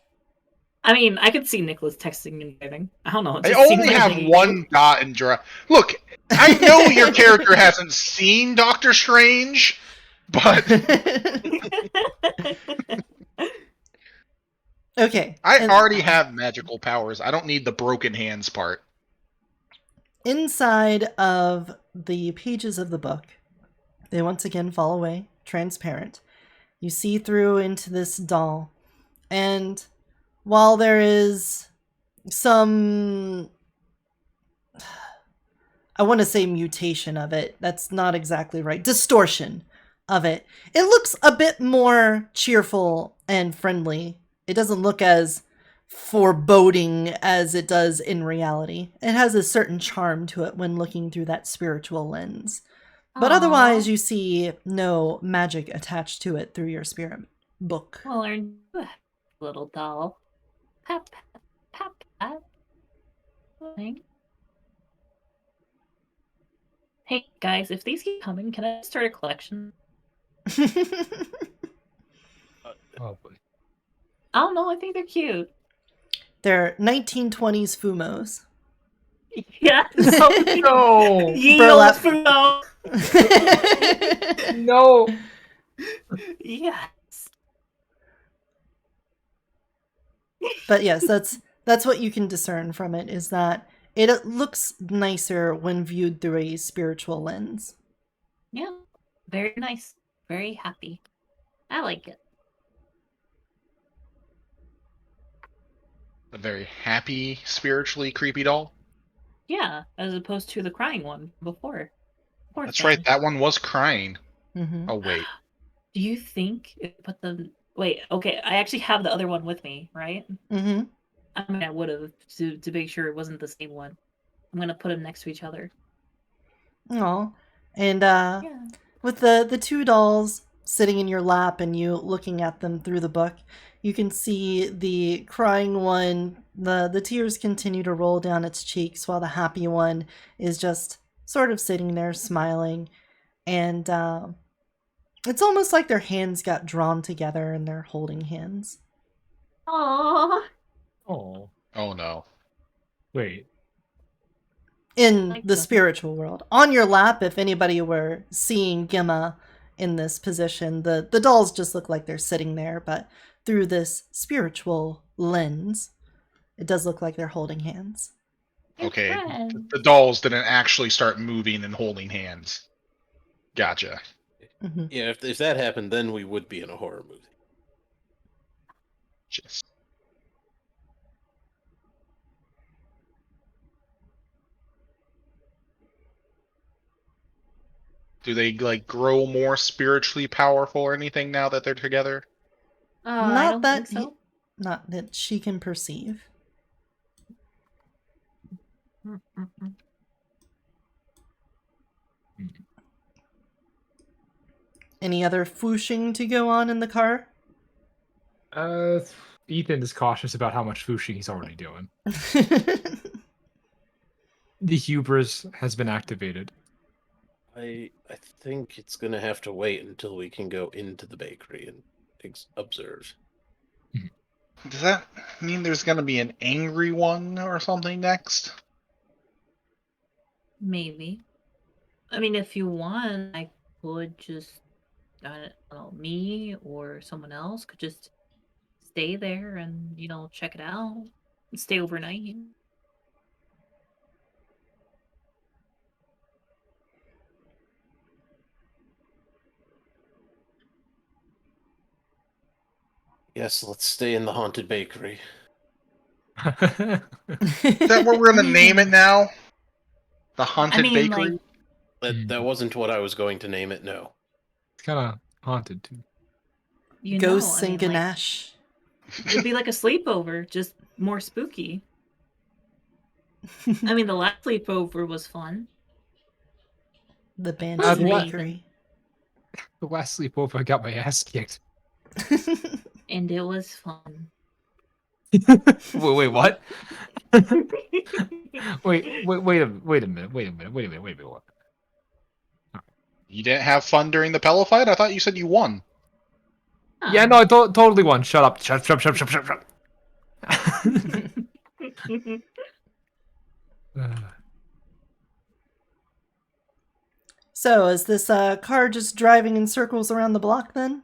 I mean, I could see Nicholas texting and driving. I don't know. It I just seems only like a have thing you one dot in drive. Look, I know your character hasn't seen Doctor Strange, but Okay. I and already have magical powers. I don't need the broken hands part. inside of the pages of the book, they once again fall away, transparent. You see through into this doll, and while there is some, I want to say mutation of it, that's not exactly right, distortion of it, it looks a bit more cheerful and friendly. It doesn't look as foreboding as it does in reality. It has a certain charm to it when looking through that spiritual lens. But otherwise, you see no magic attached to it through your spirit book. Well, aren't you a little doll? Pat, pat, pat, pat. Hey guys, if these keep coming, can I start a collection? Oh boy. I don't know. I think they're cute. They're 1920s Fumos. Yeah. No. Ye Burlap. old Fumo. No. Yes. But yes, that's what you can discern from it, is that it looks nicer when viewed through a spiritual lens. Yeah. Very nice. Very happy. I like it. A very happy, spiritually creepy doll. Yeah, as opposed to the crying one before. Poor That's thing. right, that one was crying. Mm-hmm. Oh, wait. Do you think if I put the wait? Okay, I actually have the other one with me, right? Mm-hmm. I mean, I would have to make sure it wasn't the same one. I'm gonna put them next to each other. Oh, and Yeah. with the two dolls sitting in your lap and you looking at them through the book, you can see the crying one, the tears continue to roll down its cheeks, while the happy one is just sort of sitting there smiling. And it's almost like their hands got drawn together and they're holding hands. Aww. Oh. Oh, no. Wait. In Like the them. spiritual world. On your lap, if anybody were seeing Gemma in this position, the dolls just look like they're sitting there, but through this spiritual lens, it does look like they're holding hands. Okay, Friends. the dolls didn't actually start moving and holding hands. Gotcha. Mm-hmm. Yeah, if that happened, then we would be in a horror movie. Just Do they like grow more spiritually powerful or anything now that they're together? I Not don't think that so. not that she can perceive. Mm-mm-mm. Any other fooshing to go on in the car? Ethan is cautious about how much fooshing he's already doing. The hubris has been activated. I think it's gonna have to wait until we can go into the bakery and observe. Does that mean there's going to be an angry one or something next? Maybe. I mean, if you want, I could just, I don't know, me or someone else could just stay there and, check it out. Stay overnight. Yes, let's stay in the haunted bakery. Is that what we're going to name it now? The Haunted I mean, Bakery? That wasn't what I was going to name it, no. It's kind of haunted too. Ghosts I and mean, Ganesh. it'd be like a sleepover, just more spooky. I mean, the last sleepover was fun. The Banshee Wasn't it, Bakery. The last sleepover, I got my ass kicked. And it was fun. Wait, what? wait a minute. What? You didn't have fun during the Pella fight? I thought you said you won. Yeah, no, I totally won. Shut up. Shut. So, is this car just driving in circles around the block then?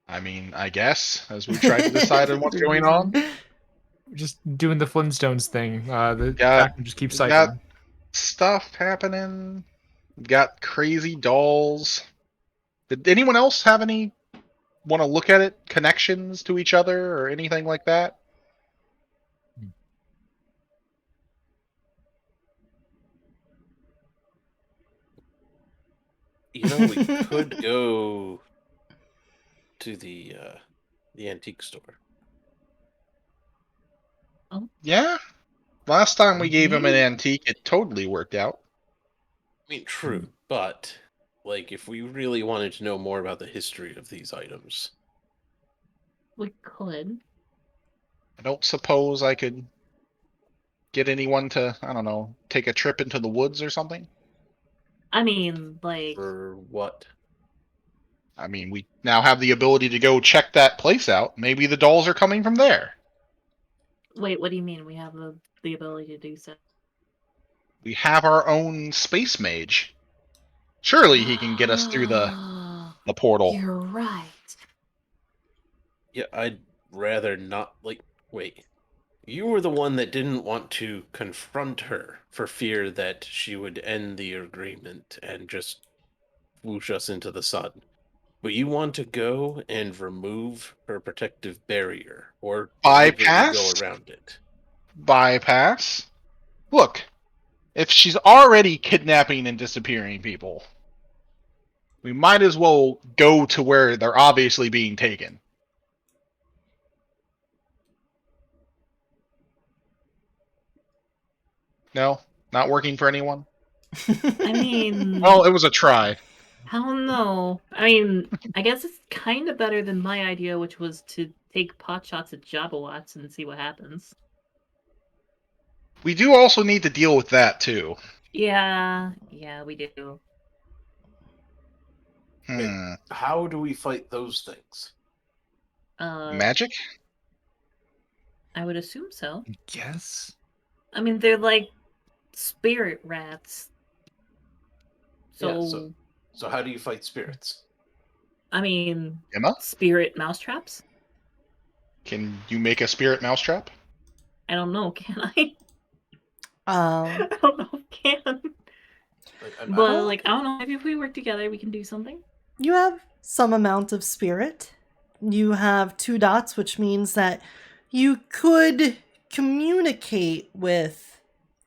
I mean, I guess, as we try to decide on what's going on. Just doing the Flintstones thing. The Got- tractor just keeps got- cycling. Stuff happening. Got crazy dolls. Did anyone else have any want to look at it, connections to each other or anything like that? We could go to the antique store. Yeah. Last time we gave him an Maybe. antique, it totally worked out. I mean, true, but if we really wanted to know more about the history of these items, We could. I don't suppose I could get anyone to, I don't know, take a trip into the woods or something? I mean, like, for what? I mean, we now have the ability to go check that place out. Maybe the dolls are coming from there. wait, what do you mean we have the ability to do so? We have our own space mage. Surely he can get us through the portal. You're right. Yeah, I'd rather not. Wait. You were the one that didn't want to confront her for fear that she would end the agreement and just whoosh us into the sun. But you want to go and remove her protective barrier, or deliberately Bypass? go around it. Bypass? Look, if she's already kidnapping and disappearing people, we might as well go to where they're obviously being taken. No? Not working for anyone? I mean, Well, it was a try. I don't know. I mean, I guess it's kind of better than my idea, which was to take pot shots at Jabberwats and see what happens. We do also need to deal with that, too. Yeah, we do. How do we fight those things? Magic? I would assume so. Yes. I mean, they're like spirit rats. Yeah, So, so how do you fight spirits? I mean, Emma? spirit mousetraps? Can you make a spirit mousetrap? I don't know, can I? Um, I don't know if I can. I But, I don't know, maybe if we work together, we can do something. you have some amount of spirit. You have 2 dots, which means that you could communicate with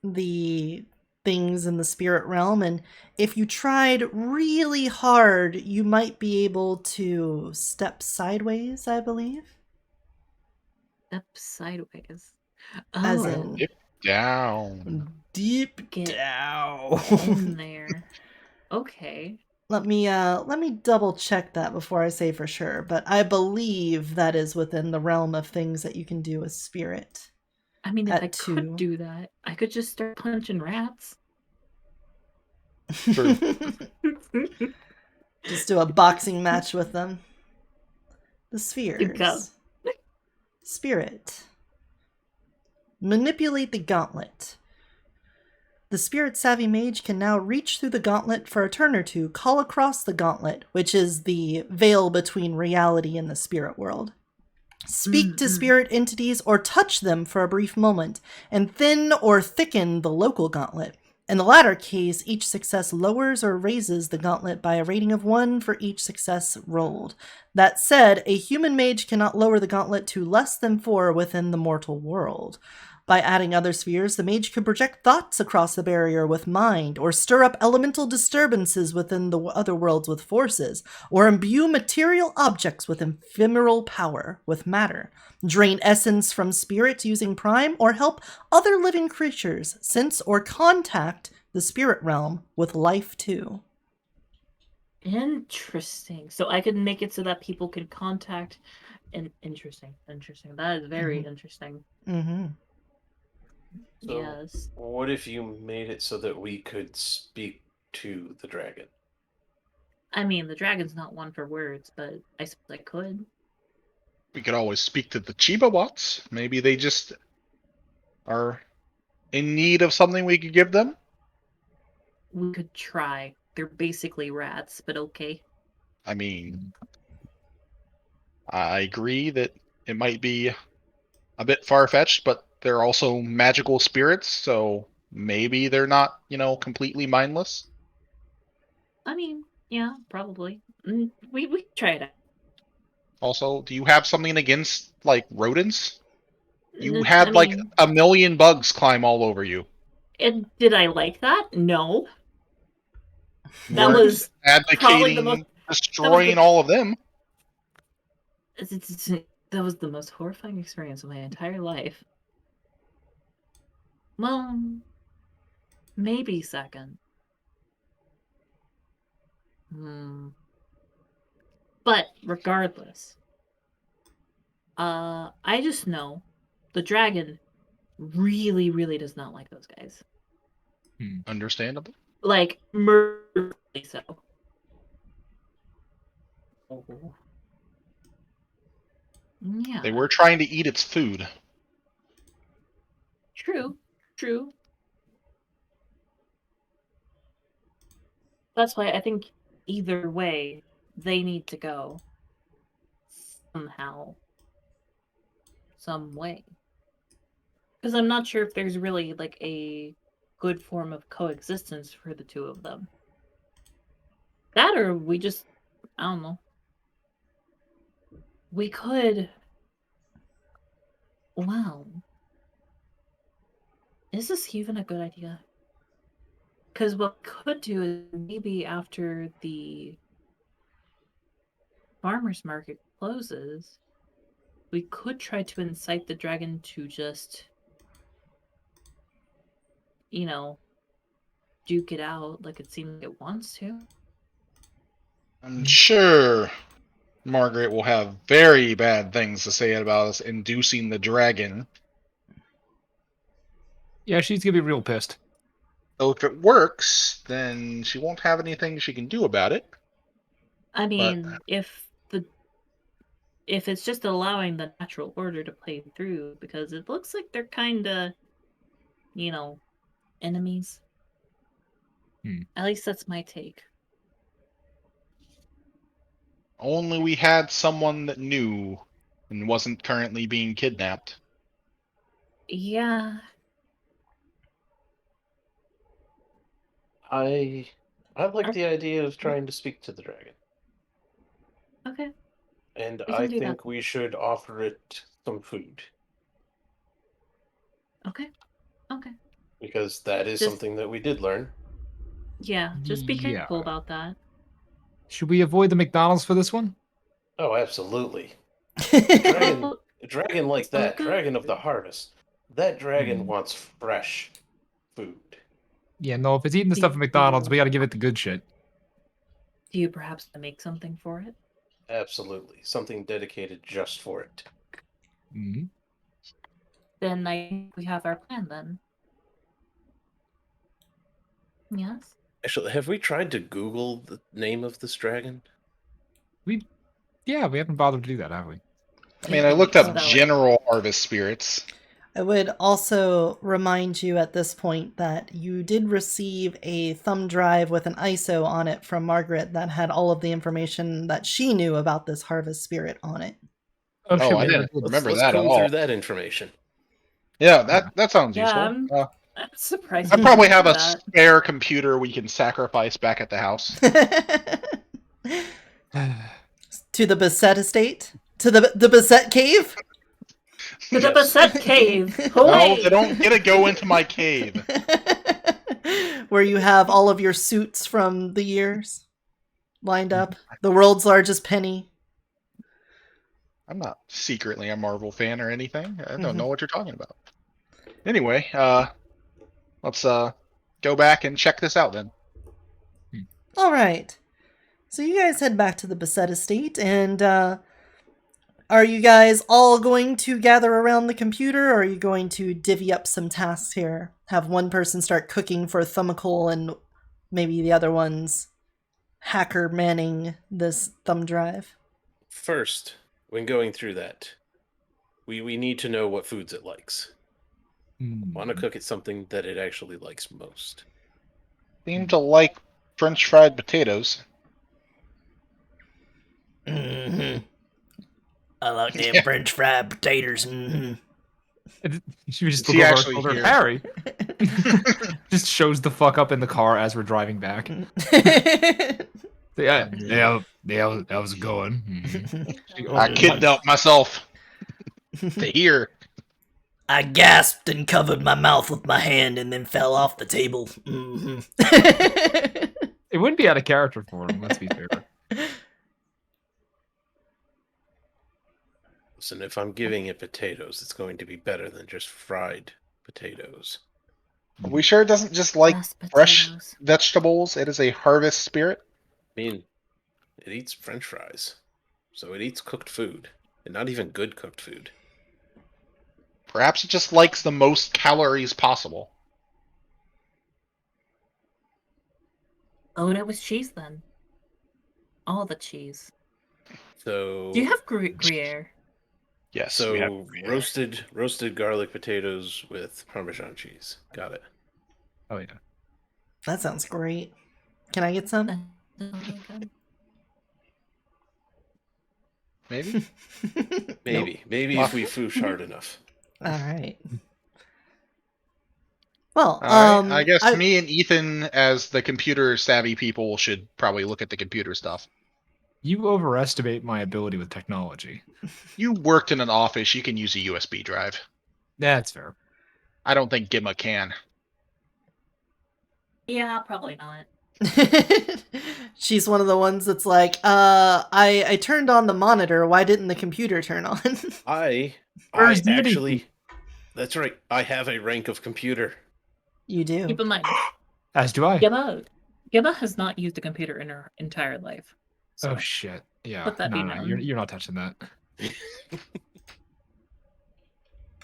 the things in the spirit realm, and if you tried really hard, you might be able to step sideways, I believe. Step sideways. As Oh, in Dip down. deep Get down. in there. Okay. Let me double check that before I say for sure, but I believe that is within the realm of things that you can do with spirit. I mean, if At I could 2. do that, I could just start punching rats. True. Just do a boxing match with them. The Good go. spheres. Spirit. Manipulate the gauntlet. The spirit-savvy mage can now reach through the gauntlet for a turn or two, call across the gauntlet, which is the veil between reality and the spirit world. Speak to spirit entities or touch them for a brief moment, and thin or thicken the local gauntlet. In the latter case, each success lowers or raises the gauntlet by a rating of 1 for each success rolled. That said, a human mage cannot lower the gauntlet to less than 4 within the mortal world. By adding other spheres, the mage could project thoughts across the barrier with mind, or stir up elemental disturbances within the other worlds with forces, or imbue material objects with ephemeral power, with matter, drain essence from spirits using prime, or help other living creatures sense or contact the spirit realm with life too. Interesting. So I could make it so that people can contact. Interesting. That is very interesting. Mm-hmm. So, Yes. what if you made it so that we could speak to the dragon? I mean, the dragon's not one for words, but I suppose I could. We could always speak to the Chibawats. Maybe they just are in need of something we could give them. We could try. They're basically rats, but okay. I mean, I agree that it might be a bit far-fetched, but they're also magical spirits, so maybe they're not, completely mindless. I mean, yeah, probably. We could try it out. Also, do you have something against, like, rodents? You I had, like, mean, a million bugs climb all over you. and did I like that? No. That Weren't was probably the most. advocating destroying all of them. That was the most horrifying experience of my entire life. Well, maybe second. But regardless, I just know the dragon really, really does not like those guys. Understandable. Like, mercifully so. Yeah. They were trying to eat its food. True. That's why I think either way, they need to go. Somehow. Some way. Because I'm not sure if there's really, like, a good form of coexistence for the two of them. That or we just, I don't know. We could... Wow. Is this even a good idea? Because what we could do is maybe after the farmer's market closes, we could try to incite the dragon to just, duke it out like it seems it wants to. I'm sure Margaret will have very bad things to say about us inducing the dragon. Yeah, she's gonna be real pissed. So if it works, then she won't have anything she can do about it. I mean, if it's just allowing the natural order to play through, because it looks like they're kind of, enemies. At least that's my take. Only we had someone that knew and wasn't currently being kidnapped. Yeah. I like the idea of trying to speak to the dragon. Okay. And We I can do think that. we should offer it some food. Okay. Because that is Just- something that we did learn. Yeah, just be Yeah. careful about that. Should we avoid the McDonald's for this one? Oh, absolutely. Well, A dragon like that, good. dragon of the harvest, that dragon Hmm. wants fresh food. Yeah, no, if it's eating the stuff at McDonald's, we gotta give it the good shit. Do you perhaps make something for it? Absolutely. Something dedicated just for it. Hmm. Then I think we have our plan then. Yes. Actually, have we tried to Google the name of this dragon? Yeah, we haven't bothered to do that, have we? I mean, I looked up Spell it. general harvest spirits. I would also remind you at this point that you did receive a thumb drive with an ISO on it from Margaret that had all of the information that she knew about this harvest spirit on it. Oh, shit, I we didn't did. remember Let's that at comb all. through that information. Yeah, that sounds Yeah, useful. I'm surprised. I you probably didn't have do a that. spare computer we can sacrifice back at the house. To the Beset estate? To the Beset cave? To the Yes. Beset Cave. No, Hooray! they don't get to go into my cave. Where you have all of your suits from the years lined up. The world's largest penny. I'm not secretly a Marvel fan or anything. I don't Mhm. know what you're talking about. Anyway, let's go back and check this out then. All right. So you guys head back to the Beset estate, and are you guys all going to gather around the computer, or are you going to divvy up some tasks here? Have one person start cooking for Thumbicole, and maybe the other one's hacker manning this thumb drive? First, when going through that, we need to know what foods it likes. Want to cook it something that it actually likes most. Seem to like French fried potatoes. Mm-hmm. I like them Yeah. French fried potatoes. Mm-hmm. Should we just Is look he over our actually shoulder? here? Harry just shows the fuck up in the car as we're driving back. Yeah, how's it going? Mhm. I kidnapped myself to here. I gasped and covered my mouth with my hand and then fell off the table. Mm-hmm. It wouldn't be out of character for him, let's be fair. Listen, if I'm giving it potatoes, it's going to be better than just fried potatoes. Are we sure it doesn't just like Mashed fresh potatoes. vegetables? It is a harvest spirit. I mean, it eats French fries, so it eats cooked food, and not even good cooked food. Perhaps it just likes the most calories possible. Load it with cheese then. All the cheese. So, Do you have Gruyere? Yes. so we have roasted garlic potatoes with Parmesan cheese. Got it. Oh yeah. That sounds great. Can I get some? That sounds really good. maybe. Maybe if we foosh hard enough. All right. Well, All right. I guess me and Ethan, as the computer savvy people, should probably look at the computer stuff. You overestimate my ability with technology. You worked in an office. You can use a USB drive. That's fair. I don't think Gimma can. Yeah, probably not. She's one of the ones that's like, I turned on the monitor. Why didn't the computer turn on? I Where's the actually... That's right. I have a rank of computer. You do. Keep in mind, As do I. Gemma has not used a computer in her entire life. So Oh shit. Yeah. let that be No, known. you're not touching that.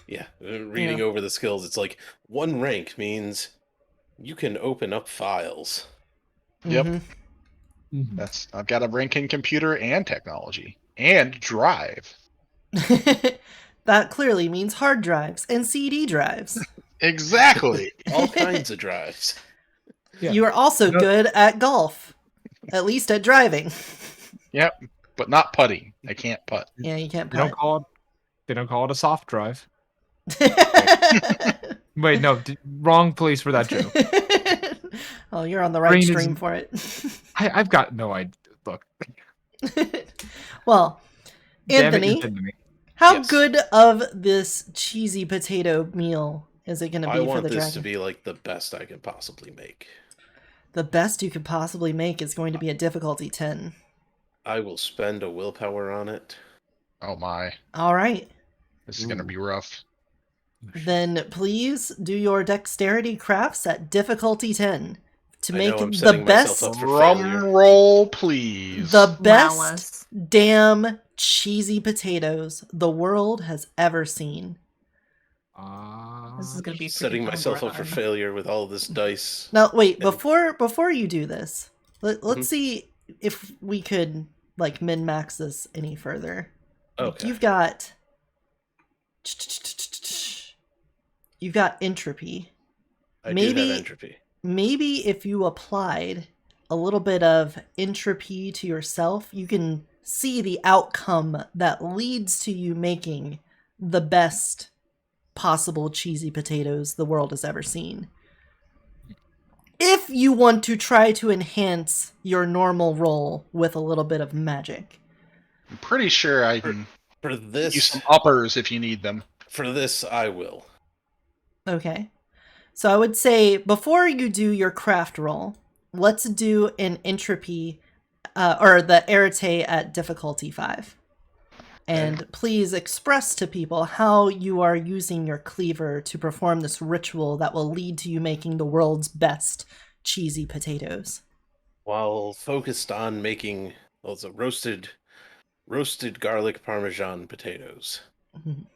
Yeah, reading over the skills, it's like one rank means you can open up files. Yep. Mhm. Mhm. I've got a rank in computer and technology and drive. That clearly means hard drives and CD drives. Exactly. All kinds of drives. Yeah. You are also No. good at golf, at least at driving. Yep. But not putting. I can't putt. Yeah, you can't They don't putt. call it. They don't call it a soft drive. Wait, no, wrong place for that joke. Oh, you're on the right Brain is- stream for it. I've got no idea. Look, Well, damn it, Anthony, you're dead to me. how Yes. good of this cheesy potato meal Is it going to I be for want the this dragon? to be like the best I can possibly make. The best you could possibly make is going to be a difficulty 10. I will spend a willpower on it. Oh my. All right. This is going to be rough. Then please do your dexterity crafts at difficulty 10 to I make know I'm the setting best myself up for Drum failure. roll, please. the best Malice. damn cheesy potatoes the world has ever seen. This is gonna be a pretty Setting hard myself up for run. failure with all this dice. Now, wait, And- before you do this, let's Mhm. see if we could like min-max this any further. Like, Okay. you've got entropy. I do maybe- have entropy. Maybe if you applied a little bit of entropy to yourself, you can see the outcome that leads to you making the best possible cheesy potatoes the world has ever seen. If you want to try to enhance your normal roll with a little bit of magic. I'm pretty sure I can For use this, some uppers if you need them. I will. Okay. So I would say before you do your craft roll, let's do an entropy or the arete at difficulty 5. And please express to people how you are using your cleaver to perform this ritual that will lead to you making the world's best cheesy potatoes. While focused on making roasted garlic parmesan potatoes, Mhm.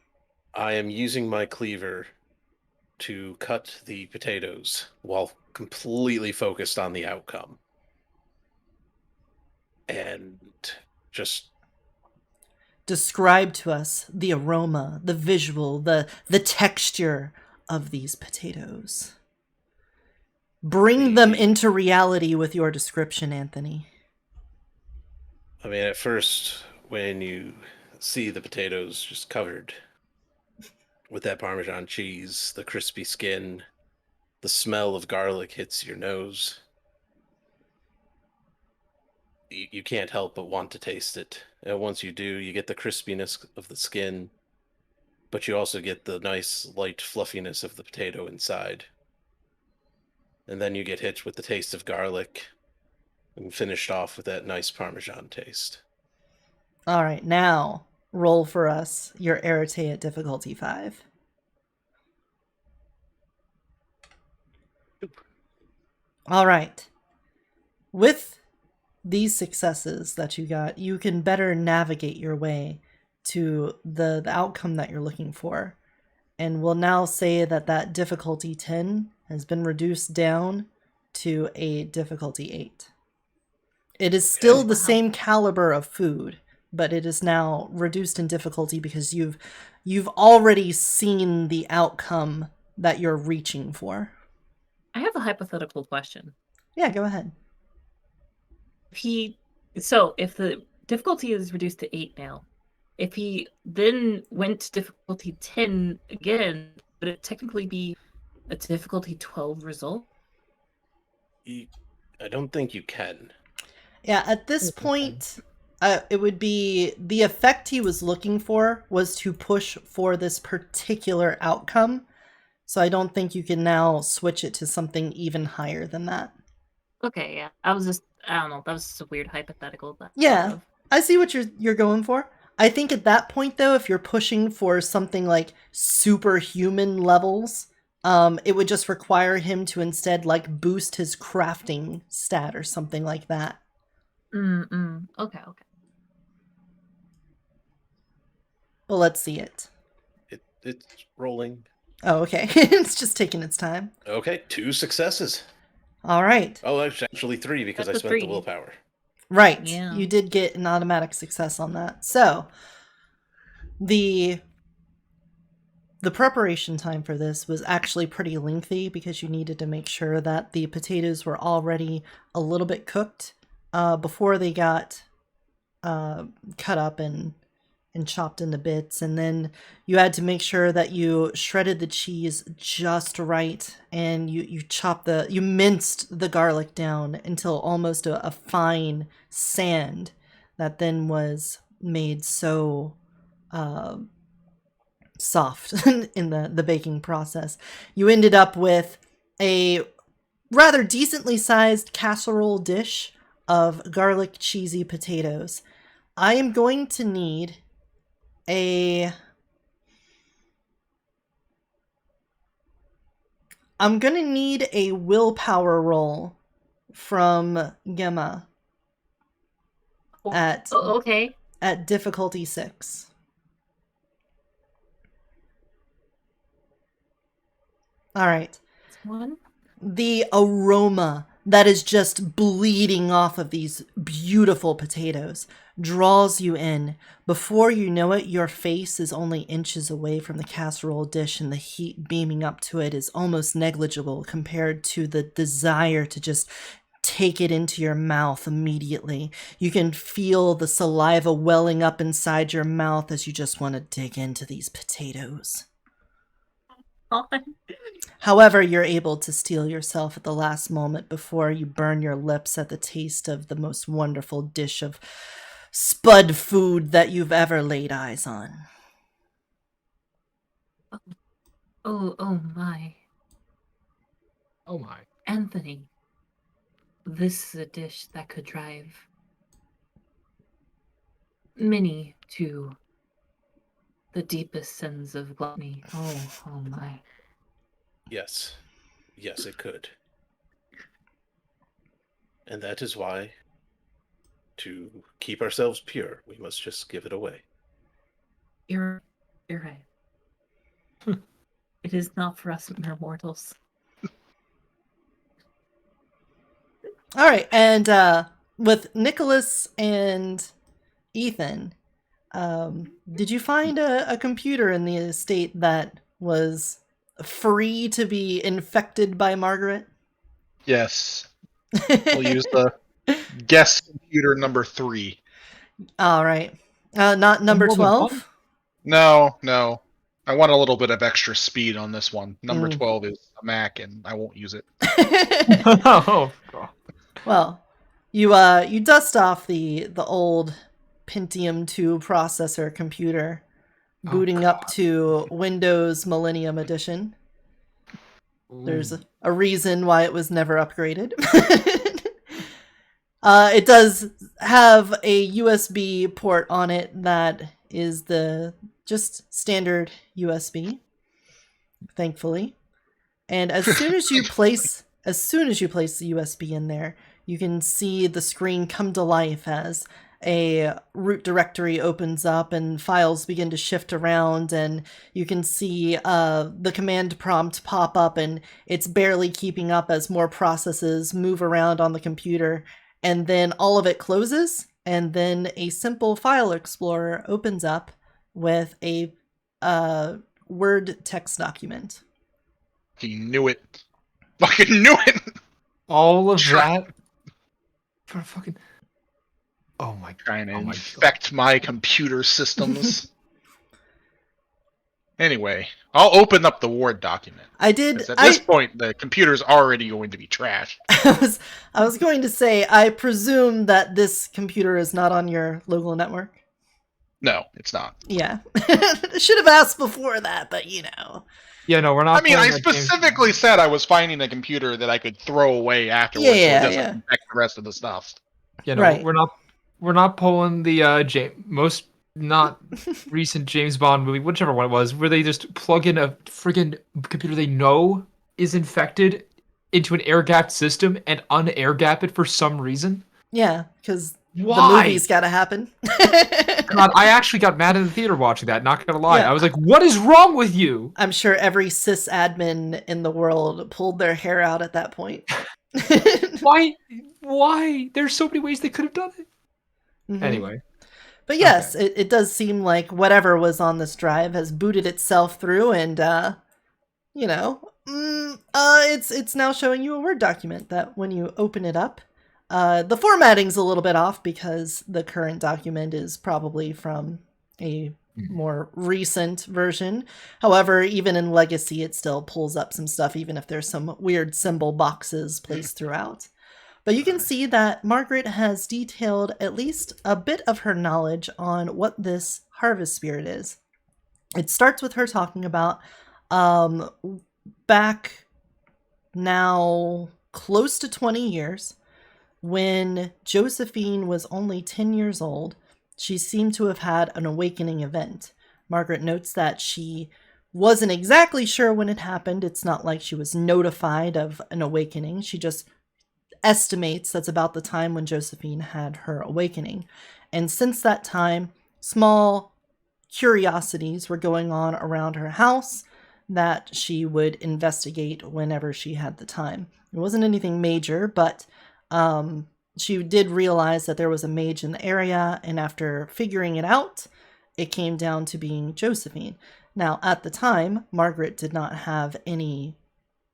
I am using my cleaver to cut the potatoes while completely focused on the outcome. And just Describe to us the aroma, the visual, the texture of these potatoes. Bring them into reality with your description, Anthony. I mean, at first, when you see the potatoes just covered with that Parmesan cheese, the crispy skin, the smell of garlic hits your nose. You can't help but want to taste it. And once you do, you get the crispiness of the skin, but you also get the nice, light fluffiness of the potato inside. And then you get hit with the taste of garlic and finished off with that nice Parmesan taste. All right, now roll for us your arete at difficulty 5. All right. With these successes that you got, you can better navigate your way to the outcome that you're looking for. And we'll now say that difficulty 10 has been reduced down to a difficulty 8. It is still Okay. the same caliber of food, but it is now reduced in difficulty because you've already seen the outcome that you're reaching for. I have a hypothetical question. Yeah, go ahead. If the difficulty is reduced to 8 now, if he then went to difficulty 10 again, would it technically be a difficulty 12 result? I don't think you can. Yeah, at this point, it would be the effect he was looking for was to push for this particular outcome. So I don't think you can now switch it to something even higher than that. Okay, yeah. I don't know, that was just a weird hypothetical. Yeah. I see what you're going for. I think at that point, though, if you're pushing for something like superhuman levels, it would just require him to instead like boost his crafting stat or something like that. Okay. Well, let's see it. It's rolling. Oh, okay. It's just taking its time. Okay, 2 successes. All right. Oh, actually 3 because That's I a spent 3. the willpower. Right. Yeah. You did get an automatic success on that. So, the preparation time for this was actually pretty lengthy because you needed to make sure that the potatoes were already a little bit cooked before they got cut up and chopped into bits. And then you had to make sure that you shredded the cheese just right, and you minced the garlic down until almost a fine sand that then was made so soft in the baking process. You ended up with a rather decently sized casserole dish of garlic cheesy potatoes. I am going to need a willpower roll from Gemma at Okay. difficulty 6. All right. One. The aroma that is just bleeding off of these beautiful potatoes draws you in. Before you know it, your face is only inches away from the casserole dish, and the heat beaming up to it is almost negligible compared to the desire to just take it into your mouth immediately. You can feel the saliva welling up inside your mouth as you just want to dig into these potatoes. However, you're able to steel yourself at the last moment before you burn your lips at the taste of the most wonderful dish of spud food that you've ever laid eyes on. Oh my. Oh my. Anthony, this is a dish that could drive many to the deepest sins of gluttony. Oh my. Yes. Yes, it could. And that is why, to keep ourselves pure, we must just give it away. You're right. It is not for us mere mortals. All right, and with Nicholas and Ethan, did you find a computer in the estate that was free to be infected by Margaret? Yes. We'll use the guest computer number 3. All right. Not number More than 12? No. I want a little bit of extra speed on this one. Number Mm. 12 is a Mac, and I won't use it. Oh, God. Well, you dust off the old Pentium 2 processor computer, booting up to Windows Millennium Edition. There's a reason why it was never upgraded. It does have a USB port on it that is the just standard USB, thankfully. And as soon as you place the USB in there, you can see the screen come to life as a root directory opens up and files begin to shift around, and you can see the command prompt pop up, and it's barely keeping up as more processes move around on the computer, and then all of it closes, and then a simple file explorer opens up with a Word text document. Fucking knew it. Fucking knew it! All of that for fucking... Oh my... Trying to Oh my infect my computer systems. Anyway, I'll open up the Word document. I did. 'Cause at this point, the computer's already going to be trashed. I was going to say, I presume that this computer is not on your local network. No, it's not. Yeah. Should have asked before that, but you know. Yeah, no, we're not. I mean, I playing that game. specifically said I was finding a computer that I could throw away afterwards, so it doesn't infect the rest of the stuff. Yeah, no, Right. we're not pulling the most not recent James Bond movie, whichever one it was, where they just plug in a friggin' computer they know is infected into an air-gapped system and un-air-gap it for some reason. Yeah, because the Why? movie's got to happen. God, I actually got mad in the theater watching that, not gonna lie. Yeah. I was like, what is wrong with you? I'm sure every sysadmin in the world pulled their hair out at that point. Why? There's so many ways they could have done it. Mhm. Anyway. But yes, it does seem like whatever was on this drive has booted itself through, and it's now showing you a Word document that when you open it up, the formatting's a little bit off because the current document is probably from a more recent version. However, even in Legacy, it still pulls up some stuff, even if there's some weird symbol boxes placed throughout. But you can see that Margaret has detailed at least a bit of her knowledge on what this harvest spirit is. It starts with her talking about back now close to 20 years, when Josephine was only 10 years old, she seemed to have had an awakening event. Margaret notes that she wasn't exactly sure when it happened. It's not like she was notified of an awakening. She just estimates that's about the time when Josephine had her awakening. And since that time, small curiosities were going on around her house that she would investigate whenever she had the time. It wasn't anything major, but she did realize that there was a mage in the area, and after figuring it out, it came down to being Josephine. Now, at the time, Margaret did not have any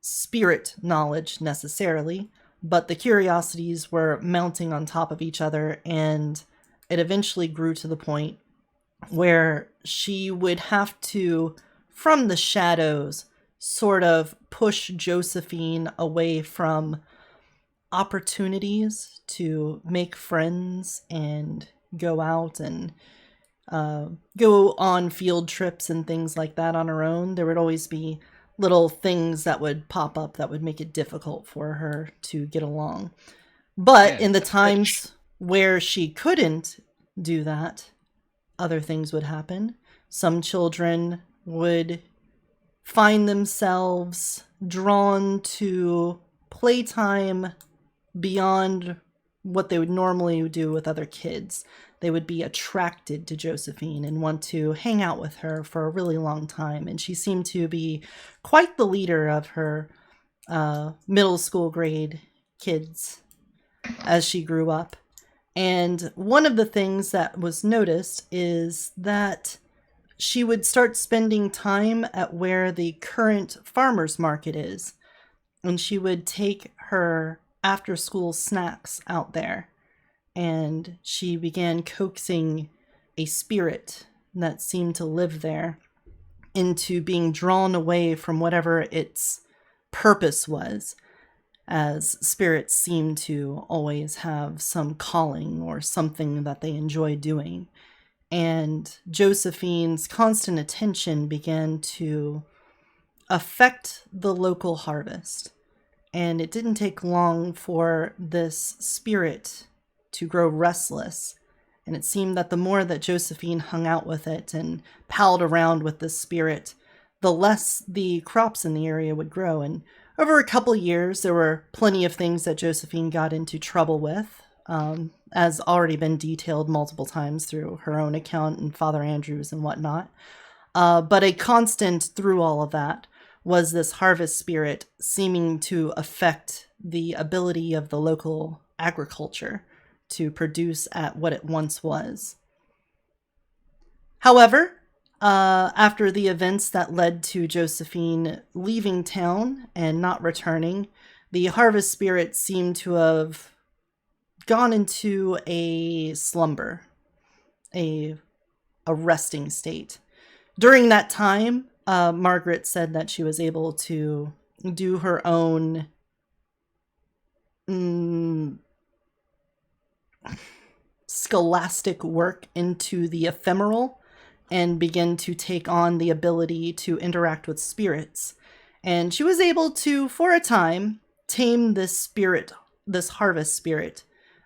spirit knowledge necessarily, but the curiosities were mounting on top of each other, and it eventually grew to the point where she would have to, from the shadows, sort of push Josephine away from opportunities to make friends and go out and go on field trips and things like that on her own. There would always be little things that would pop up that would make it difficult for her to get along. But in the times where she couldn't do that, other things would happen. Some children would find themselves drawn to playtime beyond what they would normally do with other kids. They would be attracted to Josephine and want to hang out with her for a really long time. And she seemed to be quite the leader of her middle school grade kids as she grew up. And one of the things that was noticed is that she would start spending time at where the current farmer's market is. And she would take her after-school snacks out there. And she began coaxing a spirit that seemed to live there into being drawn away from whatever its purpose was, as spirits seem to always have some calling or something that they enjoy doing. And Josephine's constant attention began to affect the local harvest. And it didn't take long for this spirit to grow restless. And it seemed that the more that Josephine hung out with it and palled around with this spirit, the less the crops in the area would grow. And over a couple years, there were plenty of things that Josephine got into trouble with, as already been detailed multiple times through her own account and Father Andrew's and whatnot. But a constant through all of that was this harvest spirit seeming to affect the ability of the local agriculture to produce at what it once was. However, after the events that led to Josephine leaving town and not returning, the harvest spirit seemed to have gone into a slumber, a resting state. During that time, Margaret said that she was able to do her own scholastic work into the ephemeral and begin to take on the ability to interact with spirits. And she was able to, for a time, tame this spirit, this harvest spirit,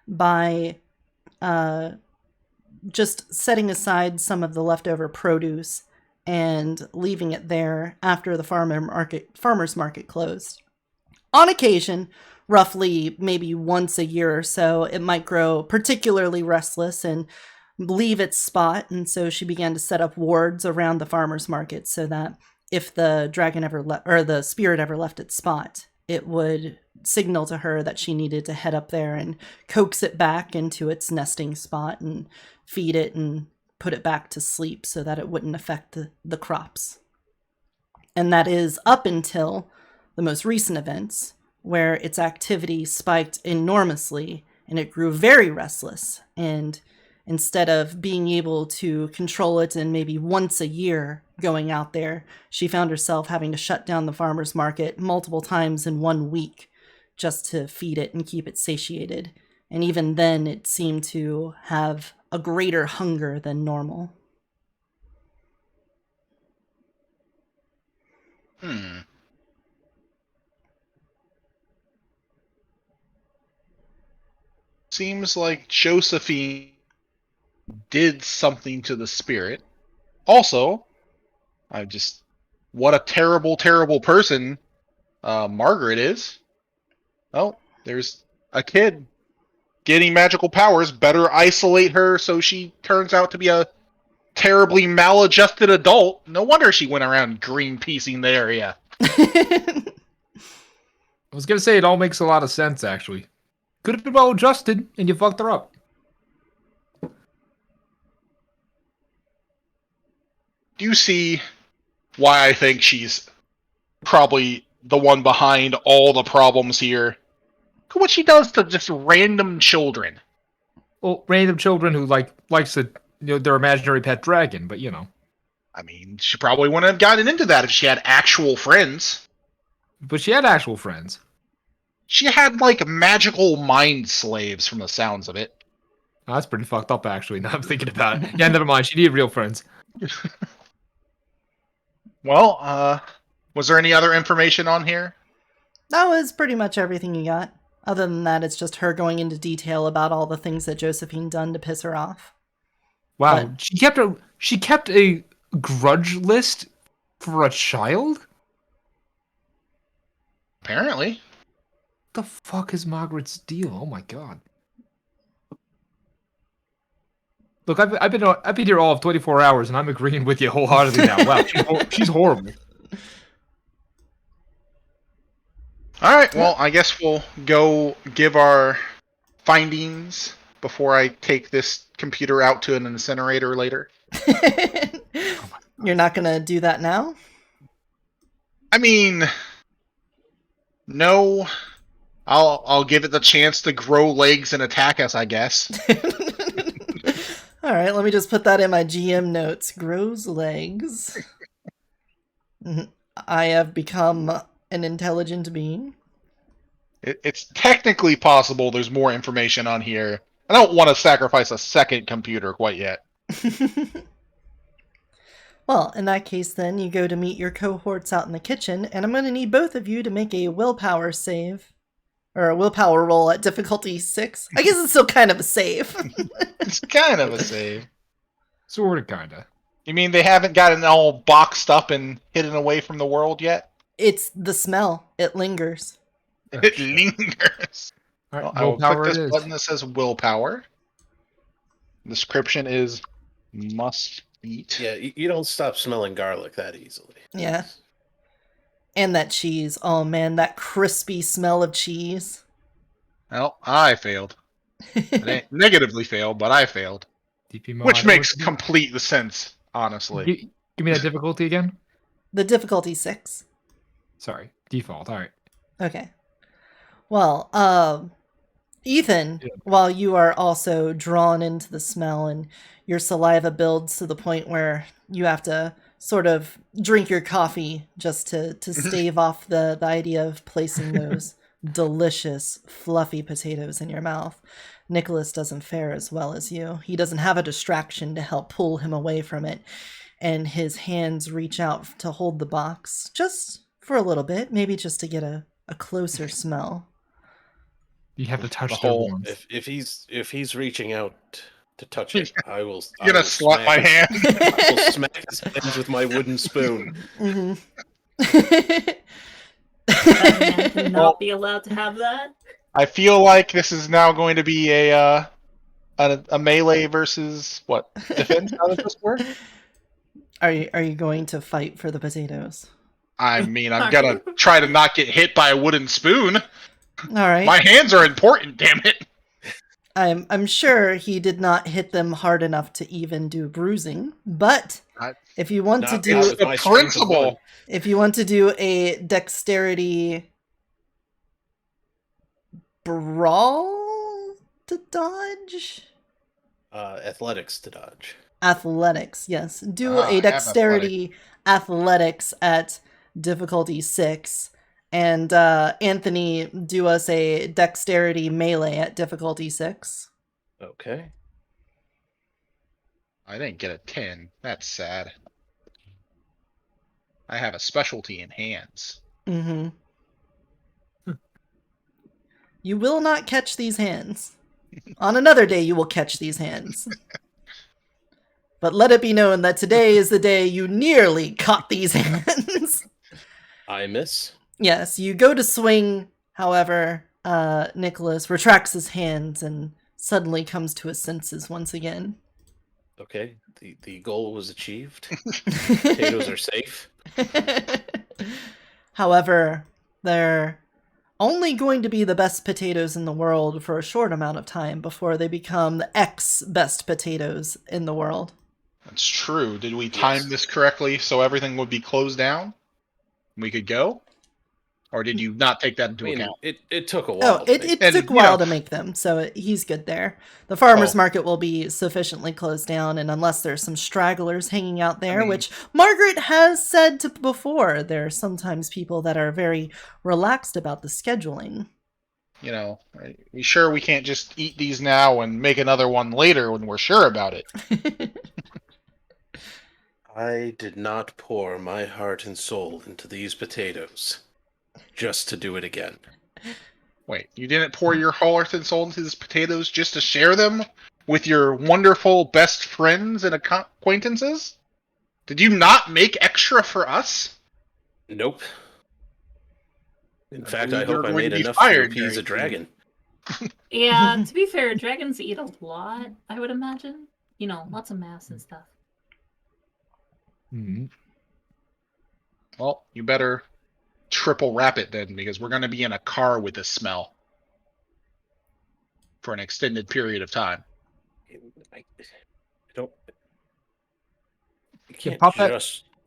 by just setting aside some of the leftover produce and leaving it there after the farmer's market closed. On occasion, roughly maybe once a year or so, it might grow particularly restless and leave its spot, and so she began to set up wards around the farmer's market so that if the dragon ever or the spirit ever left its spot, it would signal to her that she needed to head up there and coax it back into its nesting spot and feed it and put it back to sleep so that it wouldn't affect the crops. And that is up until the most recent events, where its activity spiked enormously and it grew very restless. And instead of being able to control it and maybe once a year going out there, she found herself having to shut down the farmer's market multiple times in 1 week just to feed it and keep it satiated. And even then, it seemed to have a greater hunger than normal. Hmm. Seems like Josephine did something to the spirit. Also, what a terrible, terrible person Margaret is. Oh, there's a kid getting magical powers. Better isolate her so she turns out to be a terribly maladjusted adult. No wonder she went around greenpeacing the area. I was gonna say it all makes a lot of sense, actually. Could have been well adjusted, and you fucked her up. Do you see why I think she's probably the one behind all the problems here? Look at what she does to just random children. Well, random children who likes their imaginary pet dragon, but I mean, she probably wouldn't have gotten into that if she had actual friends. But she had actual friends. She had, like, magical mind slaves from the sounds of it. Oh, that's pretty fucked up, actually, now I'm thinking about it. Yeah, never mind. She needed real friends. Well, was there any other information on here? That was pretty much everything you got. Other than that, it's just her going into detail about all the things that Josephine done to piss her off. Wow, But- she kept a grudge list for a child? Apparently. The fuck is Margaret's deal? Oh my god. Look, I've been here all of 24 hours, and I'm agreeing with you wholeheartedly now. Wow, she's horrible. Alright, well, I guess we'll go give our findings before I take this computer out to an incinerator later. You're not gonna do that now? I mean, no. I'll give it the chance to grow legs and attack us, I guess. Alright, let me just put that in my GM notes. Grows legs. I have become an intelligent being. It's technically possible there's more information on here. I don't want to sacrifice a second computer quite yet. Well, in that case then, you go to meet your cohorts out in the kitchen, and I'm going to need both of you to make a willpower save. Or a willpower roll at difficulty 6. I guess it's still kind of a save. It's kind of a save. Sort of, kinda. You mean they haven't gotten all boxed up and hidden away from the world yet? It's the smell. It lingers. It lingers. All right, Well, I will willpower click it this is. button that says willpower. Description is must eat. Yeah, you don't stop smelling garlic that easily. Yeah. And that cheese. Oh man, that crispy smell of cheese. Well, I failed. Negatively failed, but I failed. DP mod, Which makes or- complete sense, honestly. Give me that difficulty again. The difficulty 6. Sorry, default. All right. Okay. Well, Ethan, Yeah. while you are also drawn into the smell and your saliva builds to the point where you have to sort of drink your coffee just to stave off the idea of placing those delicious, fluffy potatoes in your mouth. Nicholas doesn't fare as well as you. He doesn't have a distraction to help pull him away from it, and his hands reach out to hold the box just for a little bit, maybe just to get a closer smell. You have to touch The their whole- warmth. If he's reaching out to touch it, I will. You're gonna slap my hand. I will smack his hands with my wooden spoon. Mhm. That man cannot be allowed to have that. I feel like this is now going to be a melee versus what defense? How does this work? Are you going to fight for the potatoes? I mean, I'm gonna try to not get hit by a wooden spoon. All right. My hands are important, damn it. I'm sure he did not hit them hard enough to even do bruising, but I- if you want to Not do It's with the my strength of principle. one. if you want to do a dexterity brawl to dodge, Athletics to dodge. athletics, yes, do Ah, I a have dexterity athletics at difficulty 6, and Anthony, do us a dexterity melee at difficulty 6. Okay. I didn't get a 10. That's sad. I have a specialty in hands. Mm-hmm. You will not catch these hands. On another day, you will catch these hands. But let it be known that today is the day you nearly caught these hands. I miss. Yes, you go to swing, however, Nicholas retracts his hands and suddenly comes to his senses once again. Okay, the goal was achieved. Potatoes are safe. However, they're only going to be the best potatoes in the world for a short amount of time before they become the best potatoes in the world. That's true. Did we time this correctly so everything would be closed down? We could go? Or did you not take that into account? It took a while. Oh, it took a while to make them, so he's good there. The farmer's market will be sufficiently closed down, and unless there's some stragglers hanging out there, which Margaret has said before, there are sometimes people that are very relaxed about the scheduling. You know, we sure we can't just eat these now and make another one later when we're sure about it. I did not pour my heart and soul into these potatoes just to do it again. Wait, you didn't pour your heart and soul into these potatoes just to share them with your wonderful best friends and acquaintances? Did you not make extra for us? Nope. In fact, I You're hope I going to made be enough fired, to appease a Gary. dragon. Yeah, to be fair, dragons eat a lot, I would imagine. You know, lots of mass and stuff. Mm-hmm. Well, you better triple wrap it then, because we're going to be in a car with this smell for an extended period of time. I don't. You Yeah, can't pop that.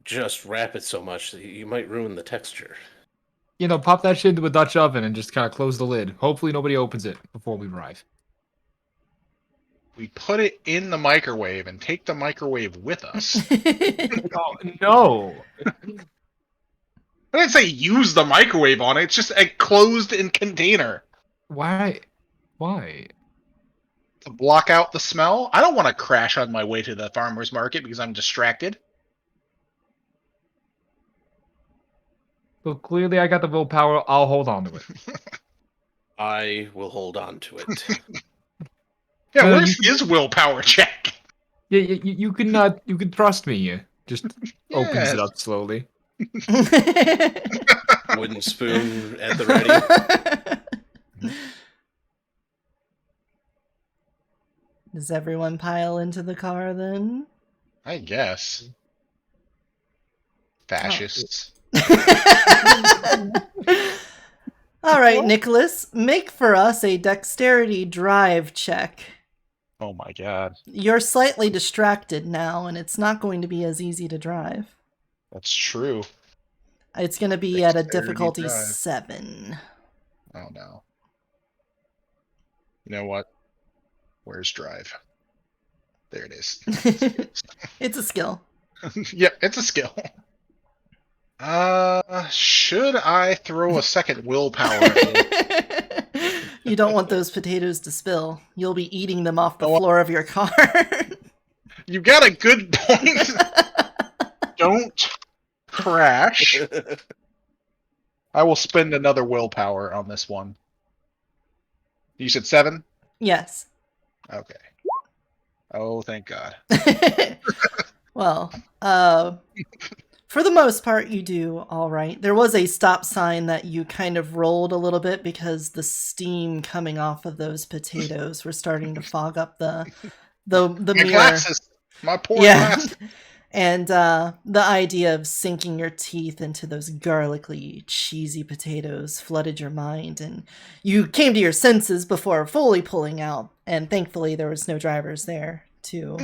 just wrap it so much that you might ruin the texture. You know, pop that shit into a Dutch oven and just kind of close the lid. Hopefully nobody opens it before we arrive. We put it in the microwave and take the microwave with us. Oh, no. I didn't say use the microwave on it. It's just a closed-in container. Why? Why? To block out the smell? I don't want to crash on my way to the farmer's market because I'm distracted. Well, clearly I got the willpower. I'll hold on to it. I will hold on to it. Yeah, No, where's his willpower check? Yeah, you can not. You can trust me. Just opens Yes. it up slowly. Wooden spoon at the ready. Does everyone pile into the car then? I guess. Fascists. All right, Nicholas, make for us a dexterity drive check. Oh my god. You're slightly distracted now, and it's not going to be as easy to drive. That's true. It's going to be at a Dexterity difficulty drive. 7. Oh no. You know what? Where's drive? There it is. It's a skill. Yep, it's a skill. Should I throw a second willpower in? You don't want those potatoes to spill. You'll be eating them off the floor of your car. You got a good point. Don't crash. I will spend another willpower on this one. You said 7? Yes. Okay. Oh, thank God. Well, for the most part, you do all right. There was a stop sign that you kind of rolled a little bit because the steam coming off of those potatoes were starting to fog up the My mirror. glasses. My poor Yeah. glasses. And the idea of sinking your teeth into those garlicly, cheesy potatoes flooded your mind, and you came to your senses before fully pulling out. And thankfully, there was no drivers there to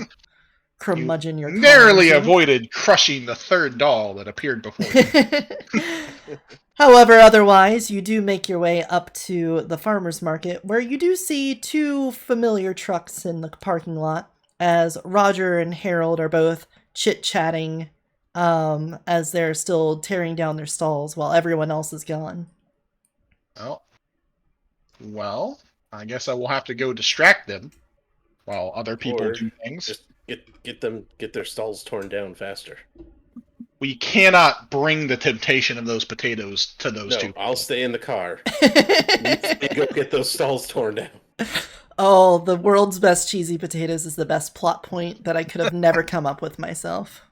curmudgeon your car Narrowly into. avoided crushing the third doll that appeared before you. However, otherwise, you do make your way up to the farmer's market, where you do see 2 familiar trucks in the parking lot, as Roger and Harold are both chit-chatting as they're still tearing down their stalls while everyone else is gone. Oh. Well, I guess I will have to go distract them while other people Or do things. Just get their stalls torn down faster. we cannot bring the temptation of those potatoes to those No, two. I'll stay in the car. You go get those stalls torn down. Oh, the world's best cheesy potatoes is the best plot point that I could have never come up with myself.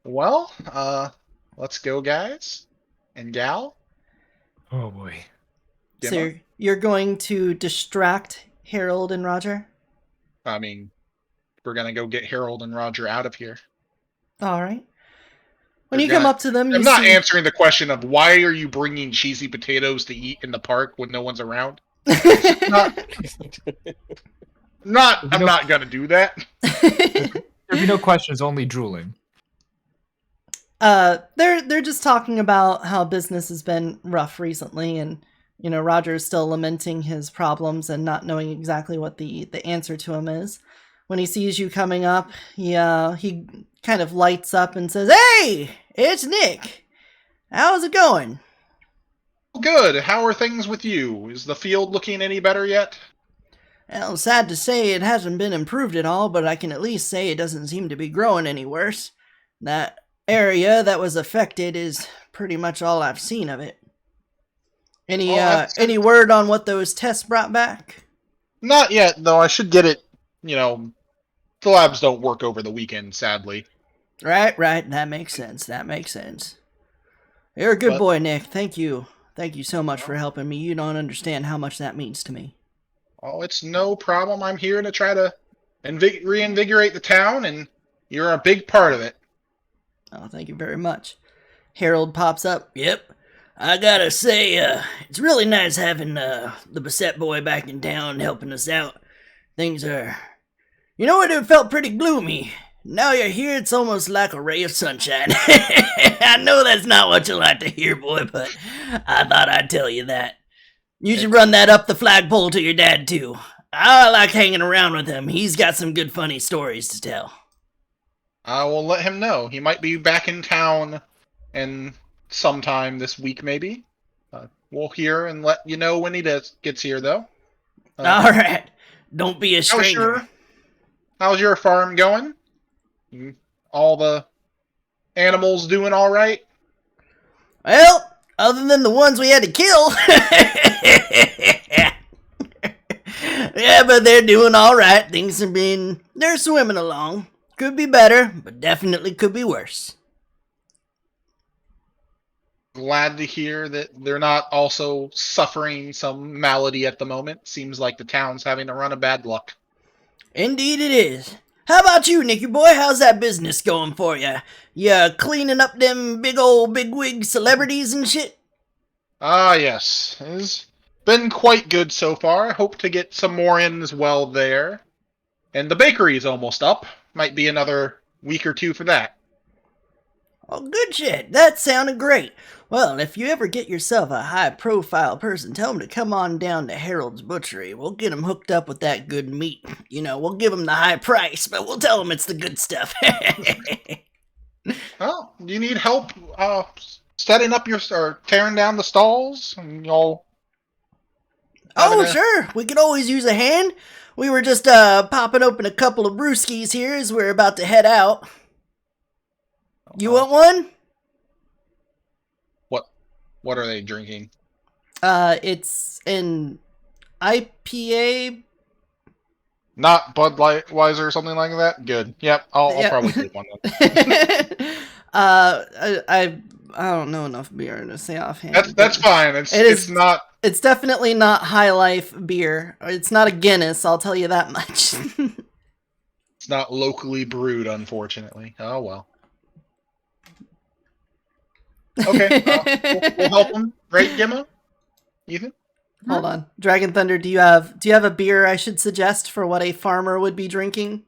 Well, let's go, guys and gal. Oh boy. So Gemma? you're going to distract Harold and Roger? I mean, we're gonna go get Harold and Roger out of here. All right. When They're you come gonna- up to them, you I'm not see... answering the question of why are you bringing cheesy potatoes to eat in the park when no one's around. I'm not gonna do that. There'd be no questions, only drooling. They're just talking about how business has been rough recently, and Roger's still lamenting his problems and not knowing exactly what the answer to him is. When he sees you coming up, he kind of lights up and says, "Hey, it's Nick. How's it going?" Good. How are things with you? Is the field looking any better yet? Well, sad to say it hasn't been improved at all, but I can at least say it doesn't seem to be growing any worse. That area that was affected is pretty much all I've seen of it. Any word on what those tests brought back? Not yet, though. I should get it. The labs don't work over the weekend, sadly. Right. That makes sense. You're a good boy, Nick. Thank you. Thank you so much for helping me. You don't understand how much that means to me. Oh, it's no problem. I'm here to try to reinvigorate the town, and you're a big part of it. Oh, thank you very much. Harold pops up. Yep. I gotta say, it's really nice having the Bassett boy back in town helping us out. Things are... it felt pretty gloomy. Now you're here, it's almost like a ray of sunshine. I know that's not what you like to hear, boy, but I thought I'd tell you that. You should run that up the flagpole to your dad, too. I like hanging around with him. He's got some good funny stories to tell. I will let him know. He might be back in town and sometime this week, maybe. We'll hear and let you know when he gets here, though. All right. Don't be a stranger. How's your farm going? All the animals doing all right? Well, other than the ones we had to kill. Yeah, but they're doing all right. They're swimming along. Could be better, but definitely could be worse. Glad to hear that they're not also suffering some malady at the moment. Seems like the town's having a run of bad luck. Indeed it is. How about you, Nicky boy? How's that business going for you? You cleaning up them big old bigwig celebrities and shit? Ah, yes. It's been quite good so far. Hope to get some more in as well there. And the bakery's almost up. Might be another week or two for that. Oh, good shit. That sounded great. Well, if you ever get yourself a high-profile person, tell him to come on down to Harold's Butchery. We'll get him hooked up with that good meat. We'll give him the high price, but we'll tell him it's the good stuff. Well, do you need help setting up or tearing down the stalls? And Oh, sure. We could always use a hand. We were just popping open a couple of brewskis here as we're about to head out. You want one? What are they drinking? It's an IPA. Not Bud Weiser or something like that? Good. Yep, I'll probably take one then. I don't know enough beer to say offhand. That's fine. It's not... It's definitely not High Life beer. It's not a Guinness, I'll tell you that much. It's not locally brewed, unfortunately. Oh, well. Okay, we'll help him. Right, Gemma? Ethan? Hold on. Dragon Thunder, do you have a beer I should suggest for what a farmer would be drinking?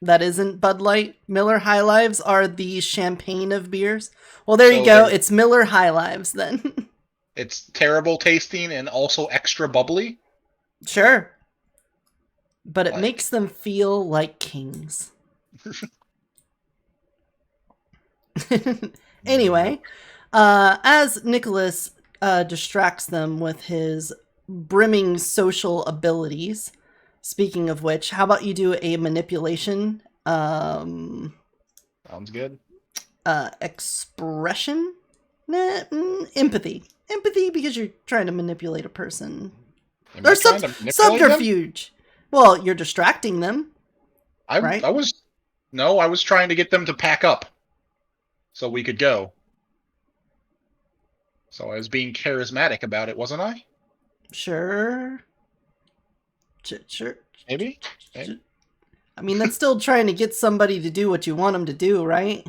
That isn't Bud Light. Miller High Lives are the champagne of beers. Well, there you go. It's Miller High Lives then. It's terrible tasting and also extra bubbly? Sure. But it makes them feel like kings. Anyway, as Nicholas distracts them with his brimming social abilities, speaking of which, how about you do a manipulation Um, Sounds good. expression? Empathy. Empathy because you're trying to manipulate a person. Am Or I trying to manipulate them? subterfuge. Well, you're distracting them. Right? I was trying to get them to pack up so we could go. So I was being charismatic about it, wasn't I? Sure. Sure. Maybe. I mean, that's still trying to get somebody to do what you want them to do, right?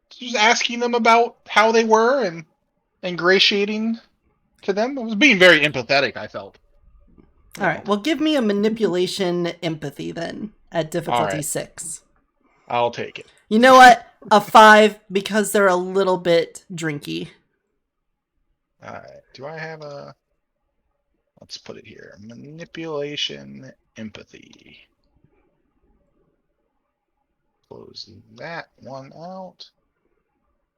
Just asking them about how they were and ingratiating to them. I was being very empathetic, I felt. All right. Well, give me a manipulation empathy then at difficulty right. 6. I'll take it. You know what? A 5 because they're a little bit drinky. Alright. Do I have a... Let's put it here. Manipulation empathy. Close that one out.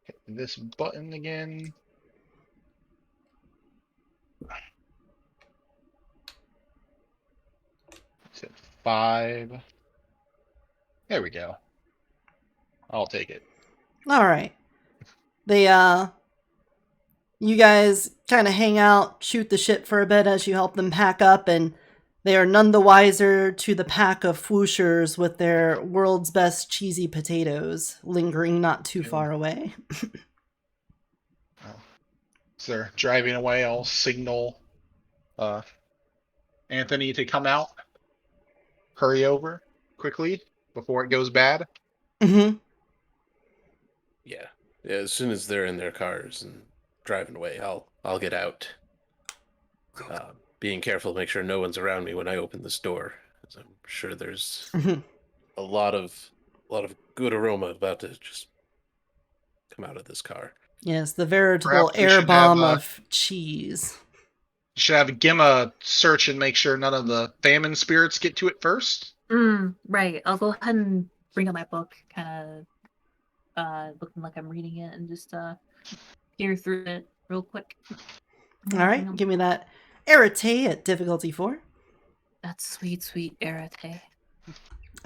Hit this button again. Set 5. There we go. I'll take it. All right. You guys kind of hang out, shoot the shit for a bit as you help them pack up, and they are none the wiser to the pack of whooshers with their world's best cheesy potatoes lingering not too far away. As they're driving away, I'll signal Anthony to come out. Hurry over quickly before it goes bad. Mm-hmm. Yeah. As soon as they're in their cars and driving away, I'll get out. Being careful to make sure no one's around me when I open this door, as I'm sure there's a lot of good aroma about to just come out of this car. Yes, the veritable Perhaps we air should bomb have, of cheese. You should have Gemma search and make sure none of the famine spirits get to it first. Right. I'll go ahead and bring up my book, kind of looking like I'm reading it, and just peer through it real quick. All right, give me that arete at difficulty 4. That's sweet arete.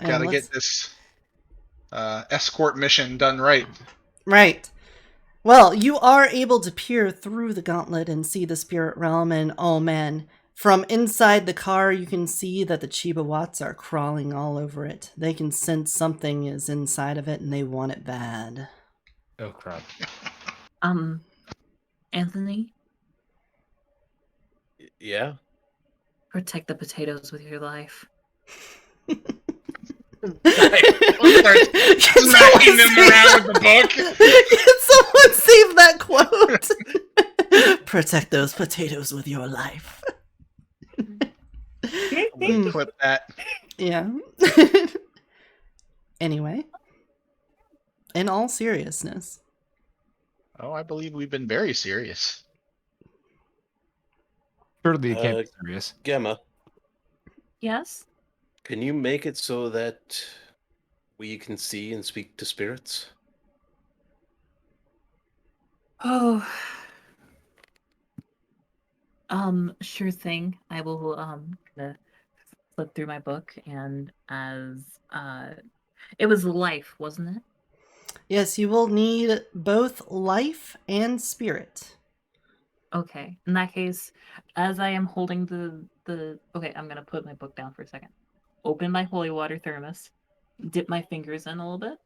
Gotta get this escort mission done right. Right. Well, you are able to peer through the gauntlet and see the spirit realm, and oh man, from inside the car you can see that the Chibawats are crawling all over it. They can sense something is inside of it and they want it bad. Oh crap. Anthony? Yeah? Protect the potatoes with your life. Smacking them around with the book. Can someone save that quote? Protect those potatoes with your life. Clip that. Yeah. Anyway, in all seriousness. Oh, I believe we've been very serious. Surely it can't be serious. Gemma, Yes? can you make it so that we can see and speak to spirits? Oh. Sure thing. I will kinda flip through my book, and as it was life, wasn't it? Yes, you will need both life and spirit. Okay. In that case, as I am holding the okay, I'm gonna put my book down for a second. Open my holy water thermos, dip my fingers in a little bit,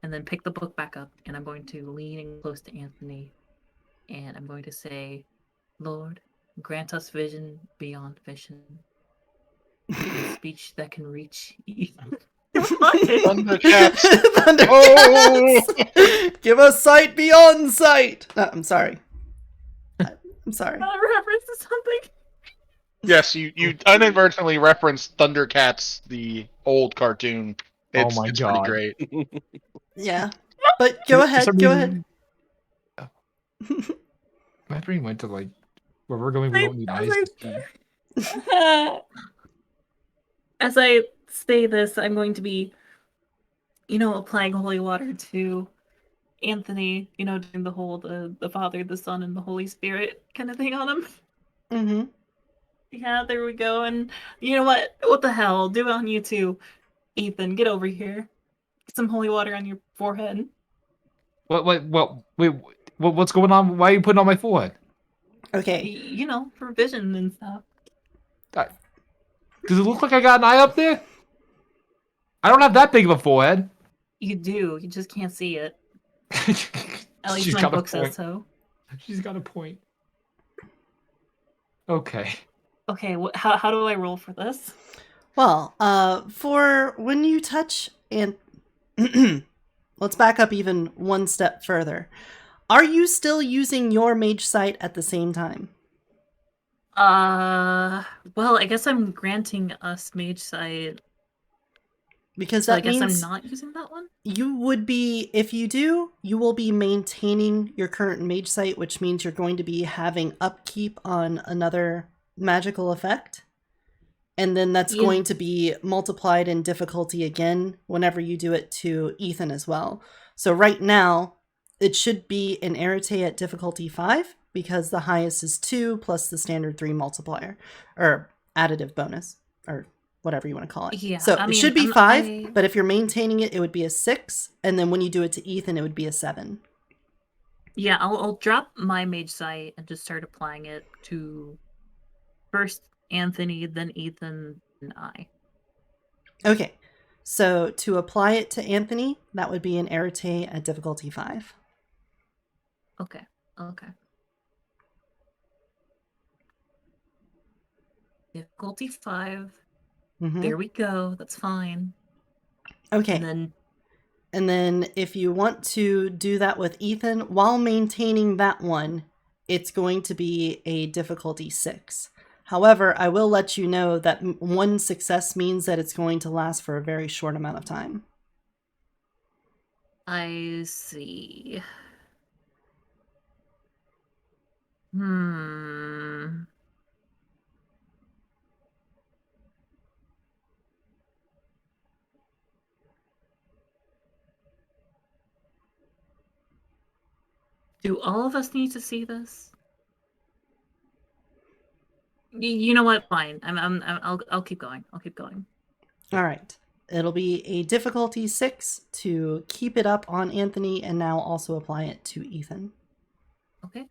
and then pick the book back up, and I'm going to lean in close to Anthony, and I'm going to say, Lord, grant us vision beyond vision. A speech that can reach even. Thundercats. Thundercats! Oh! Give us sight beyond sight! No, I'm sorry. I'm sorry. Not a reference to something. Yes, you inadvertently referenced Thundercats, the old cartoon. It's, Oh my it's God. pretty great. Yeah. But go ahead, go ahead. My brain went to like where we're going. We don't need eyes to see. As I say this, I'm going to be, applying holy water to Anthony, doing the whole the Father, the Son, and the Holy Spirit kind of thing on him. Mm-hmm. Yeah, there we go. And you know what? What the hell? Do it on you too. Ethan, get over here. Get some holy water on your forehead. Wait, what's going on? Why are you putting on my forehead? Okay. You know, for vision and stuff. Does it look like I got an eye up there? I don't have that big of a forehead. You do. You just can't see it. At least She's my got a book says point. so. She's got a point. Okay. Okay, how do I roll for this? Well, for when you touch and let's back up even one step further. Are you still using your mage sight at the same time? Well, I guess I'm granting us mage sight. Because So I that guess I'm means not using that one? you would be, if you do, you will be maintaining your current mage sight, which means you're going to be having upkeep on another magical effect. And then that's Yeah. going to be multiplied in difficulty again whenever you do it to Ethan as well. So right now, it should be an Arete at difficulty 5 because the highest is 2 plus the standard 3 multiplier or additive bonus or whatever you want to call it. Yeah, So I it mean, should be I'm- 5, I- but if you're maintaining it, it would be a 6. And then when you do it to Ethan, it would be a 7. Yeah, I'll drop my mage sight and just start applying it to first Anthony, then Ethan, and I. Okay. So to apply it to Anthony, that would be an Arete at difficulty 5. Okay. Difficulty 5. Mhm. There we go. That's fine. Okay. And then if you want to do that with Ethan, while maintaining that one, it's going to be a difficulty 6. However, I will let you know that one success means that it's going to last for a very short amount of time. I see. Do all of us need to see this? You know what? Fine. I'll keep going. I'll keep going. All right. It'll be a difficulty 6 to keep it up on Anthony and now also apply it to Ethan. Okay.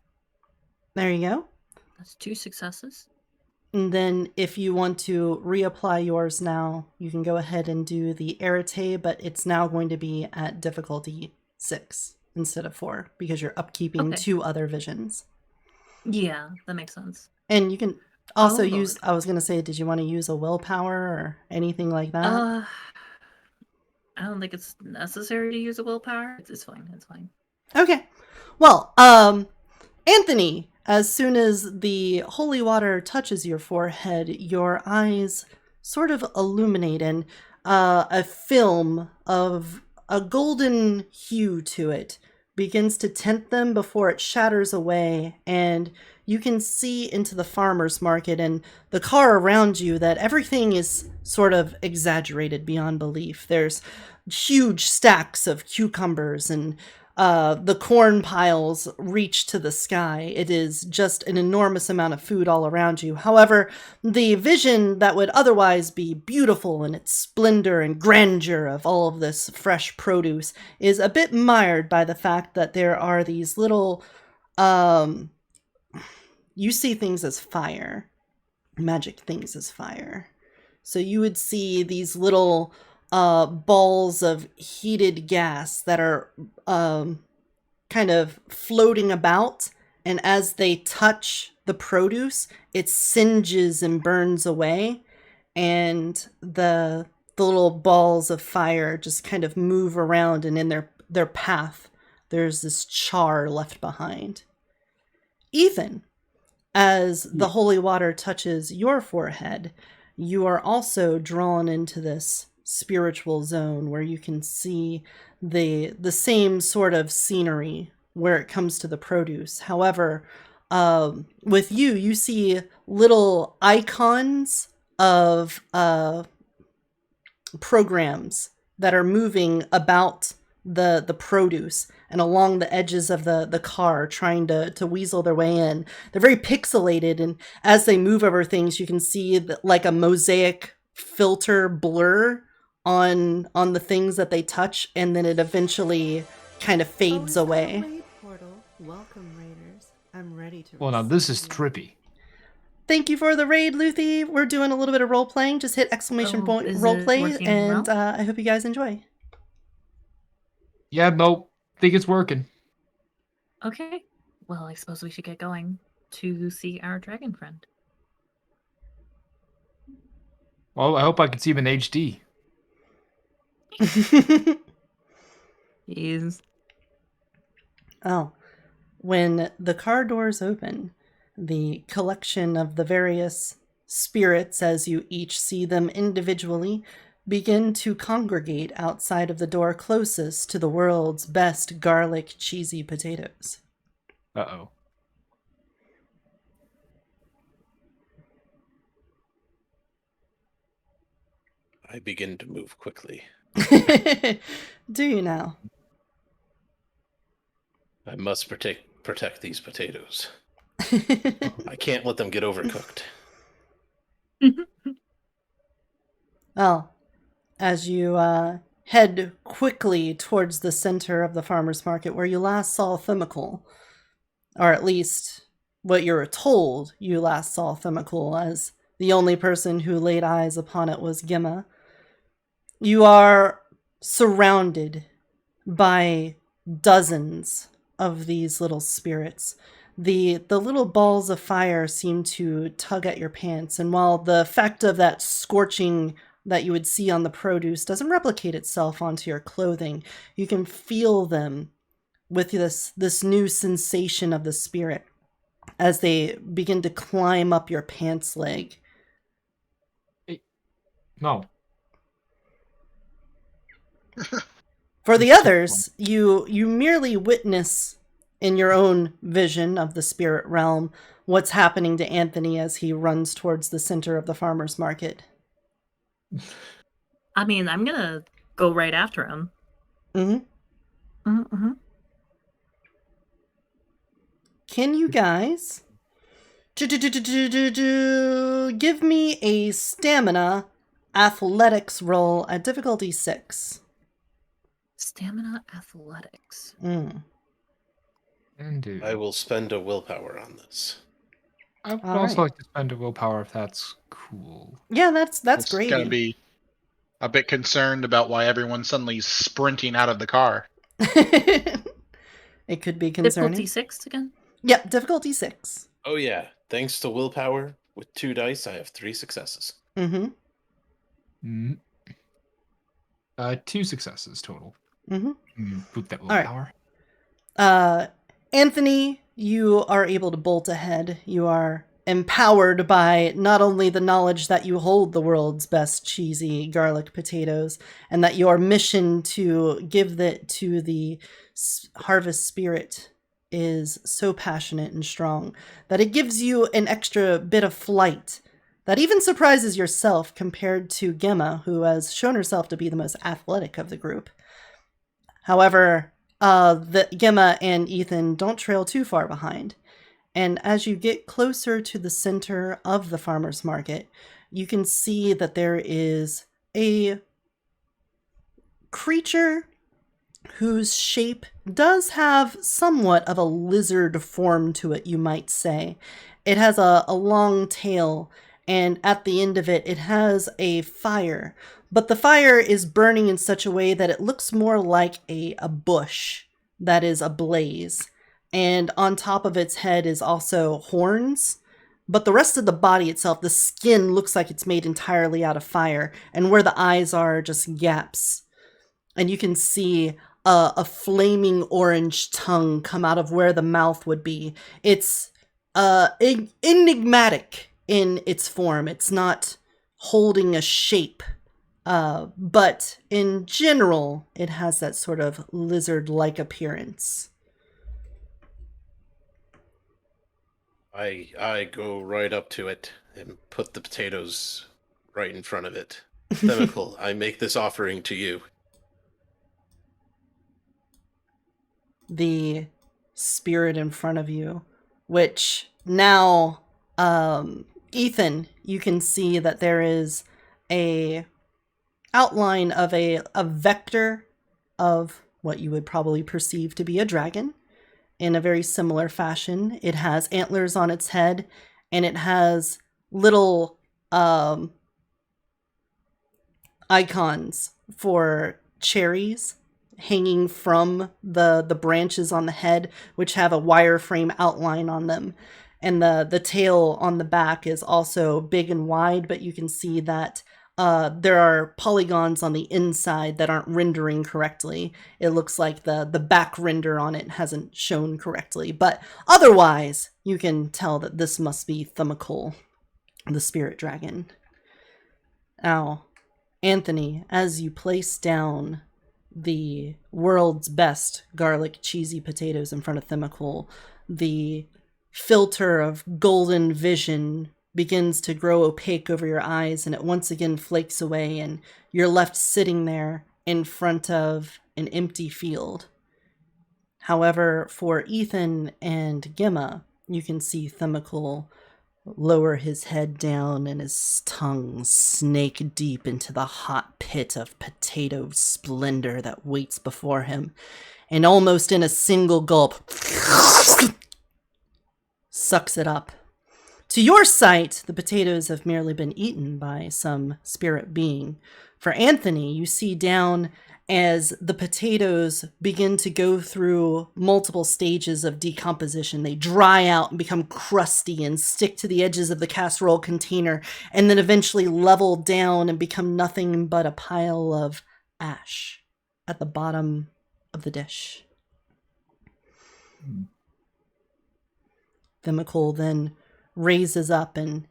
There you go. That's 2 successes. And then if you want to reapply yours now, you can go ahead and do the Arete, but it's now going to be at difficulty 6 instead of 4 because you're upkeeping Okay. 2 other visions. Yeah, that makes sense. And you can also Oh, use, I was going to say, did you want to use a willpower or anything like that? I don't think it's necessary to use a willpower. It's fine. It's fine. Okay. Well, Anthony, as soon as the holy water touches your forehead, your eyes sort of illuminate and a film of a golden hue to it begins to tint them before it shatters away, and you can see into the farmer's market and the car around you that everything is sort of exaggerated beyond belief. There's huge stacks of cucumbers and the corn piles reach to the sky. It is just an enormous amount of food all around you. However, the vision that would otherwise be beautiful in its splendor and grandeur of all of this fresh produce is a bit mired by the fact that there are these little, you see things as fire, magic things as fire. So you would see these little balls of heated gas that are kind of floating about, and as they touch the produce, it singes and burns away, and the little balls of fire just kind of move around, and in their path, there's this char left behind. Ethan, as the holy water touches your forehead, you are also drawn into this spiritual zone where you can see the same sort of scenery where it comes to the produce. However, with you see little icons of programs that are moving about the produce and along the edges of the car, trying to weasel their way in. They're very pixelated, and as they move over things, you can see like a mosaic filter blur on the things that they touch, and then it eventually kind of fades away. Raid portal. Welcome, raiders. I'm ready to. Well, now this is receive you. trippy. Thank you for the raid, Luthi. We're doing a little bit of role playing. Just hit exclamation point is role it play, working and well? I hope you guys enjoy. Yeah, nope. Think it's working. Okay. Well, I suppose we should get going to see our dragon friend. Well, I hope I can see him in HD. He's Oh, when the car doors open, the collection of the various spirits, as you each see them individually, begin to congregate outside of the door closest to the world's best garlic cheesy potatoes. Uh-oh. I begin to move quickly. Do you now? I must protect these potatoes. I can't let them get overcooked. Well, as you head quickly towards the center of the farmer's market where you last saw Thimical, or at least what you're told you last saw Thimical, as the only person who laid eyes upon it was Gemma, you are surrounded by dozens of these little spirits. The little balls of fire seem to tug at your pants, and while the effect of that scorching that you would see on the produce doesn't replicate itself onto your clothing, you can feel them with this new sensation of the spirit as they begin to climb up your pants leg. No. For the others, you merely witness in your own vision of the spirit realm what's happening to Anthony as he runs towards the center of the farmer's market. I mean, I'm gonna go right after him. Mm-hmm. Can you guys give me a stamina athletics roll at difficulty 6? Stamina athletics. Indeed. I will spend a willpower on this. I would All also right. like to spend a willpower if that's cool. Yeah, that's It's great. gonna be a bit concerned about why everyone's suddenly sprinting out of the car. It could be concerning. Difficulty 6 again? Yep, difficulty 6. Oh yeah, thanks to willpower, with 2 dice, I have 3 successes. Mm-hmm. 2 successes total. Boot that right. willpower. Anthony, you are able to bolt ahead. You are empowered by not only the knowledge that you hold the world's best cheesy garlic potatoes, and that your mission to give that to the harvest spirit is so passionate and strong that it gives you an extra bit of flight that even surprises yourself compared to Gemma, who has shown herself to be the most athletic of the group. However, the Gemma and Ethan don't trail too far behind. And as you get closer to the center of the farmer's market, you can see that there is a creature whose shape does have somewhat of a lizard form to it, you might say. It has a long tail, and at the end of it, it has a fire. But the fire is burning in such a way that it looks more like a bush that is ablaze. And on top of its head is also horns. But the rest of the body itself, the skin, looks like it's made entirely out of fire. And where the eyes are just gaps. And you can see a flaming orange tongue come out of where the mouth would be. It's enigmatic in its form. It's not holding a shape. But in general, it has that sort of lizard-like appearance. I go right up to it and put the potatoes right in front of it. Themical, I make this offering to you. the spirit in front of you, which now, Ethan, you can see that there is a outline of a vector of what you would probably perceive to be a dragon in a very similar fashion. It has antlers on its head, and it has little icons for cherries hanging from the branches on the head, which have a wireframe outline on them. And the tail on the back is also big and wide, but you can see that there are polygons on the inside that aren't rendering correctly. It looks like the back render on it hasn't shown correctly, but otherwise you can tell that this must be Thumacol, the spirit dragon. Now, Anthony, as you place down the world's best garlic cheesy potatoes in front of Thumacol, the filter of golden vision begins to grow opaque over your eyes, and it once again flakes away, and you're left sitting there in front of an empty field. However, for Ethan and Gemma, you can see Thumacol lower his head down and his tongue snake deep into the hot pit of potato splendor that waits before him, and almost in a single gulp sucks it up. To your sight, the potatoes have merely been eaten by some spirit being. For Anthony, you see down as the potatoes begin to go through multiple stages of decomposition. They dry out and become crusty and stick to the edges of the casserole container, and then eventually level down and become nothing but a pile of ash at the bottom of the dish. Thumacol then raises up, and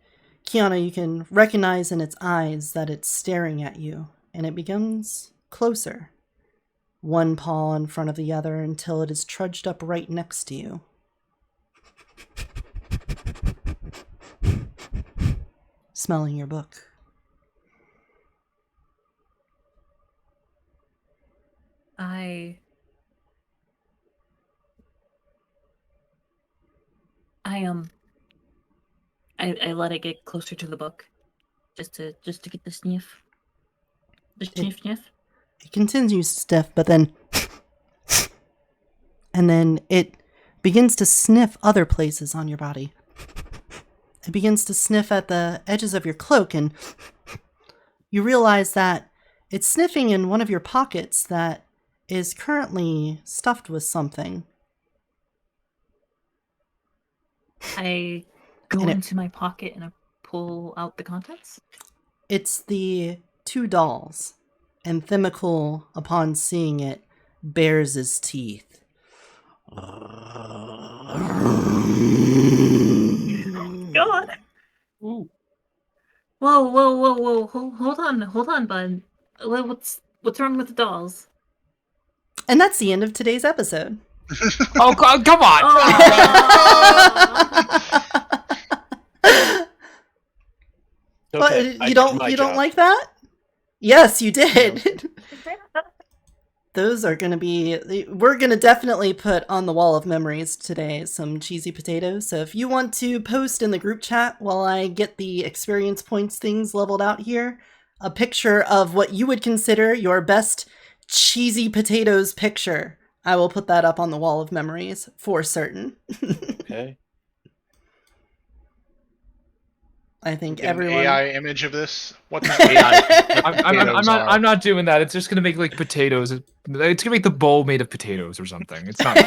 Kiana, you can recognize in its eyes that it's staring at you, and it becomes closer, one paw in front of the other until it is trudged up right next to you. Smelling your book. I let it get closer to the book, just to get the sniff. The sniff. It continues to sniff, but then and then it begins to sniff other places on your body. It begins to sniff at the edges of your cloak, and you realize that it's sniffing in one of your pockets that is currently stuffed with something. I go And into my pocket and I pull out the contents. It's the 2 dolls, and Thumacol, upon seeing it, bares his teeth. God. Ooh. Whoa. Hold on, bud. What's wrong with the dolls? And that's the end of today's episode. Oh, come on! Okay, You don't like that? Yes, you did. Those are going to be... We're going to definitely put on the wall of memories today some cheesy potatoes. So if you want to post in the group chat while I get the experience points things leveled out here, a picture of what you would consider your best cheesy potatoes picture, I will put that up on the wall of memories for certain. Okay. I think Get an everyone... AI image of this. What's AI? I'm not doing that. It's just gonna make like potatoes. It's gonna make the bowl made of potatoes or something. It's not.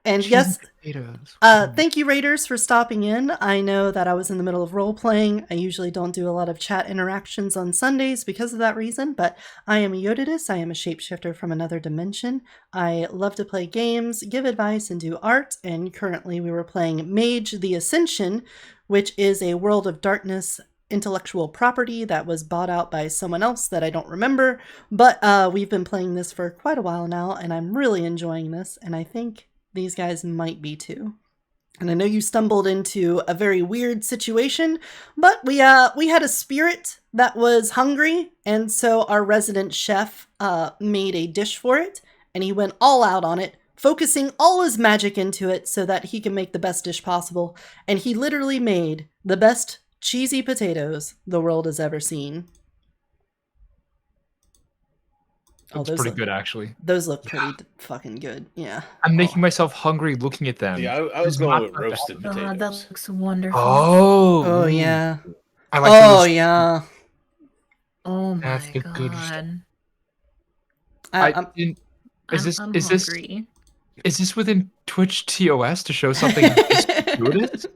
And cheesy yes, potatoes. thank you, Raiders, for stopping in. I know that I was in the middle of role-playing. I usually don't do a lot of chat interactions on Sundays because of that reason, but I am Eotidiss. I am a shapeshifter from another dimension. I love to play games, give advice, and do art, and currently we were playing Mage the Ascension, which is a World of Darkness intellectual property that was bought out by someone else that I don't remember, but we've been playing this for quite a while now, and I'm really enjoying this, and I think these guys might be too. And I know you stumbled into a very weird situation, but we had a spirit that was hungry, and so our resident chef made a dish for it, and he went all out on it, focusing all his magic into it so that he can make the best dish possible. And he literally made the best cheesy potatoes the world has ever seen. That's pretty good, actually. Those look pretty fucking good. Yeah. I'm making myself hungry looking at them. Yeah, I was going with roasted God, potatoes. that looks wonderful. Oh yeah. I like Oh those. yeah. Oh my That's the good stuff. God. I'm I'm hungry. Is this within Twitch TOS to show something gratuitous?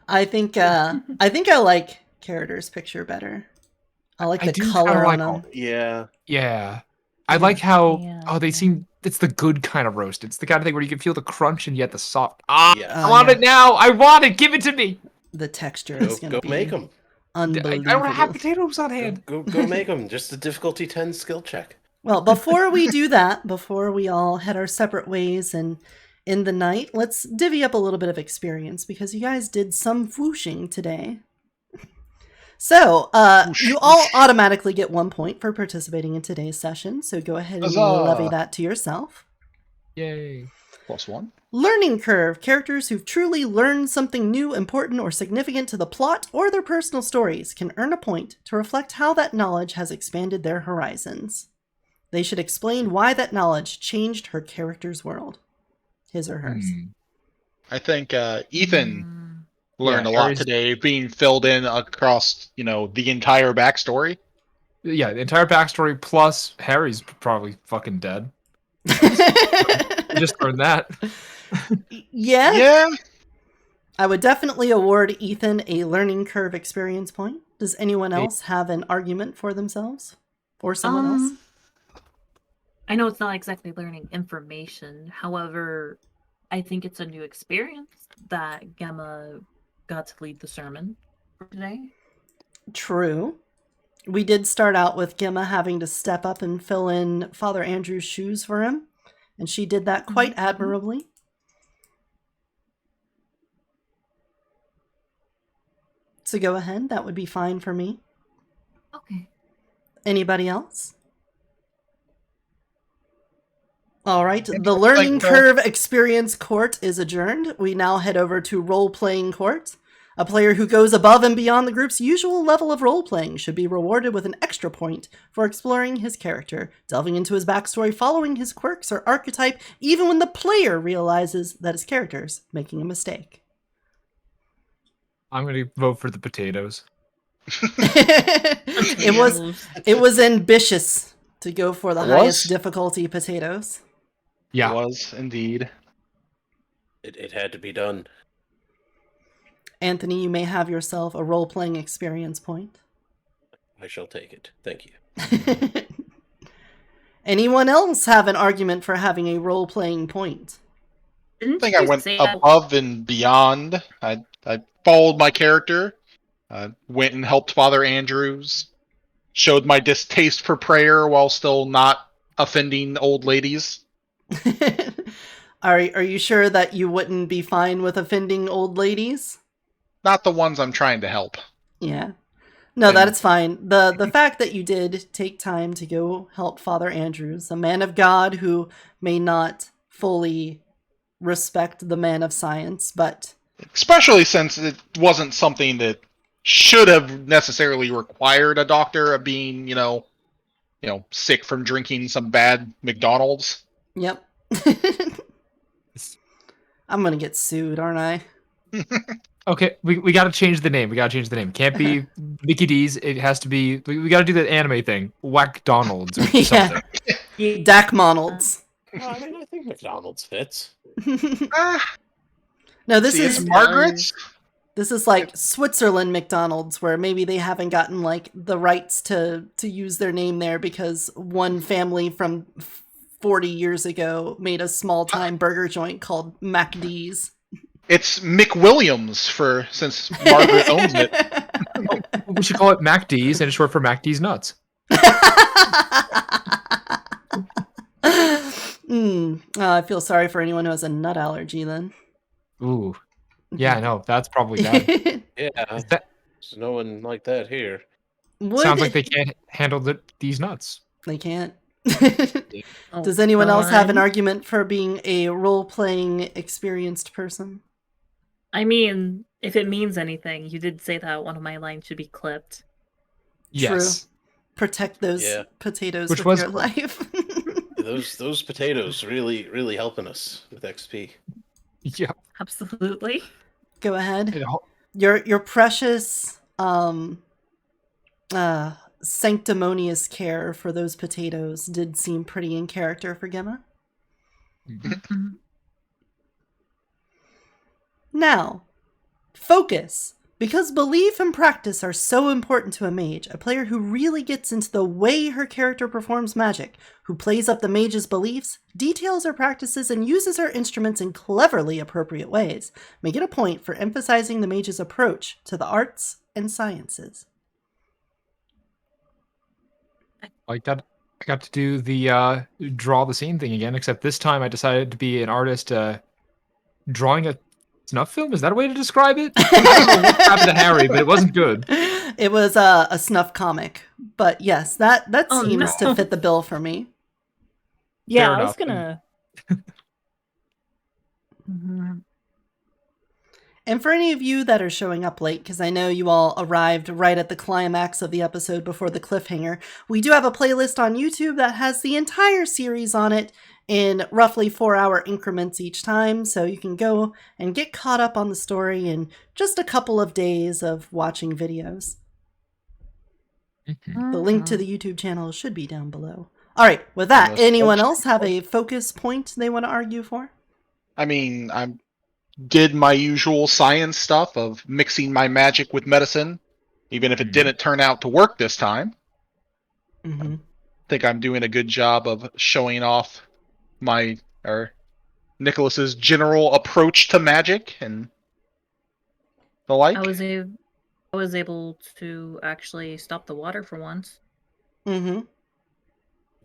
I think I like Carator's picture better. I like the color on them. Yeah. I like how they Yeah. seem. It's the good kind of roast. It's the kind of thing where you can feel the crunch and yet the soft. Yeah. I want it now. I want it. Give it to me. The texture is going to be make them. unbelievable. I don't have potatoes on hand. Go make them. Just the difficulty 10 skill check. Well, before we do that, before we all head our separate ways and in the night, let's divvy up a little bit of experience because you guys did some whooshing today. So, you all automatically get 1 point for participating in today's session, so go ahead and Huzzah! levy that to yourself. Yay. +1. Learning curve. Characters who've truly learned something new, important, or significant to the plot or their personal stories can earn a point to reflect how that knowledge has expanded their horizons. They should explain why that knowledge changed her character's world. His or hers. I think Ethan learned a lot Harry's- today, being filled in across, the entire backstory. Yeah, the entire backstory plus Harry's probably fucking dead. I just learned that. Yeah? Yeah. I would definitely award Ethan a learning curve experience point. Does anyone else have an argument for themselves? Or someone else? I know it's not exactly learning information. However, I think it's a new experience that Gemma got to lead the sermon for today. True. We did start out with Gemma having to step up and fill in Father Andrew's shoes for him, and she did that quite admirably. So go ahead, that would be fine for me. Okay. Anybody else? All right, the Learning Curve Experience Court is adjourned. We now head over to Role-Playing Court. A player who goes above and beyond the group's usual level of role-playing should be rewarded with an extra point for exploring his character, delving into his backstory, following his quirks or archetype, even when the player realizes that his character's making a mistake. I'm going to vote for the potatoes. It was ambitious to go for the highest difficulty potatoes. Yeah. It was, indeed. It had to be done. Anthony, you may have yourself a role-playing experience point. I shall take it. Thank you. Anyone else have an argument for having a role-playing point? I think I went above and beyond. I followed my character, went and helped Father Andrews, showed my distaste for prayer while still not offending old ladies. Are you sure that you wouldn't be fine with offending old ladies? Not the ones I'm trying to help. Yeah. No, that's fine. The fact that you did take time to go help Father Andrews, a man of God who may not fully respect the man of science, but... Especially since it wasn't something that should have necessarily required a doctor of being, sick from drinking some bad McDonald's. Yep. I'm gonna get sued, aren't I? Okay, we got to change the name. Can't be Mickey D's. It has to be. We got to do that anime thing. Whack Donald's or something. Yeah. Dak Monalds. I think McDonald's fits. No, this is Margaret's. This is like Switzerland McDonald's, where maybe they haven't gotten like the rights to use their name there because one family from 40 years ago made a small-time burger joint called MacD's. It's McWilliams since Margaret owns it. We should call it MacD's, and it's short for MacD's Nuts. I feel sorry for anyone who has a nut allergy then. Ooh. Yeah, I know. That's probably bad. Yeah, Is that there's no one like that here. sounds like Would they can't handle these nuts. they can't? Oh, Does anyone else have an God. argument for being a role-playing experienced person? I mean, if it means anything, you did say that one of my lines should be clipped. Yes. Protect those Yeah. potatoes Which with was your cool. life. Those potatoes really helping us with XP. Yeah. Absolutely. Go ahead. It all- Your precious sanctimonious care for those potatoes did seem pretty in character for Gemma. Mhm. Now, focus. Because belief and practice are so important to a mage, a player who really gets into the way her character performs magic, who plays up the mage's beliefs, details her practices, and uses her instruments in cleverly appropriate ways, may get a point for emphasizing the mage's approach to the arts and sciences. Like that, I got to do the draw the scene thing again, except this time I decided to be an artist drawing a snuff film. Is that a way to describe it? I don't know what happened to Harry, but it wasn't good. It was a snuff comic, but yes, that Oh, seems no. to fit the bill for me. Yeah, Fair I was enough. gonna. Mhm. And for any of you that are showing up late, because I know you all arrived right at the climax of the episode before the cliffhanger, we do have a playlist on YouTube that has the entire series on it in roughly 4-hour increments each time, so you can go and get caught up on the story in just a couple of days of watching videos. Mhm. The link to the YouTube channel should be down below. All right, with that, Almost anyone touched else have a focus point they want to argue for? I mean, I did my usual science stuff of mixing my magic with medicine, even if it Mhm. didn't turn out to work this time. Mm-hmm. Think I'm doing a good job of showing off my or Nicholas's general approach to magic and the like. I was able to actually stop the water for once. Mm-hmm.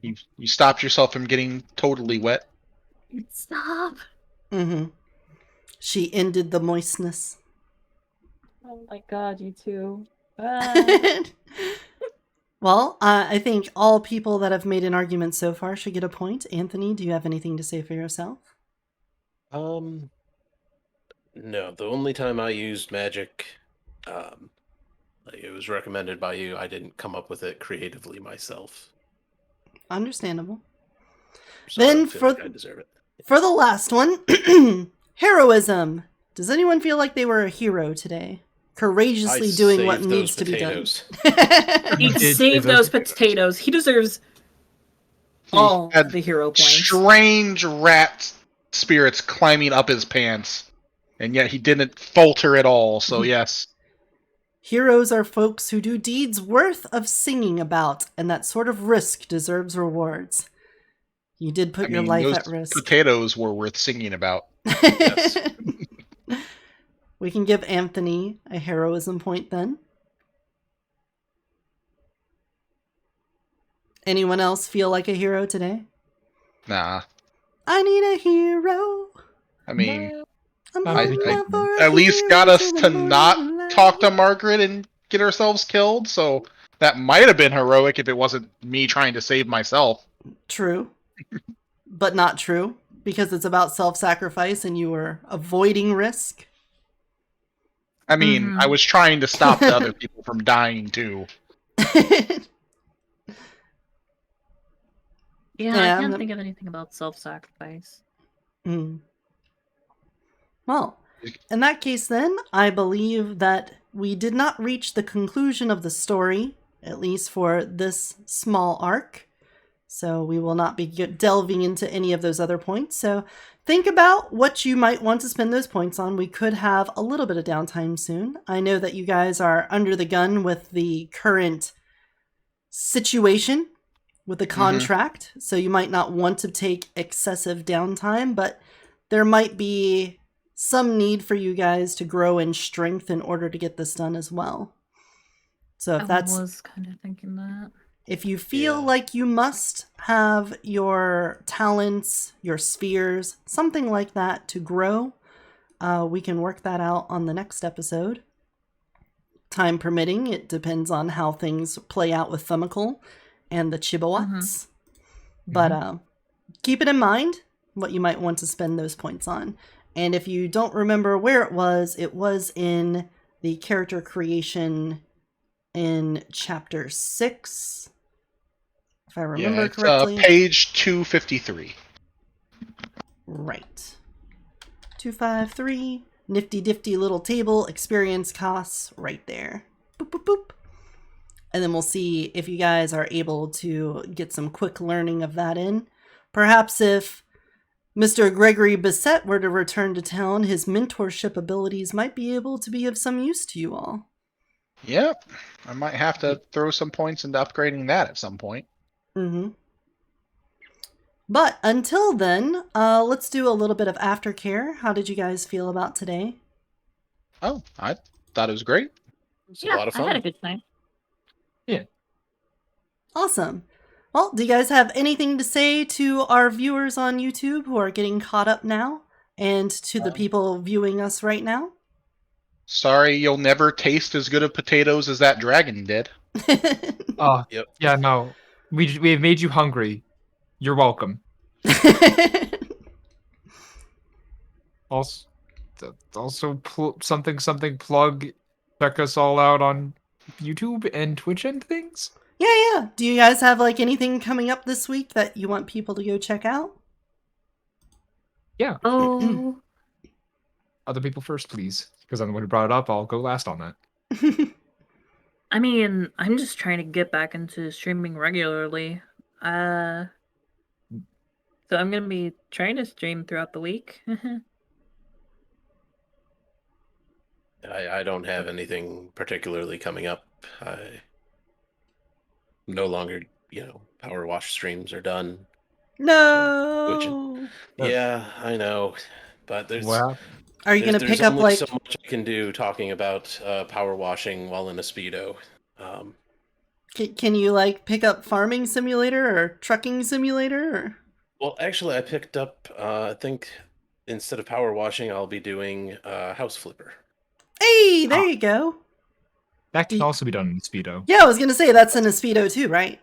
You stopped yourself from getting totally wet. Stop! Mm-hmm. She ended the moistness. Oh my god, you two. Well, I think all people that have made an argument so far should get a point. Anthony, do you have anything to say for yourself? No, the only time I used magic, like it was recommended by you. I didn't come up with it creatively myself. Understandable. So I Then don't feel for like I deserve it. For the last one, heroism. Does anyone feel like they were a hero today? Courageously I doing what saved needs those to be potatoes. done. He did saved save those those potatoes. He deserves He all had the hero points. strange rat spirits climbing up his pants, and yet he didn't falter at all. So yes, Heroes are folks who do deeds worth of singing about, and that sort of risk deserves rewards. You did put I your mean life those at risk. potatoes were worth singing about. Yes. We can give Anthony a heroism point then. Anyone else feel like a hero today? Nah, I need a hero. I mean, I'm I holding I out for a at least hero got us till the to morning not light. talk to Margaret and get ourselves killed. So that might have been heroic if it wasn't me trying to save myself. True. But not true, because it's about self-sacrifice and you were avoiding risk. I mean, I was trying to stop the other people from dying too. Yeah, Yeah, I can't I'm- think of anything about self-sacrifice. Mm. Well, in that case then, I believe that we did not reach the conclusion of the story, at least for this small arc. So we will not be delving into any of those other points. So think about what you might want to spend those points on. We could have a little bit of downtime soon. I know that you guys are under the gun with the current situation with the contract, so you might not want to take excessive downtime, but there might be some need for you guys to grow in strength in order to get this done as well. So if I that's was kind of thinking that. if you feel Yeah. like you must have your talents, your spheres, something like that to grow, we can work that out on the next episode. Time permitting, it depends on how things play out with Thumical and the Chibawats. But keep it in mind what you might want to spend those points on. And if you don't remember where it was in the character creation in chapter 6. If I remember correctly. Page 253. Right. 253. Nifty difty little table. Experience costs right there. Boop, boop, boop. And then we'll see if you guys are able to get some quick learning of that in. Perhaps if Mr. Gregory Bissett were to return to town, his mentorship abilities might be able to be of some use to you all. Yep. I might have to throw some points into upgrading that at some point. Mm-hmm. But until then, let's do a little bit of aftercare. How did you guys feel about today? Oh, I thought it was great. It's a lot of fun. I had a good time. Yeah. Awesome. Well, do you guys have anything to say to our viewers on YouTube who are getting caught up now? And to the people viewing us right now? Sorry, you'll never taste as good of potatoes as that dragon did. Yep. Yeah, no. We have made you hungry. You're welcome. Also something plug. Check us all out on YouTube and Twitch and things. Yeah. Do you guys have like anything coming up this week that you want people to go check out? Yeah. Oh. Other people first, please. Because I'm the one who brought it up. I'll go last on that. I mean, I'm just trying to get back into streaming regularly. So I'm gonna be trying to stream throughout the week. I don't have anything particularly coming up. I no longer, power wash streams are done. No. Yeah, I know, but there's. Wow. Are you going to pick up only like so much I can do talking about power washing while in a Speedo. Can you like pick up Farming Simulator or Trucking Simulator? Or? Well, actually, I picked up. I think instead of power washing, I'll be doing House Flipper. Hey, there you go. That can also be done in Speedo. Yeah, I was going to say that's in a Speedo too, right?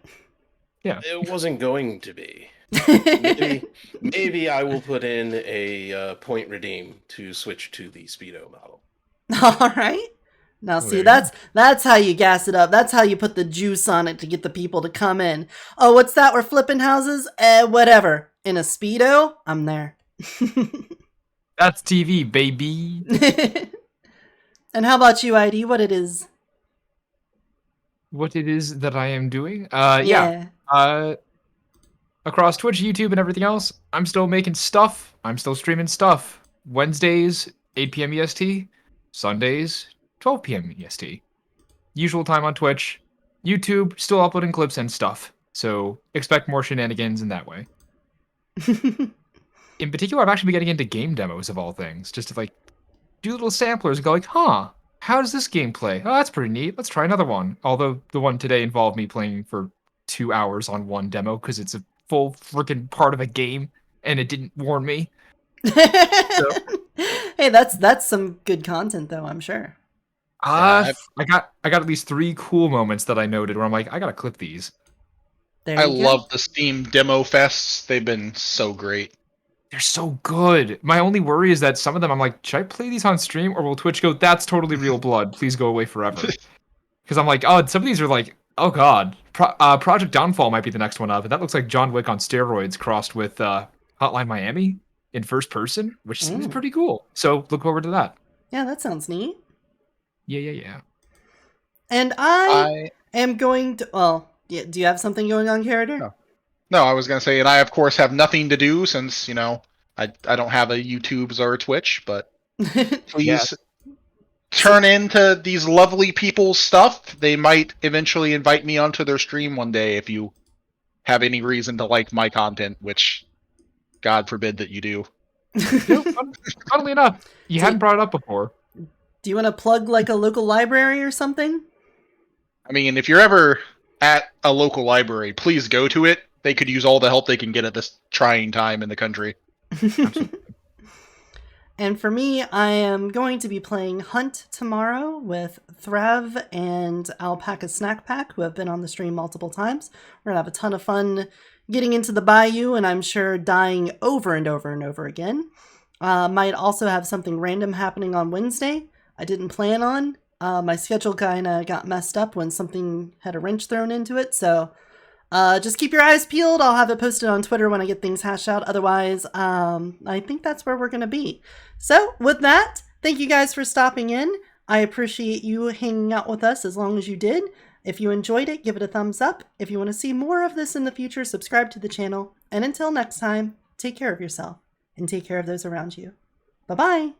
Yeah. It wasn't going to be. Maybe I will put in a point redeem to switch to the Speedo model. All right. Now, see, that's how you gas it up. That's how you put the juice on it to get the people to come in. Oh, what's that? We're flipping houses? Whatever. In a Speedo, I'm there. That's TV, baby. And how about you, ID? What it is? What it is that I am doing? Yeah. Across Twitch, YouTube, and everything else, I'm still making stuff. I'm still streaming stuff. Wednesdays, 8 p.m. EST. Sundays, 12 p.m. EST. Usual time on Twitch. YouTube, still uploading clips and stuff. So expect more shenanigans in that way. In particular, I've actually been getting into game demos of all things. Just to like do little samplers and go like, huh, how does this game play? Oh, that's pretty neat. Let's try another one. Although the one today involved me playing for 2 hours on one demo because it's a full freaking part of a game and it didn't warn me. So. Hey, that's some good content though, I'm sure. I got at least 3 cool moments that I noted where I'm like, I gotta clip these. There I you go. love the Steam demo fests. They've been so great. They're so good. My only worry is that some of them I'm like, should I play these on stream or will Twitch go, that's totally real blood, please go away forever? Because I'm like, oh, some of these are like, oh god. Project Downfall might be the next one up, and that looks like John Wick on steroids crossed with Hotline Miami in first person, which seems pretty cool. So look forward to that. Yeah, that sounds neat. Yeah. And I am going to. Well, yeah, do you have something going on, character? No, I was going to say, and I, of course, have nothing to do since, I don't have a YouTubes or a Twitch, but please turn into these lovely people's stuff. They might eventually invite me onto their stream one day if you have any reason to like my content, which God forbid that you do. Funnily enough, you hadn't brought it up before. Do you want to plug like a local library or something? I mean, if you're ever at a local library, please go to it. They could use all the help they can get at this trying time in the country. And for me, I am going to be playing Hunt tomorrow with Thrav and Alpaca Snack Pack, who have been on the stream multiple times. We're going to have a ton of fun getting into the bayou, and I'm sure dying over and over and over again. Might also have something random happening on Wednesday I didn't plan on. My schedule kind of got messed up when something had a wrench thrown into it, so just keep your eyes peeled. I'll have it posted on Twitter when I get things hashed out. Otherwise, I think that's where we're going to be. So with that, thank you guys for stopping in. I appreciate you hanging out with us as long as you did. If you enjoyed it, give it a thumbs up. If you want to see more of this in the future, subscribe to the channel. And until next time, take care of yourself and take care of those around you. Bye-bye.